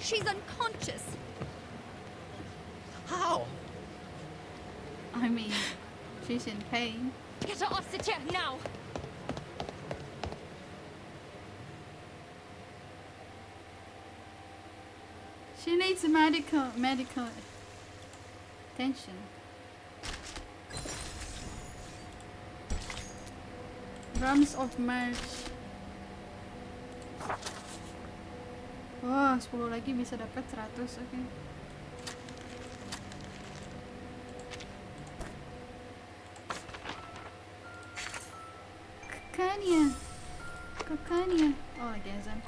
she's unconscious. How? I mean, she's in pain. Get her off the chair now! She needs medical attention. Drums of March. Wah, 10 lagi bisa dapat 100, oke. Kakaknya. Oh, lagi azan.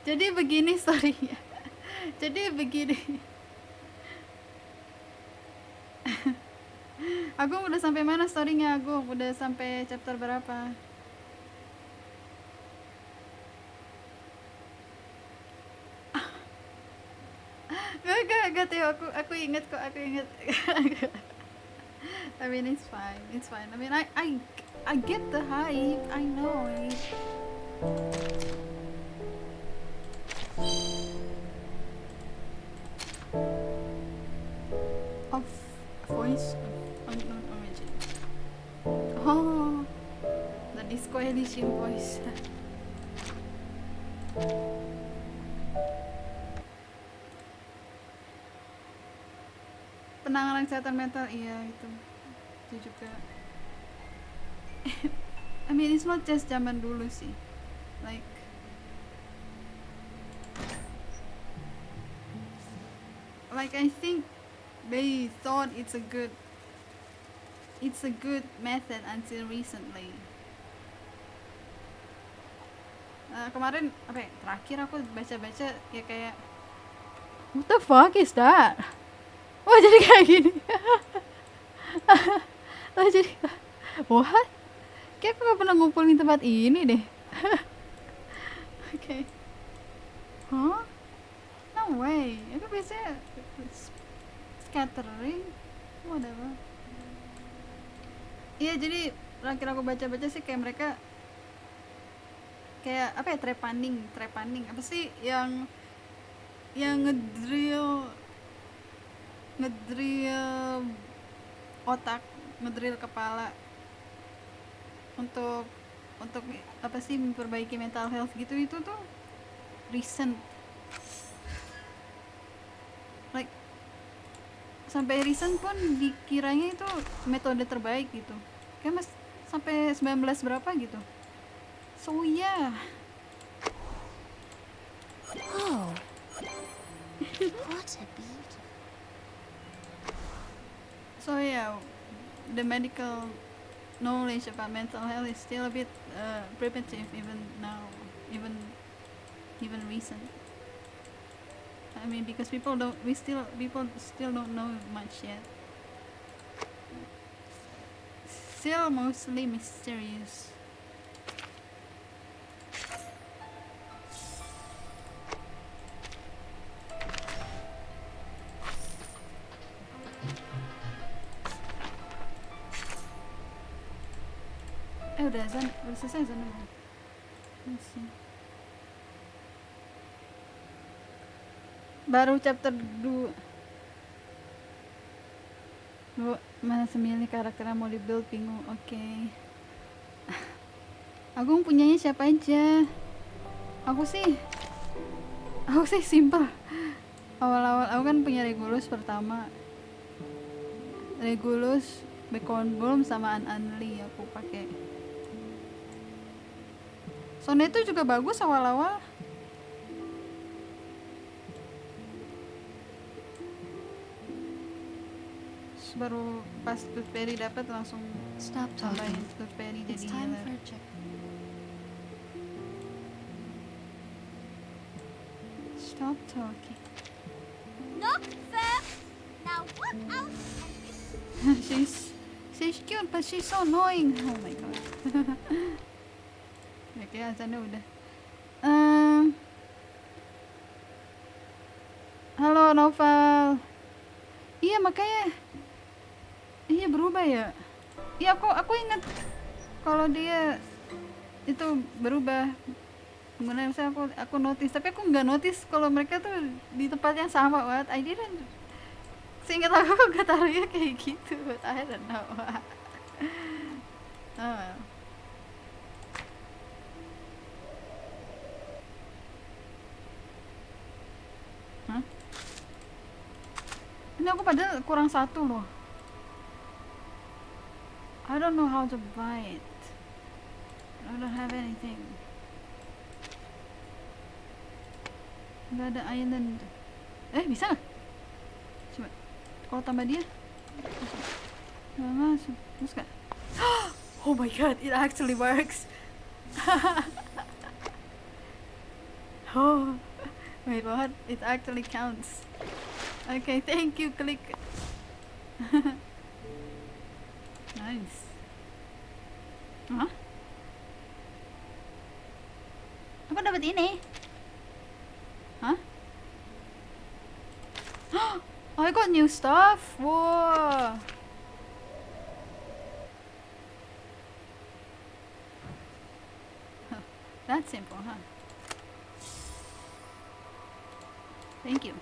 Jadi begini storynya. Jadi begini. Aku udah sampai mana storynya? Aku udah sampai chapter berapa? Gak tahu. Aku inget kok. Aku inget. I mean, it's fine. It's fine. I mean, I get the hype. I know it. Of voice of unknown origin. Oh, the disco edition voice. penanganan kesehatan mental, iya itu juga. I mean it's not just zaman dulu sih, like I think they thought it's a good method until recently. Kemarin apa ya, terakhir aku baca-baca ya kayak what the fuck is that? Oh jadi kayak gini. Oh jadi what? Kayak aku gak pernah ngumpulin tempat ini deh. Okay. Huh? No way. Aku biasanya scattering, whatever. Iya jadi terakhir aku baca-baca sih kayak mereka kayak apa ya, trepanning apa sih yang ngedrill otak, ngedrill kepala untuk apa sih, memperbaiki mental health gitu. Itu tuh recent, like sampai recent pun dikiranya itu metode terbaik gitu, kayak sampai 19 berapa gitu. So yeah. Oh, what a beauty. So yeah, the medical knowledge about mental health is still a bit primitive even now, even recent. I mean, because people still don't know much yet. Still mostly mysterious. Udah selesai azan belum? Masih. Baru chapter 2. Masih milih karakter yang mau di-build, bingung. Oke. Agung punyanya siapa aja? Aku sih simple. Awal-awal aku kan punya Regulus pertama. Regulus, Bacon Bulm sama Anli aku pakai. Soalnya itu juga bagus awal-awal. Baru pas Tooth Fairy dapat langsung Stop tambahin talking. Tooth Fairy It's jadi time healer. for a check. Stop talking. Not fair. Now what else can we she's cute but she's so annoying. Oh my god. Oke, azannya udah. Halo Novel. Iya makanya. Iya berubah ya. Iya aku ingat kalau dia itu berubah. Kemudian aku notice, tapi aku nggak notice kalau mereka tuh di tempat yang sama. What? I didn't. Seingat aku gak taruhnya kayak gitu, but I don't know. Oh well. Hah? Ini aku padahal kurang 1 loh. I don't know how to buy it. I don't have anything. Gak ada island. Bisa gak? Coba. Kalau tambah dia. Gak masuk. Masuk gak? Oh my god, it actually works. Oh. Wait, what? It actually counts. Okay, thank you, click. Nice. Hah? Aku dapat ini. Hah? Oh, I got new stuff. Whoa. That's simple, huh? Thank you.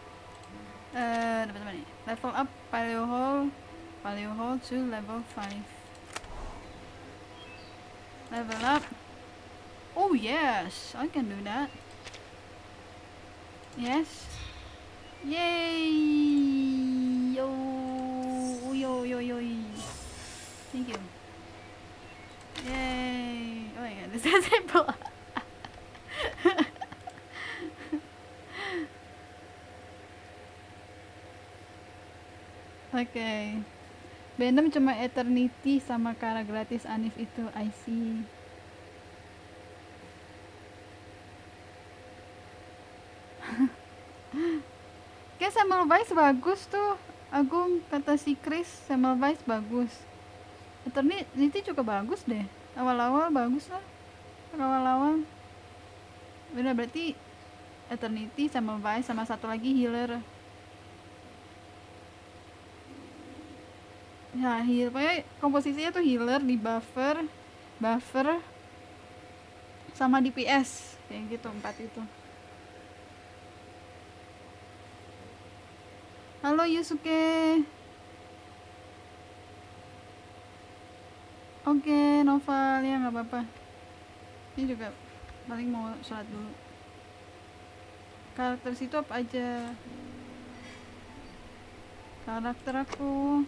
Dapat apa nih? Level up Paleo Hall to level 5. Level up. Oh yes, I can do that. Yes. Yay! Yo. accessible. Oke. Venom cuma Eternity sama cara gratis Anif itu, I see. Kayak Semmelweis bagus tuh. Agung kata si Chris, Semmelweis bagus. Eternity juga bagus deh. Awal-awal bagus lah. Awal-awal. Bener berarti Eternity, Semmelweis sama satu lagi healer. Ya, pokoknya komposisinya tuh healer di buffer, sama DPS kayak gitu, 4 itu. Halo Yusuke. Oke, Noval ya nggak apa-apa. Ini juga paling mau sholat dulu. Karakter situ apa aja? Karakter aku.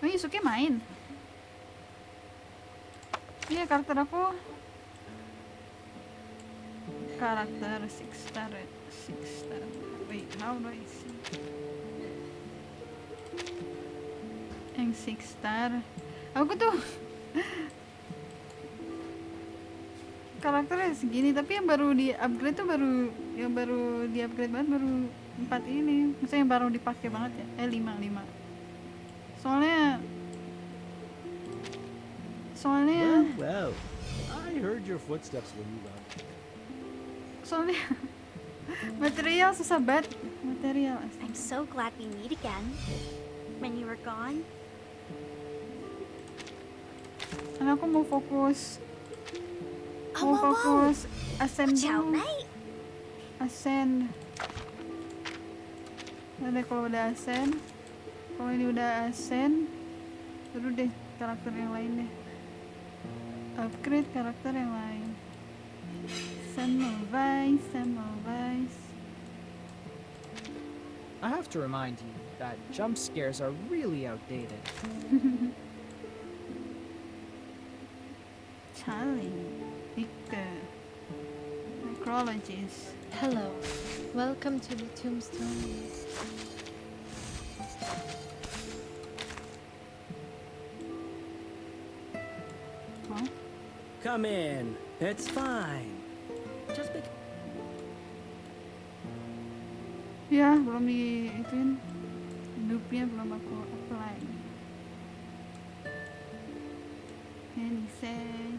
Oh, Yusuke main. Iya, karakter aku. Karakter 6 star. Wait, how do I see? Yang 6 star. Aku tuh karakternya segini, tapi yang baru di upgrade tuh baru di upgrade banget, baru 4 ini. Maksudnya yang baru dipakai banget ya. 5. Soalnya Well, I heard your footsteps when you left. Soalnya material susah banget. Material. I'm so glad we meet again. When you were gone. Karena aku mau fokus ascend dulu. Ascend. Nanti kalau udah ascend, kalau ini udah ascend, baru deh karakter yang lain deh. Upgrade karakter yang lain. Semmelweis. I have to remind you that jump scares are really outdated. Charlie, Victor, necrologist. Hello, welcome to the tombstone. Huh? Come in. It's fine. Just be... Ya, belum ituin. Hidupnya belum aku apply. Ini say.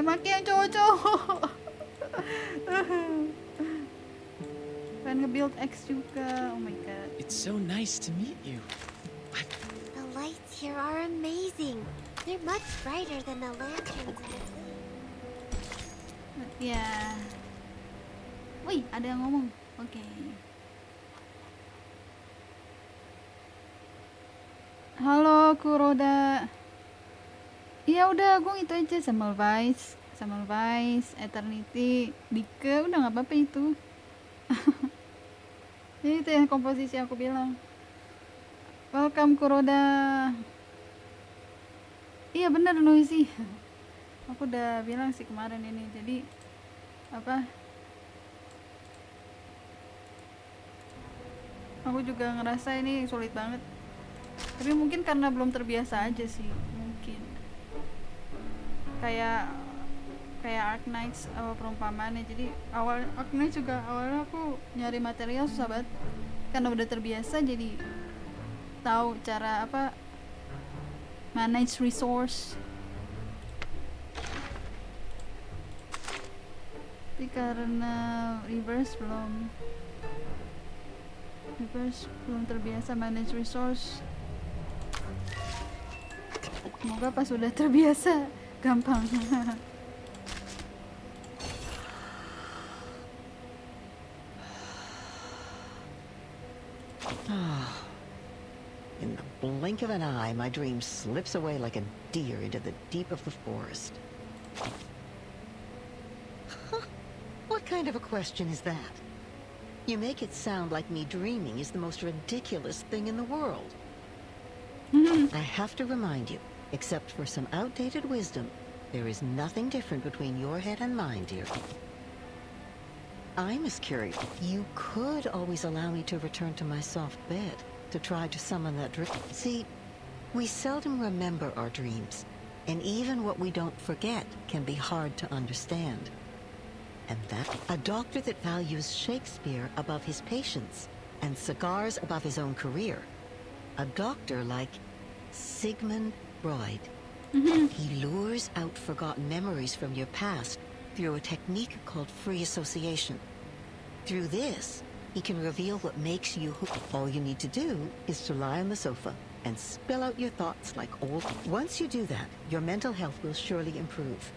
Pakai yang cowok-cowok. Pengen nge-build X juga. Oh my god. It's so nice to meet you. The lights here are amazing. They're much brighter than the lanterns in the Ya. Wih, ada yang ngomong. Oke. Halo Kuroda. Iya udah, gue itu aja Semmelweis, Eternity, Dike, udah nggak apa-apa itu. Jadi itu yang komposisi aku bilang. Welcome Kuroda. Iya bener Noisy. Aku udah bilang sih kemarin ini. Jadi apa? Aku juga ngerasa ini sulit banget. Tapi mungkin karena belum terbiasa aja sih, mungkin. Kayak Arcanist perumpamaannya. Jadi Arcanist juga awalnya aku nyari material susah banget. Karena udah terbiasa jadi tahu cara apa manage resource. Tapi karena reverse belum terbiasa manage resource. Semoga pas udah terbiasa gampang. In the blink of an eye, my dream slips away like a deer into the deep of the forest. Huh? What kind of a question is that? You make it sound like me dreaming is the most ridiculous thing in the world. I have to remind you, except for some outdated wisdom, there is nothing different between your head and mine, dear. I'm as curious. You could always allow me to return to my soft bed to try to summon that dream. See, we seldom remember our dreams, and even what we don't forget can be hard to understand. And that, a doctor that values Shakespeare above his patients and cigars above his own career. A doctor like Sigmund Freud. He lures out forgotten memories from your past through a technique called free association. Through this, he can reveal what makes you who. All you need to do is to lie on the sofa and spill out your thoughts like old. Once you do that, your mental health will surely improve.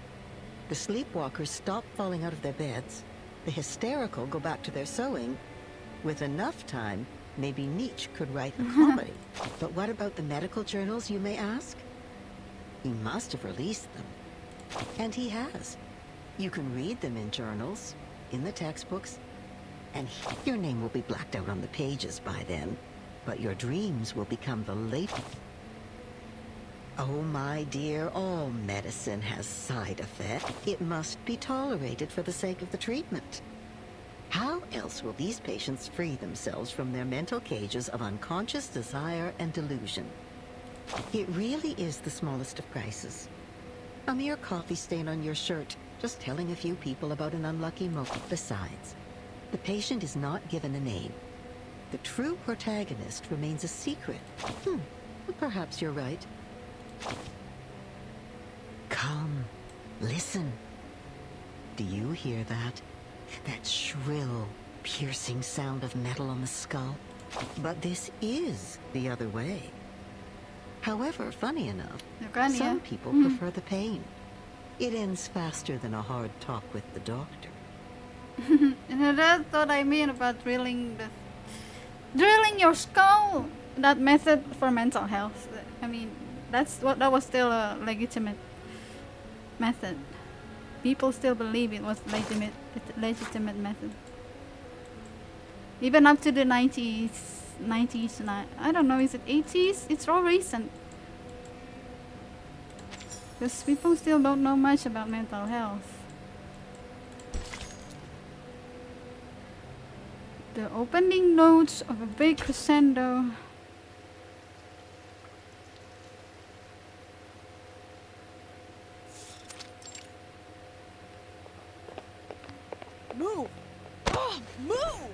The sleepwalkers stop falling out of their beds. The hysterical go back to their sewing. With enough time, maybe Nietzsche could write a comedy. But what about the medical journals, you may ask? He must have released them. And he has. You can read them in journals, in the textbooks, and your name will be blacked out on the pages by then. But your dreams will become the latest. Oh, my dear, all medicine has side effects. It must be tolerated for the sake of the treatment. How else will these patients free themselves from their mental cages of unconscious desire and delusion? It really is the smallest of crises. A mere coffee stain on your shirt, just telling a few people about an unlucky moment. Besides, the patient is not given a name. The true protagonist remains a secret. Perhaps you're right. Come, listen. Do you hear that? That shrill, piercing sound of metal on the skull? But this is the other way. However, funny enough, some people prefer the pain. It ends faster than a hard talk with the doctor. And that's what I mean about drilling your skull. That method for mental health. I mean, that was still a legitimate method. People still believe it was legitimate method. Even up to the 90s, I don't know, is it 80s? It's all recent. Because people still don't know much about mental health. The opening notes of a big crescendo. Move! Oh, move!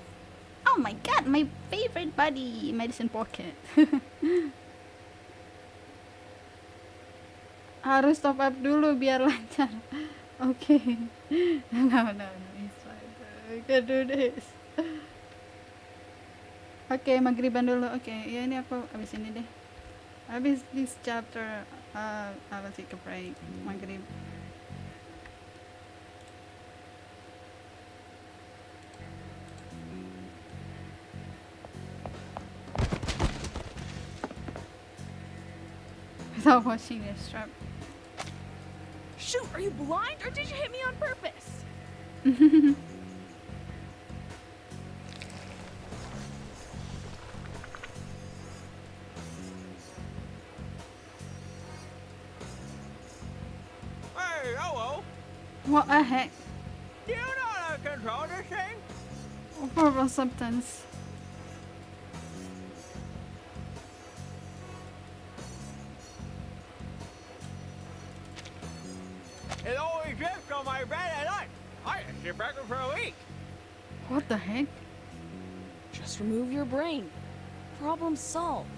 Oh my god, my favorite buddy, medicine pocket. Harus top up dulu biar lancar. Okay. No, it's fine. We can do this. Okay, maghriban dulu. Okay, ya ini aku abis ini deh. Abis this chapter, I will take a break. Maghrib. Without watching this strap. Shoot, are you blind or did you hit me on purpose? Hey, hello. What the heck? Do you know how to control this thing? Horrible substance. It always drifts on my bed at night. I can sit back for a week. What the heck? Just remove your brain. Problem solved.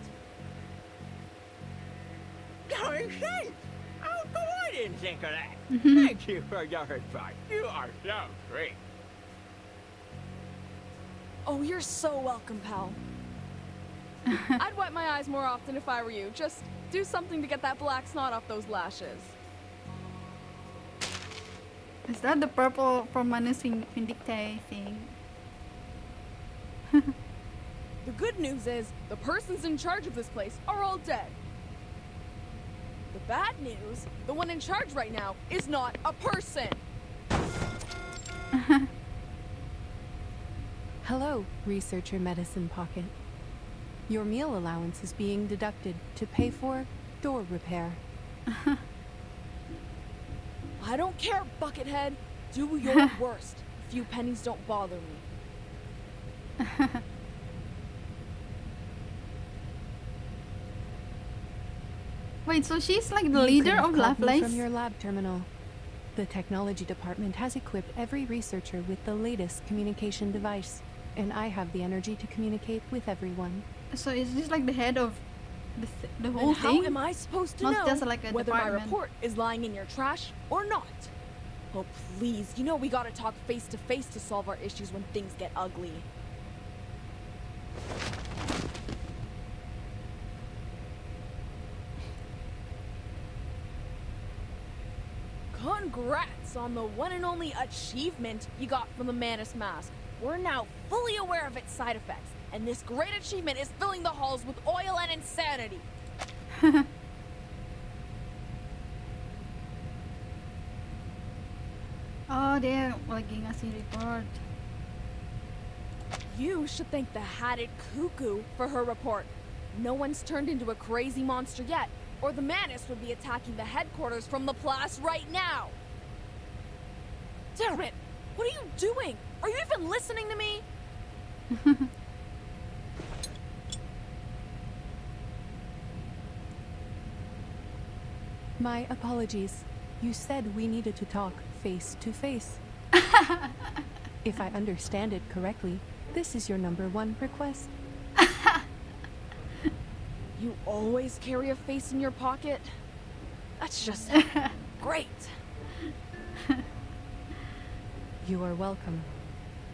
You're insane. How come I didn't think of that? Thank you for your advice. You are so great. Oh, you're so welcome, pal. I'd wipe my eyes more often if I were you. Just do something to get that black snot off those lashes. Is that the purple from Manus Vindictae thing? The good news is, the persons in charge of this place are all dead. The bad news, the one in charge right now is not a person. Hello, researcher medicine pocket. Your meal allowance is being deducted to pay for door repair. I don't care, Buckethead. Do your worst. A few pennies don't bother me. Wait, so she's like the You leader could have of called me Lovelace? from your lab terminal. The technology department has equipped every researcher with the latest communication device, and I have the energy to communicate with everyone. So is this like the head of the whole And thing? how am I supposed to Not know just like a whether my department. report is lying in your trash or not? Oh, please. You know we gotta talk face to face to solve our issues when things get ugly. Congrats on the one and only achievement you got from the Manus mask. We're now fully aware of its side effects, and this great achievement is filling the halls with oil and insanity. Oh, they're lagi ngasih report. You should thank the hatted cuckoo for her report. No one's turned into a crazy monster yet, or the Manus would be attacking the headquarters from Laplace right now. Damn it! What are you doing? Are you even listening to me? My apologies. You said we needed to talk face to face. If I understand it correctly, this is your #1 request. You always carry a face in your pocket? That's just great. You are welcome.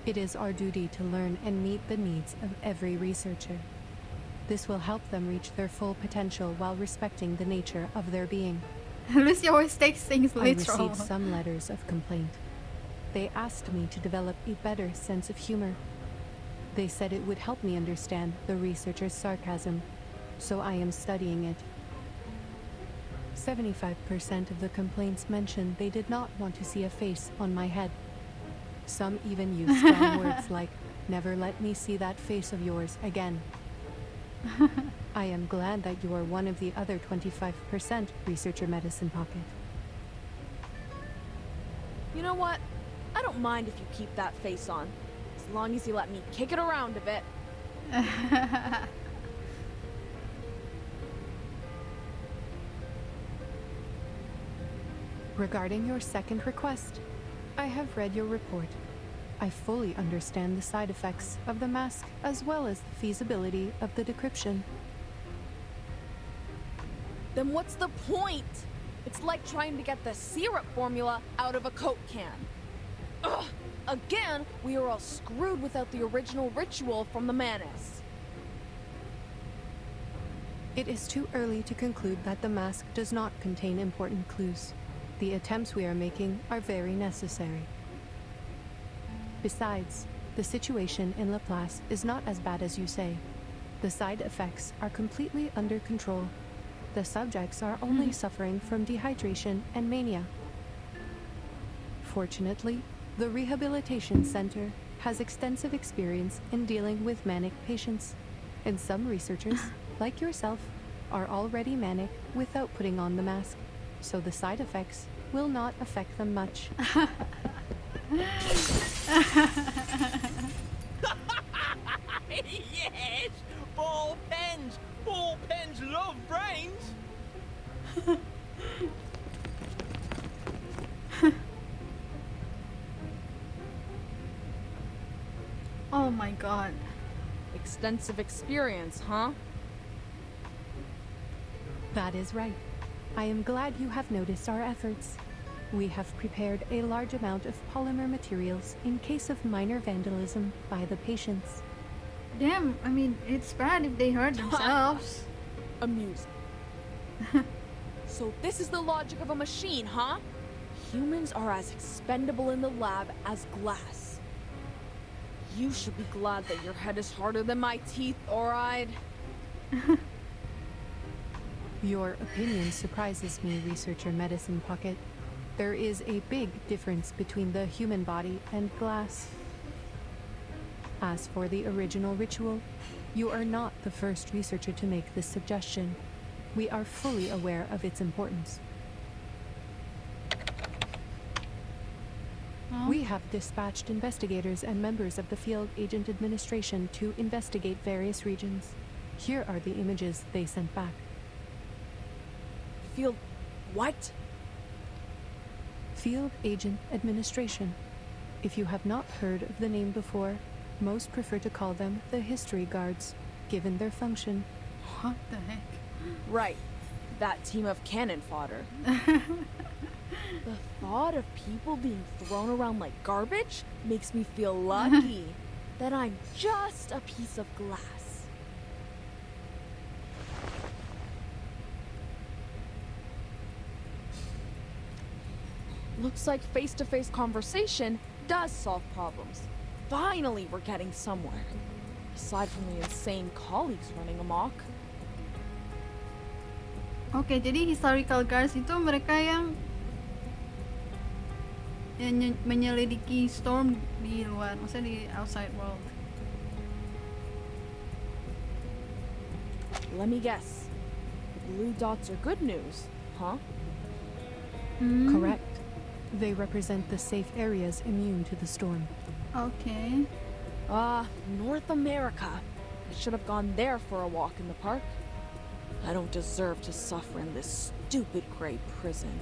It is our duty to learn and meet the needs of every researcher. This will help them reach their full potential while respecting the nature of their being. Lucy always takes things I literal. received some letters of complaint. They asked me to develop a better sense of humor. They said it would help me understand the researcher's sarcasm, so I am studying it. 75% of the complaints mentioned they did not want to see a face on my head. Some even used strong words like, "Never let me see that face of yours again." I am glad that you are one of the other 25% researcher medicine pocket. You know what? I don't mind if you keep that face on, as long as you let me kick it around a bit. Regarding your second request, I have read your report. I fully understand the side effects of the mask as well as the feasibility of the decryption. Then what's the point? It's like trying to get the syrup formula out of a Coke can. Ugh! Again, we are all screwed without the original ritual from the Manus. It is too early to conclude that the mask does not contain important clues. The attempts we are making are very necessary. Besides, the situation in Laplace is not as bad as you say. The side effects are completely under control. The subjects are only suffering from dehydration and mania. Fortunately, the Rehabilitation Center has extensive experience in dealing with manic patients, and some researchers, like yourself, are already manic without putting on the mask, so the side effects will not affect them much. Yes! Ball pens! Ball pens love brains! Oh my god. Extensive experience, huh? That is right. I am glad you have noticed our efforts. We have prepared a large amount of polymer materials in case of minor vandalism by the patients. Damn, I mean, it's bad if they hurt themselves. Amusing. So this is the logic of a machine, huh? Humans are as expendable in the lab as glass. You should be glad that your head is harder than my teeth, alright? Your opinion surprises me, Researcher Medicine Pocket. There is a big difference between the human body and glass. As for the original ritual, You are not the first researcher to make this suggestion. We are fully aware of its importance. We have dispatched investigators and members of the Field Agent Administration to investigate various regions. Here are the images they sent back. Field... what? Field Agent Administration. If you have not heard of the name before, most prefer to call them the History Guards, given their function. What the heck? Right. That team of cannon fodder. The thought of people being thrown around like garbage makes me feel lucky that I'm just a piece of glass. Looks like face-to-face conversation does solve problems. Finally, we're getting somewhere. Aside from the insane colleagues running amok. Oke, jadi historical guards itu mereka yang menyelidiki storm di luar, maksudnya di outside world. Let me guess. The blue dots are good news, huh? Correct. They represent the safe areas immune to the storm. Okay. North America. I should have gone there for a walk in the park. I don't deserve to suffer in this stupid gray prison.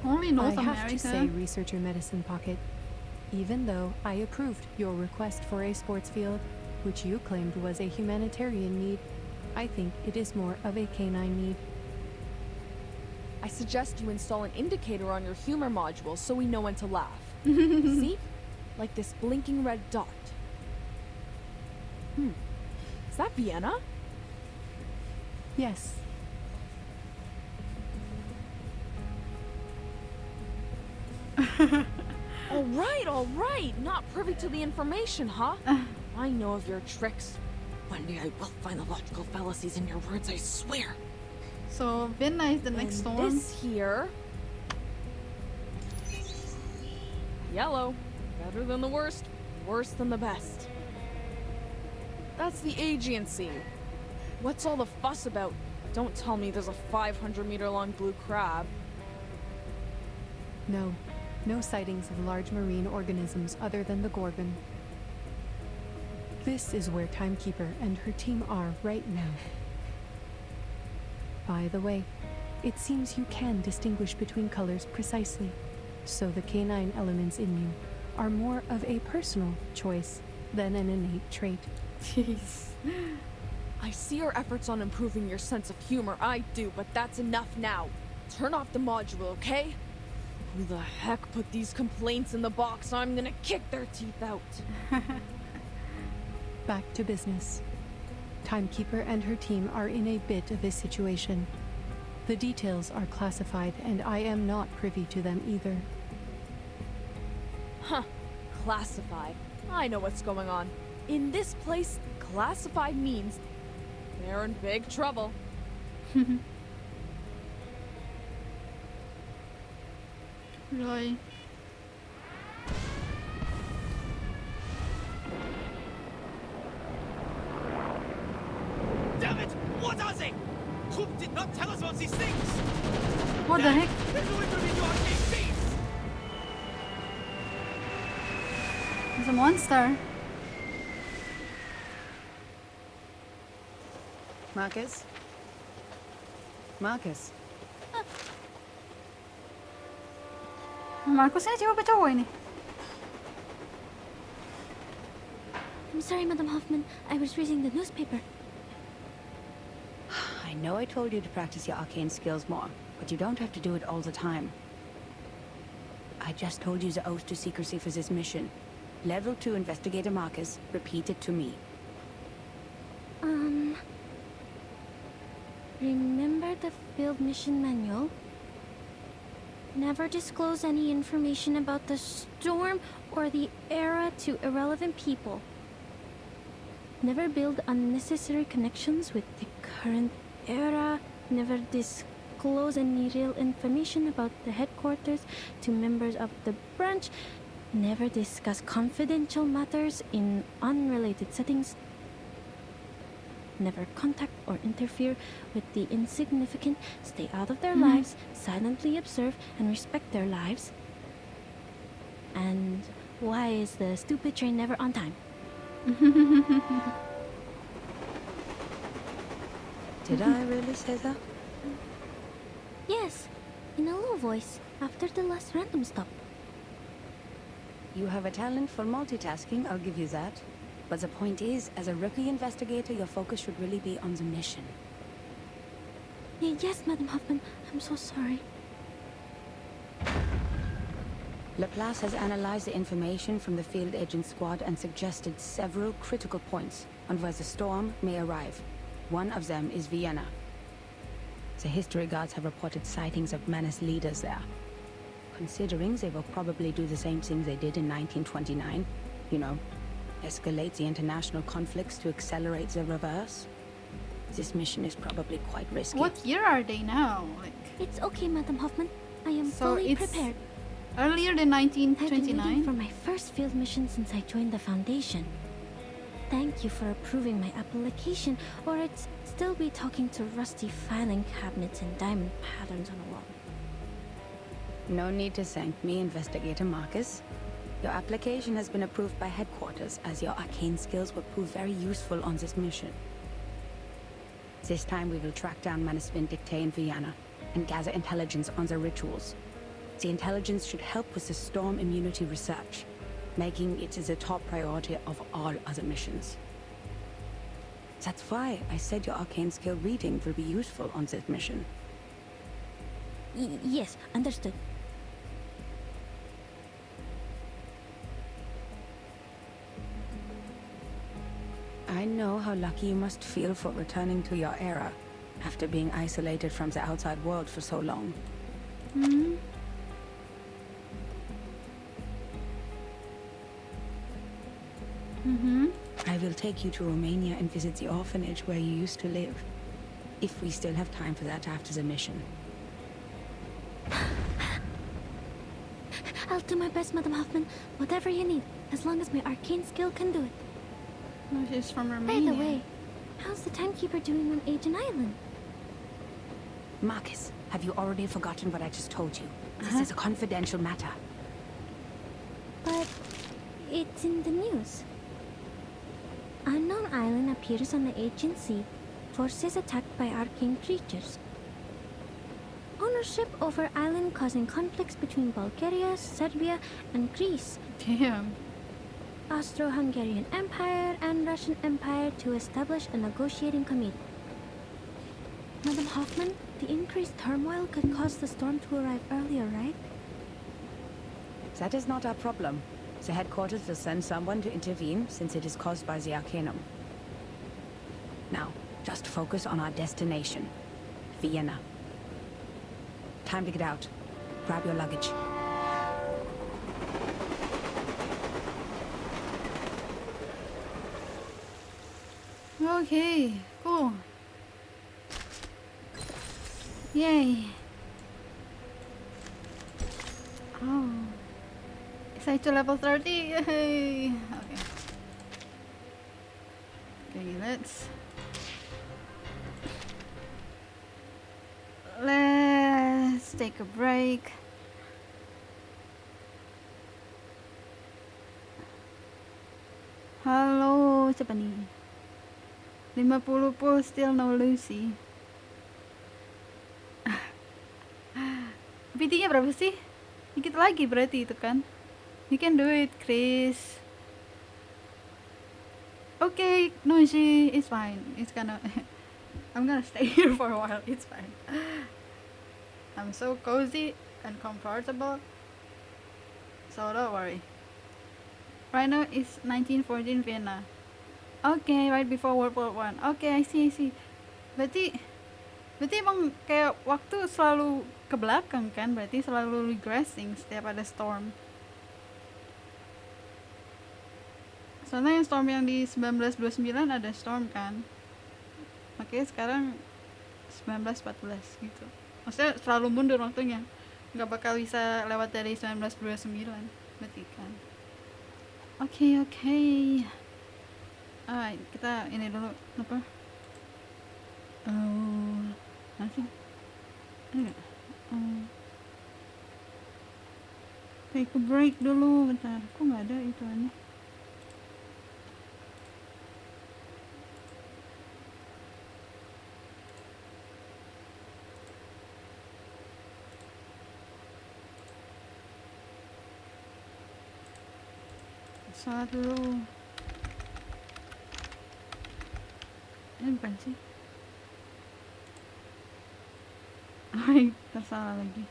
Only North I America. have to say, Researcher Medicine Pocket, even though I approved your request for a sports field, which you claimed was a humanitarian need, I think it is more of a canine need. I suggest you install an indicator on your humor module so we know when to laugh. See? Like this blinking red dot. Is that Vienna? Yes. All right. Not privy to the information, huh? I know of your tricks. One day I will find the logical fallacies in your words, I swear. So Vienna is the next storm. This here... Yellow. Better than the worst, worse than the best. That's the agency. What's all the fuss about? Don't tell me there's a 500-meter long blue crab. No. No sightings of large marine organisms other than the Gorgon. This is where Timekeeper and her team are right now. By the way, it seems you can distinguish between colors precisely, so the canine elements in you are more of a personal choice than an innate trait. Jeez. I see your efforts on improving your sense of humor, I do, but that's enough now. Turn off the module, okay? Who the heck put these complaints in the box? I'm gonna kick their teeth out. Back to business. Timekeeper and her team are in a bit of a situation. The details are classified, and I am not privy to them either. Huh. Classified. I know what's going on. In this place, classified means they're in big trouble. Really? Damn it! What are they? Troop did not tell us about these things! What the heck? They're going to be your beast! It's a monster. Marcus? Marcus? Marcus ini cewek apa cowok ini? I'm sorry, Madam Hoffman. I was reading the newspaper. I know I told you to practice your arcane skills more, but you don't have to do it all the time. I just told you the oath to secrecy for this mission. Level 2 Investigator Marcus, repeat it to me. Remember the field mission manual? Never disclose any information about the storm or the era to irrelevant people. Never build unnecessary connections with the current era. Never disclose any real information about the headquarters to members of the branch. Never discuss confidential matters in unrelated settings. never contact or interfere with the insignificant, stay out of their Mhm. lives, silently observe and respect their lives. And why is the stupid train never on time? Did I really say that? Yes, in a low voice, after the last random stop. You have a talent for multitasking, I'll give you that. But the point is, as a rookie investigator, your focus should really be on the mission. Yes, Madam Hoffman, I'm so sorry. Laplace has analyzed the information from the field agent squad and suggested several critical points on where the storm may arrive. One of them is Vienna. The history guards have reported sightings of Menace leaders there. Considering they will probably do the same thing they did in 1929, you know, escalate the international conflicts to accelerate the reverse, this mission is probably quite risky. What year are they now? Like, It's okay, Madam Hoffman. I am so fully it's prepared. earlier than I've been waiting 1929. for my first field mission since I joined the Foundation. Thank you for approving my application, or I'd still be talking to rusty filing cabinets and diamond patterns on a wall. No need to thank me, Investigator Marcus. Your application has been approved by headquarters, as your arcane skills will prove very useful on this mission. This time we will track down Manus Vindictae in Vienna and gather intelligence on their rituals. The intelligence should help with the storm immunity research, making it the top priority of all other missions. That's why I said your arcane skill reading will be useful on this mission. Yes, understood. I know how lucky you must feel for returning to your era, after being isolated from the outside world for so long. Hmm. Mm-hmm. I will take you to Romania and visit the orphanage where you used to live. If we still have time for that after the mission. I'll do my best, Madam Hoffman. Whatever you need, as long as my arcane skill can do it. No, she's from By Romania. the way, how's the timekeeper doing on Agent Island? Marcus, have you already forgotten what I just told you? This is a confidential matter. But it's in the news. Unknown island appears on the agency. Forces attacked by arcane creatures. Ownership over island causing conflicts between Bulgaria, Serbia, and Greece. Damn. Austro-Hungarian Empire and Russian Empire to establish a negotiating committee. Madam Hoffman, the increased turmoil could cause the storm to arrive earlier, right? That is not our problem. The headquarters will send someone to intervene since it is caused by the Arcanum. Now, just focus on our destination, Vienna. Time to get out. Grab your luggage. Okay, cool. Yay. Oh. Is I to level 30? Yay! Okay. Okay, let's take a break. Halo, siapa nih? 50 pull, still no Lucy. PT-nya berapa sih? Dikit lagi berarti itu kan? You can do it, Chris. Okay, no, it's fine. It's gonna... I'm gonna stay here for a while. It's fine. I'm so cozy and comfortable. So don't worry. Right now it's 1914 Vienna. Okay, right before World War One. Okay, I see. Berarti emang kayak waktu selalu ke belakang kan? Berarti selalu regressing setiap ada storm. Soalnya yang storm yang di 1929 ada storm kan? Makanya sekarang 1914 gitu. Maksudnya selalu mundur waktunya. Nggak bakal bisa lewat dari 1929 berarti kan. Okay. Alright, kita ini dulu apa? Oh, masih enggak. Take a break dulu, bentar. Kok nggak ada itu aneh? Salat dulu. Ini bukan sih? Ay, tersalah lagi.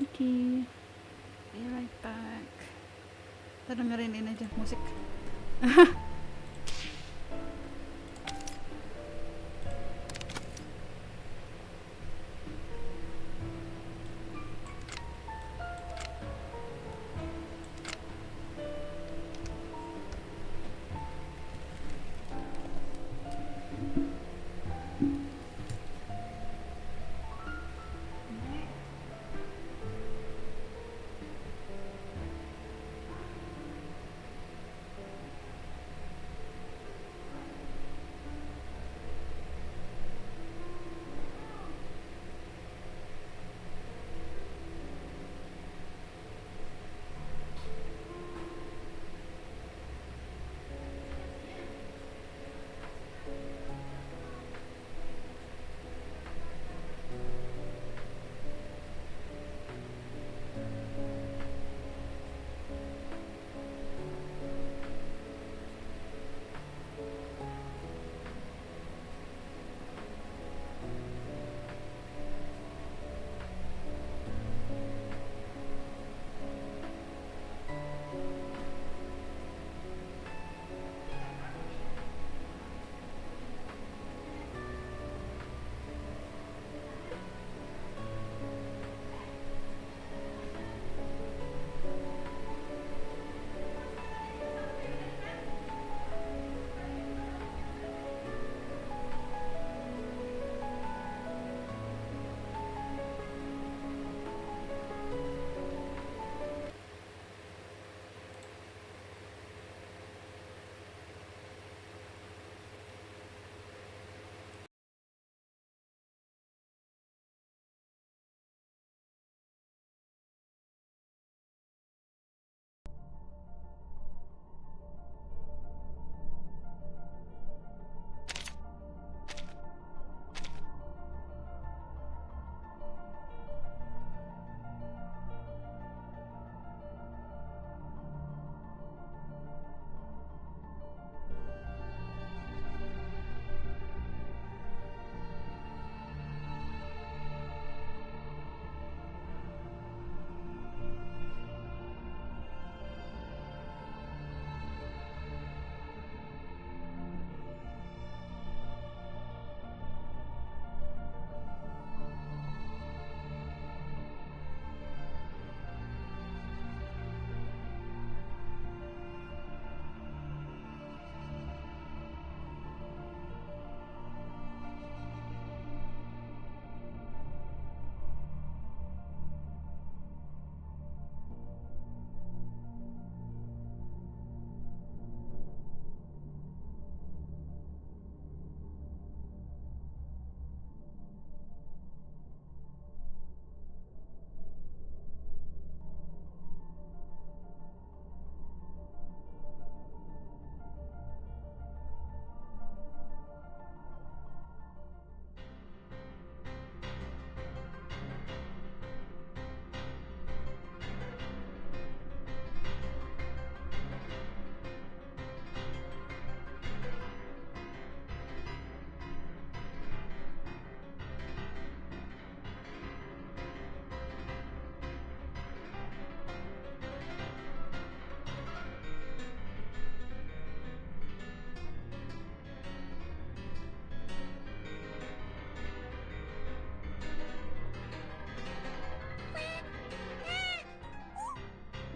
Okay, be right back. Kita dengerin ini aja musik.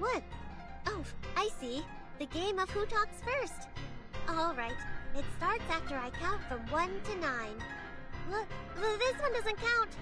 What? Oh, I see. The game of who talks first. All right. It starts after I count from 1 to 9. Well, this one doesn't count.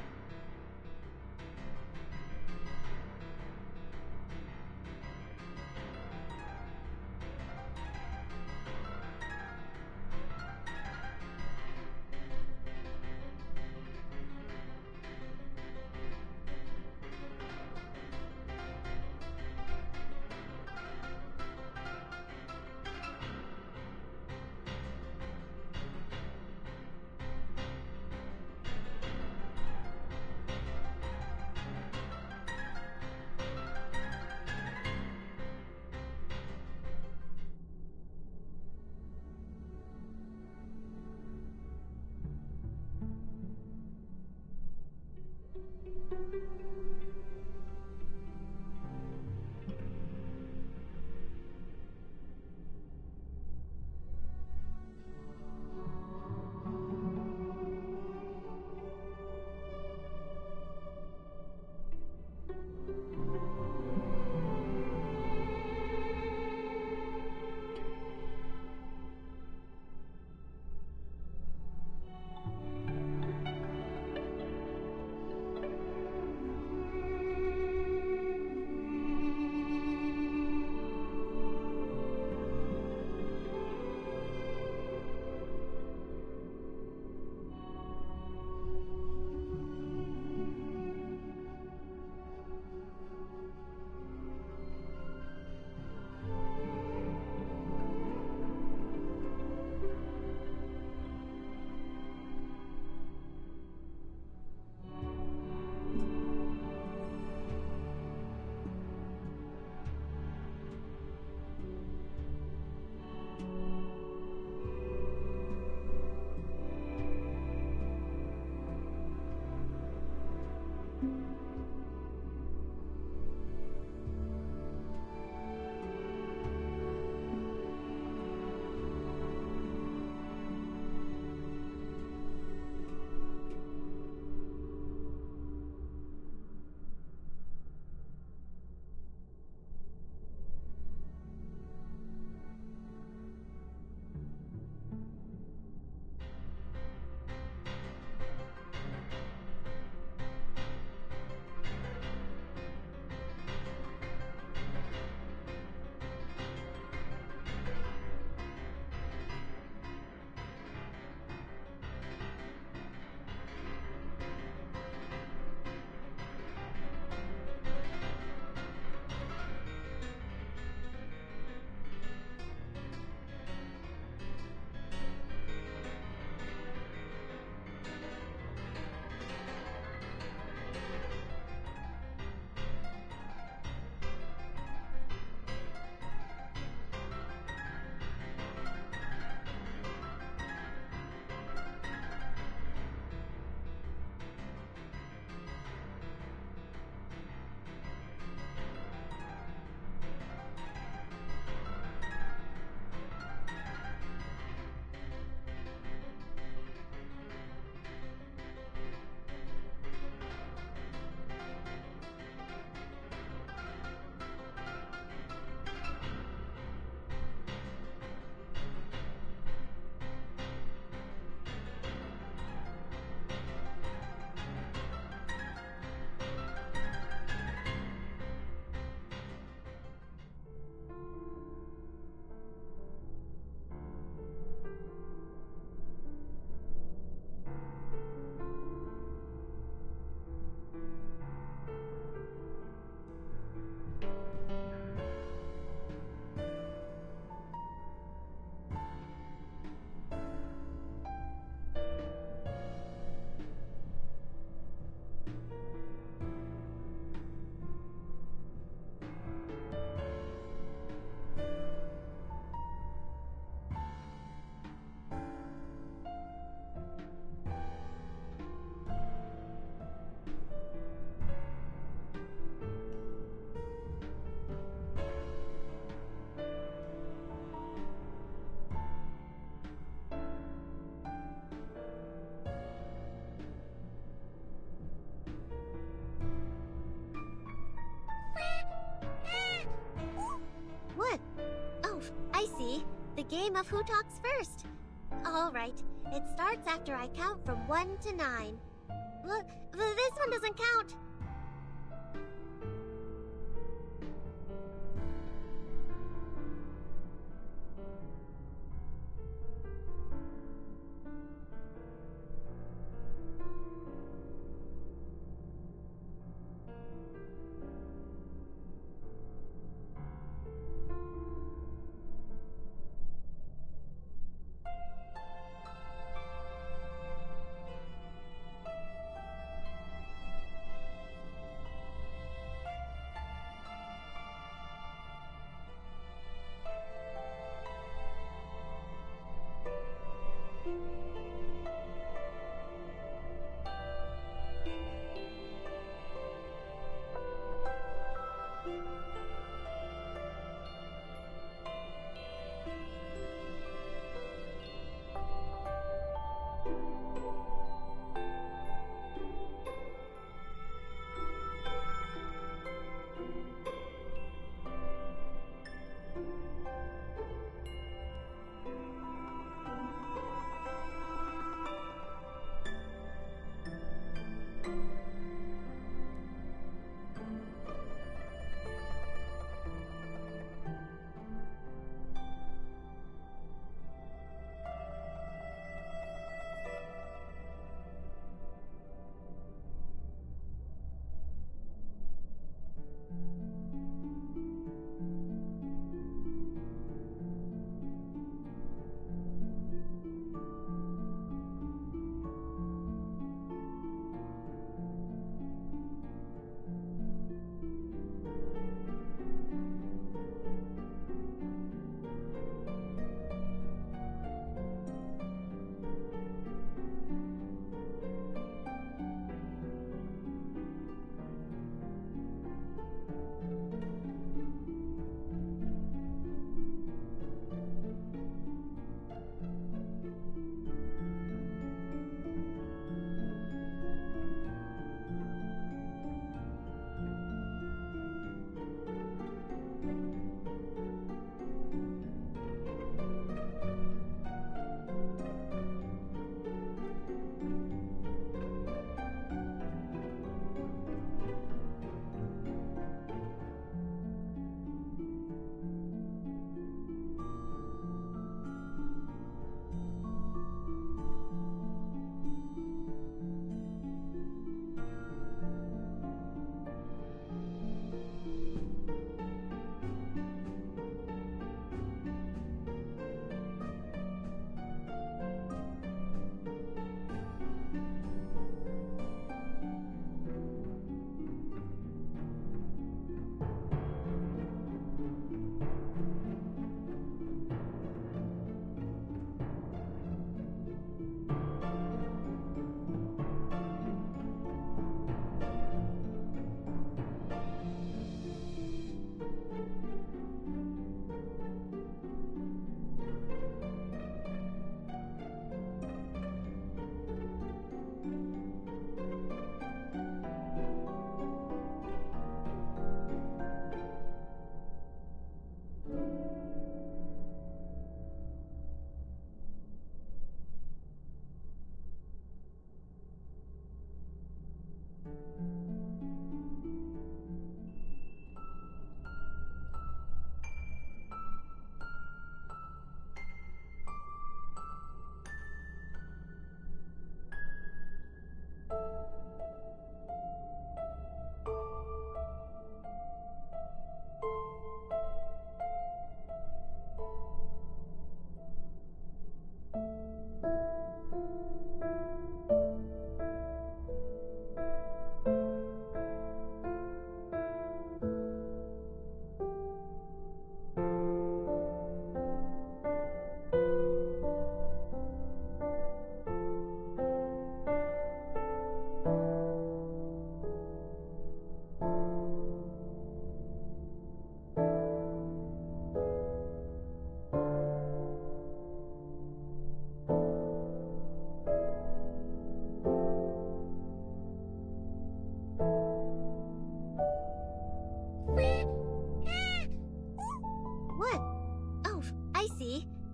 The game of who talks first. All right, it starts after I count from 1 to 9. Look, this one doesn't count.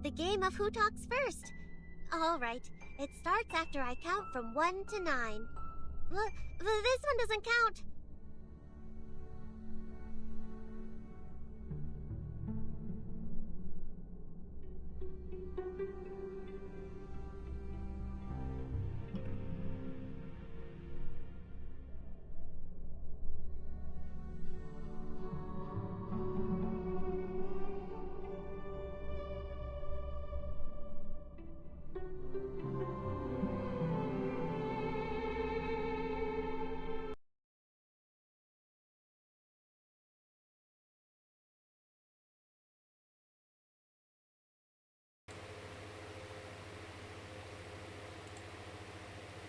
The game of who talks first. All right. It starts after I count from 1 to 9. Well, this one doesn't count.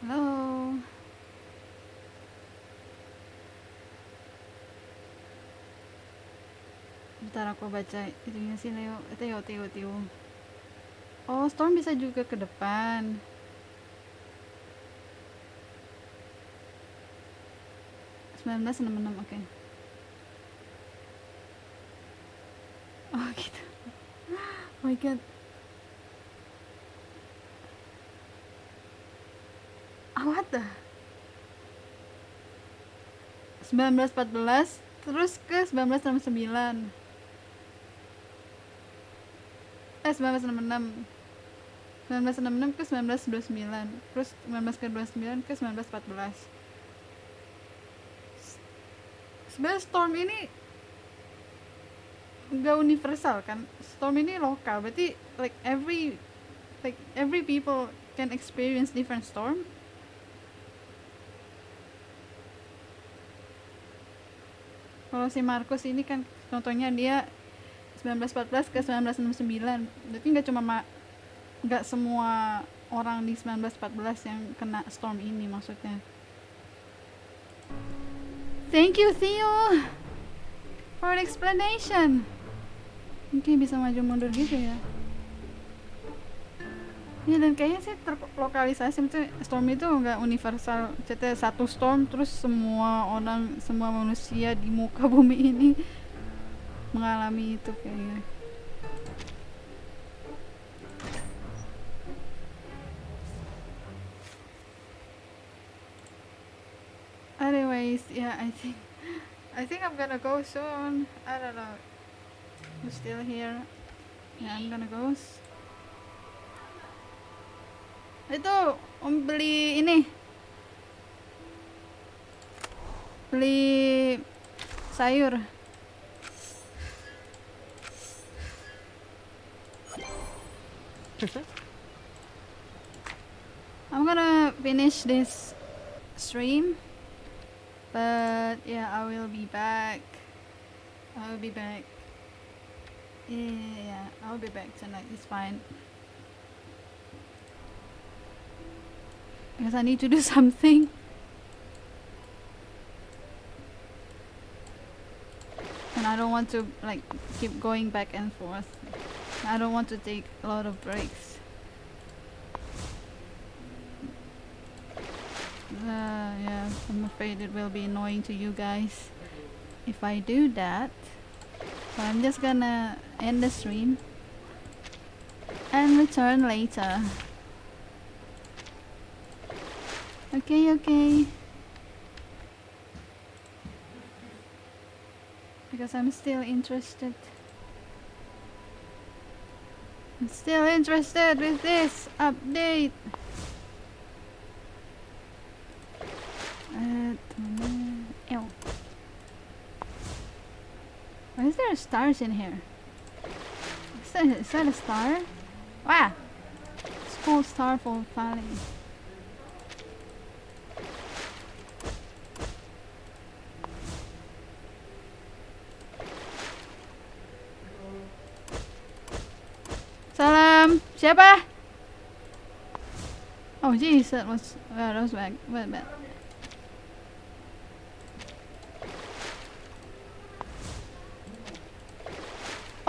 Halo. Bentar aku baca itunya sih Leo. Teo. Oh, Storm bisa juga ke depan. Sembilan belas 66, oke. Oh gitu. Oh my god. What the? 1914 terus ke 1969. 1966. 1966 ke 1929. Terus 19 ke 29 ke 1914. Sebenarnya Storm ini nggak universal kan? Storm ini lokal, berarti like every people can experience different storm. Kalau si Marcus ini kan contohnya dia 1914 ke 1969. Berarti nggak semua orang di 1914 yang kena storm ini maksudnya. Thank you Theo for the explanation. Oke, bisa maju mundur gitu ya. Ya, dan kayaknya sih terlokalisasi, maksudnya storm itu nggak universal. Jadi satu storm terus semua manusia di muka bumi ini mengalami itu kayaknya. Anyways, yeah, I think I'm gonna go soon. I don't know who's still here. Yeah, I'm gonna go. Itu beli ini, beli sayur. I'm gonna finish this stream, but yeah, I will be back. I'll be back. Yeah, I'll be back tonight. It's fine. Because I need to do something. And I don't want to like keep going back and forth. I don't want to take a lot of breaks. Yeah, I'm afraid it will be annoying to you guys if I do that. So I'm just gonna end the stream and return later. Okay. Because I'm still interested. I'm still interested with this update. Ew. Why is there stars in here? Is that a star? Wow! It's called Starfall Valley. Salam, siapa? Oh jeez, that was bad. Oh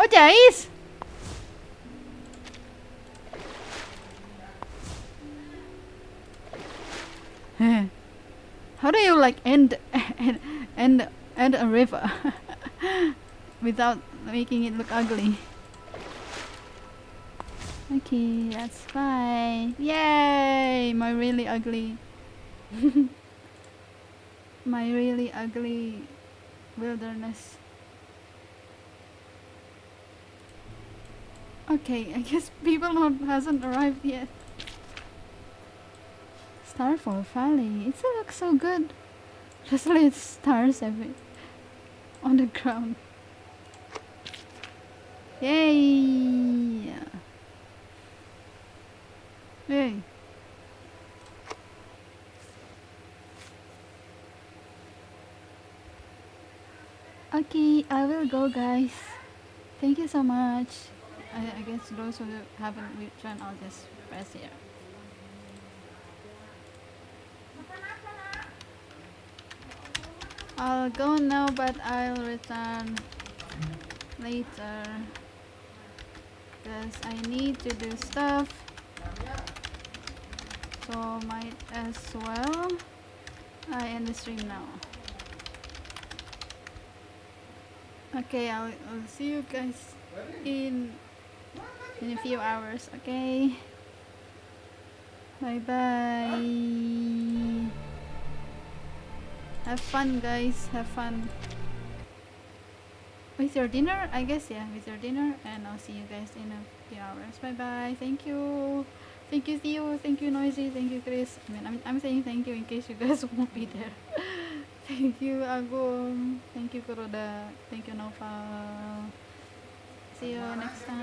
Jais! How do you like end a river without making it look ugly? Okay, that's fine. Yay! My really ugly. My really ugly wilderness. Okay, I guess people hasn't arrived yet. Starfall Valley. It looks so good. Just like stars every on the ground. Yay! Yay! Okay, I will go, guys. Thank you so much. I guess those who haven't returned, I'll just press here. I'll go now, but I'll return later because I need to do stuff. So might as well I end the stream now. Okay, I'll see you guys in a few hours. Okay, bye bye. Have fun, guys. Have fun with your dinner, I guess. Yeah, with your dinner, and I'll see you guys in a few hours. Bye bye. Thank you. Thank you, Theo. Thank you, Noisy. Thank you, Chris. I mean, I'm saying thank you in case you guys won't be there. Thank you, Agum. Thank you, Kuroda. Thank you, Nova. See you next time.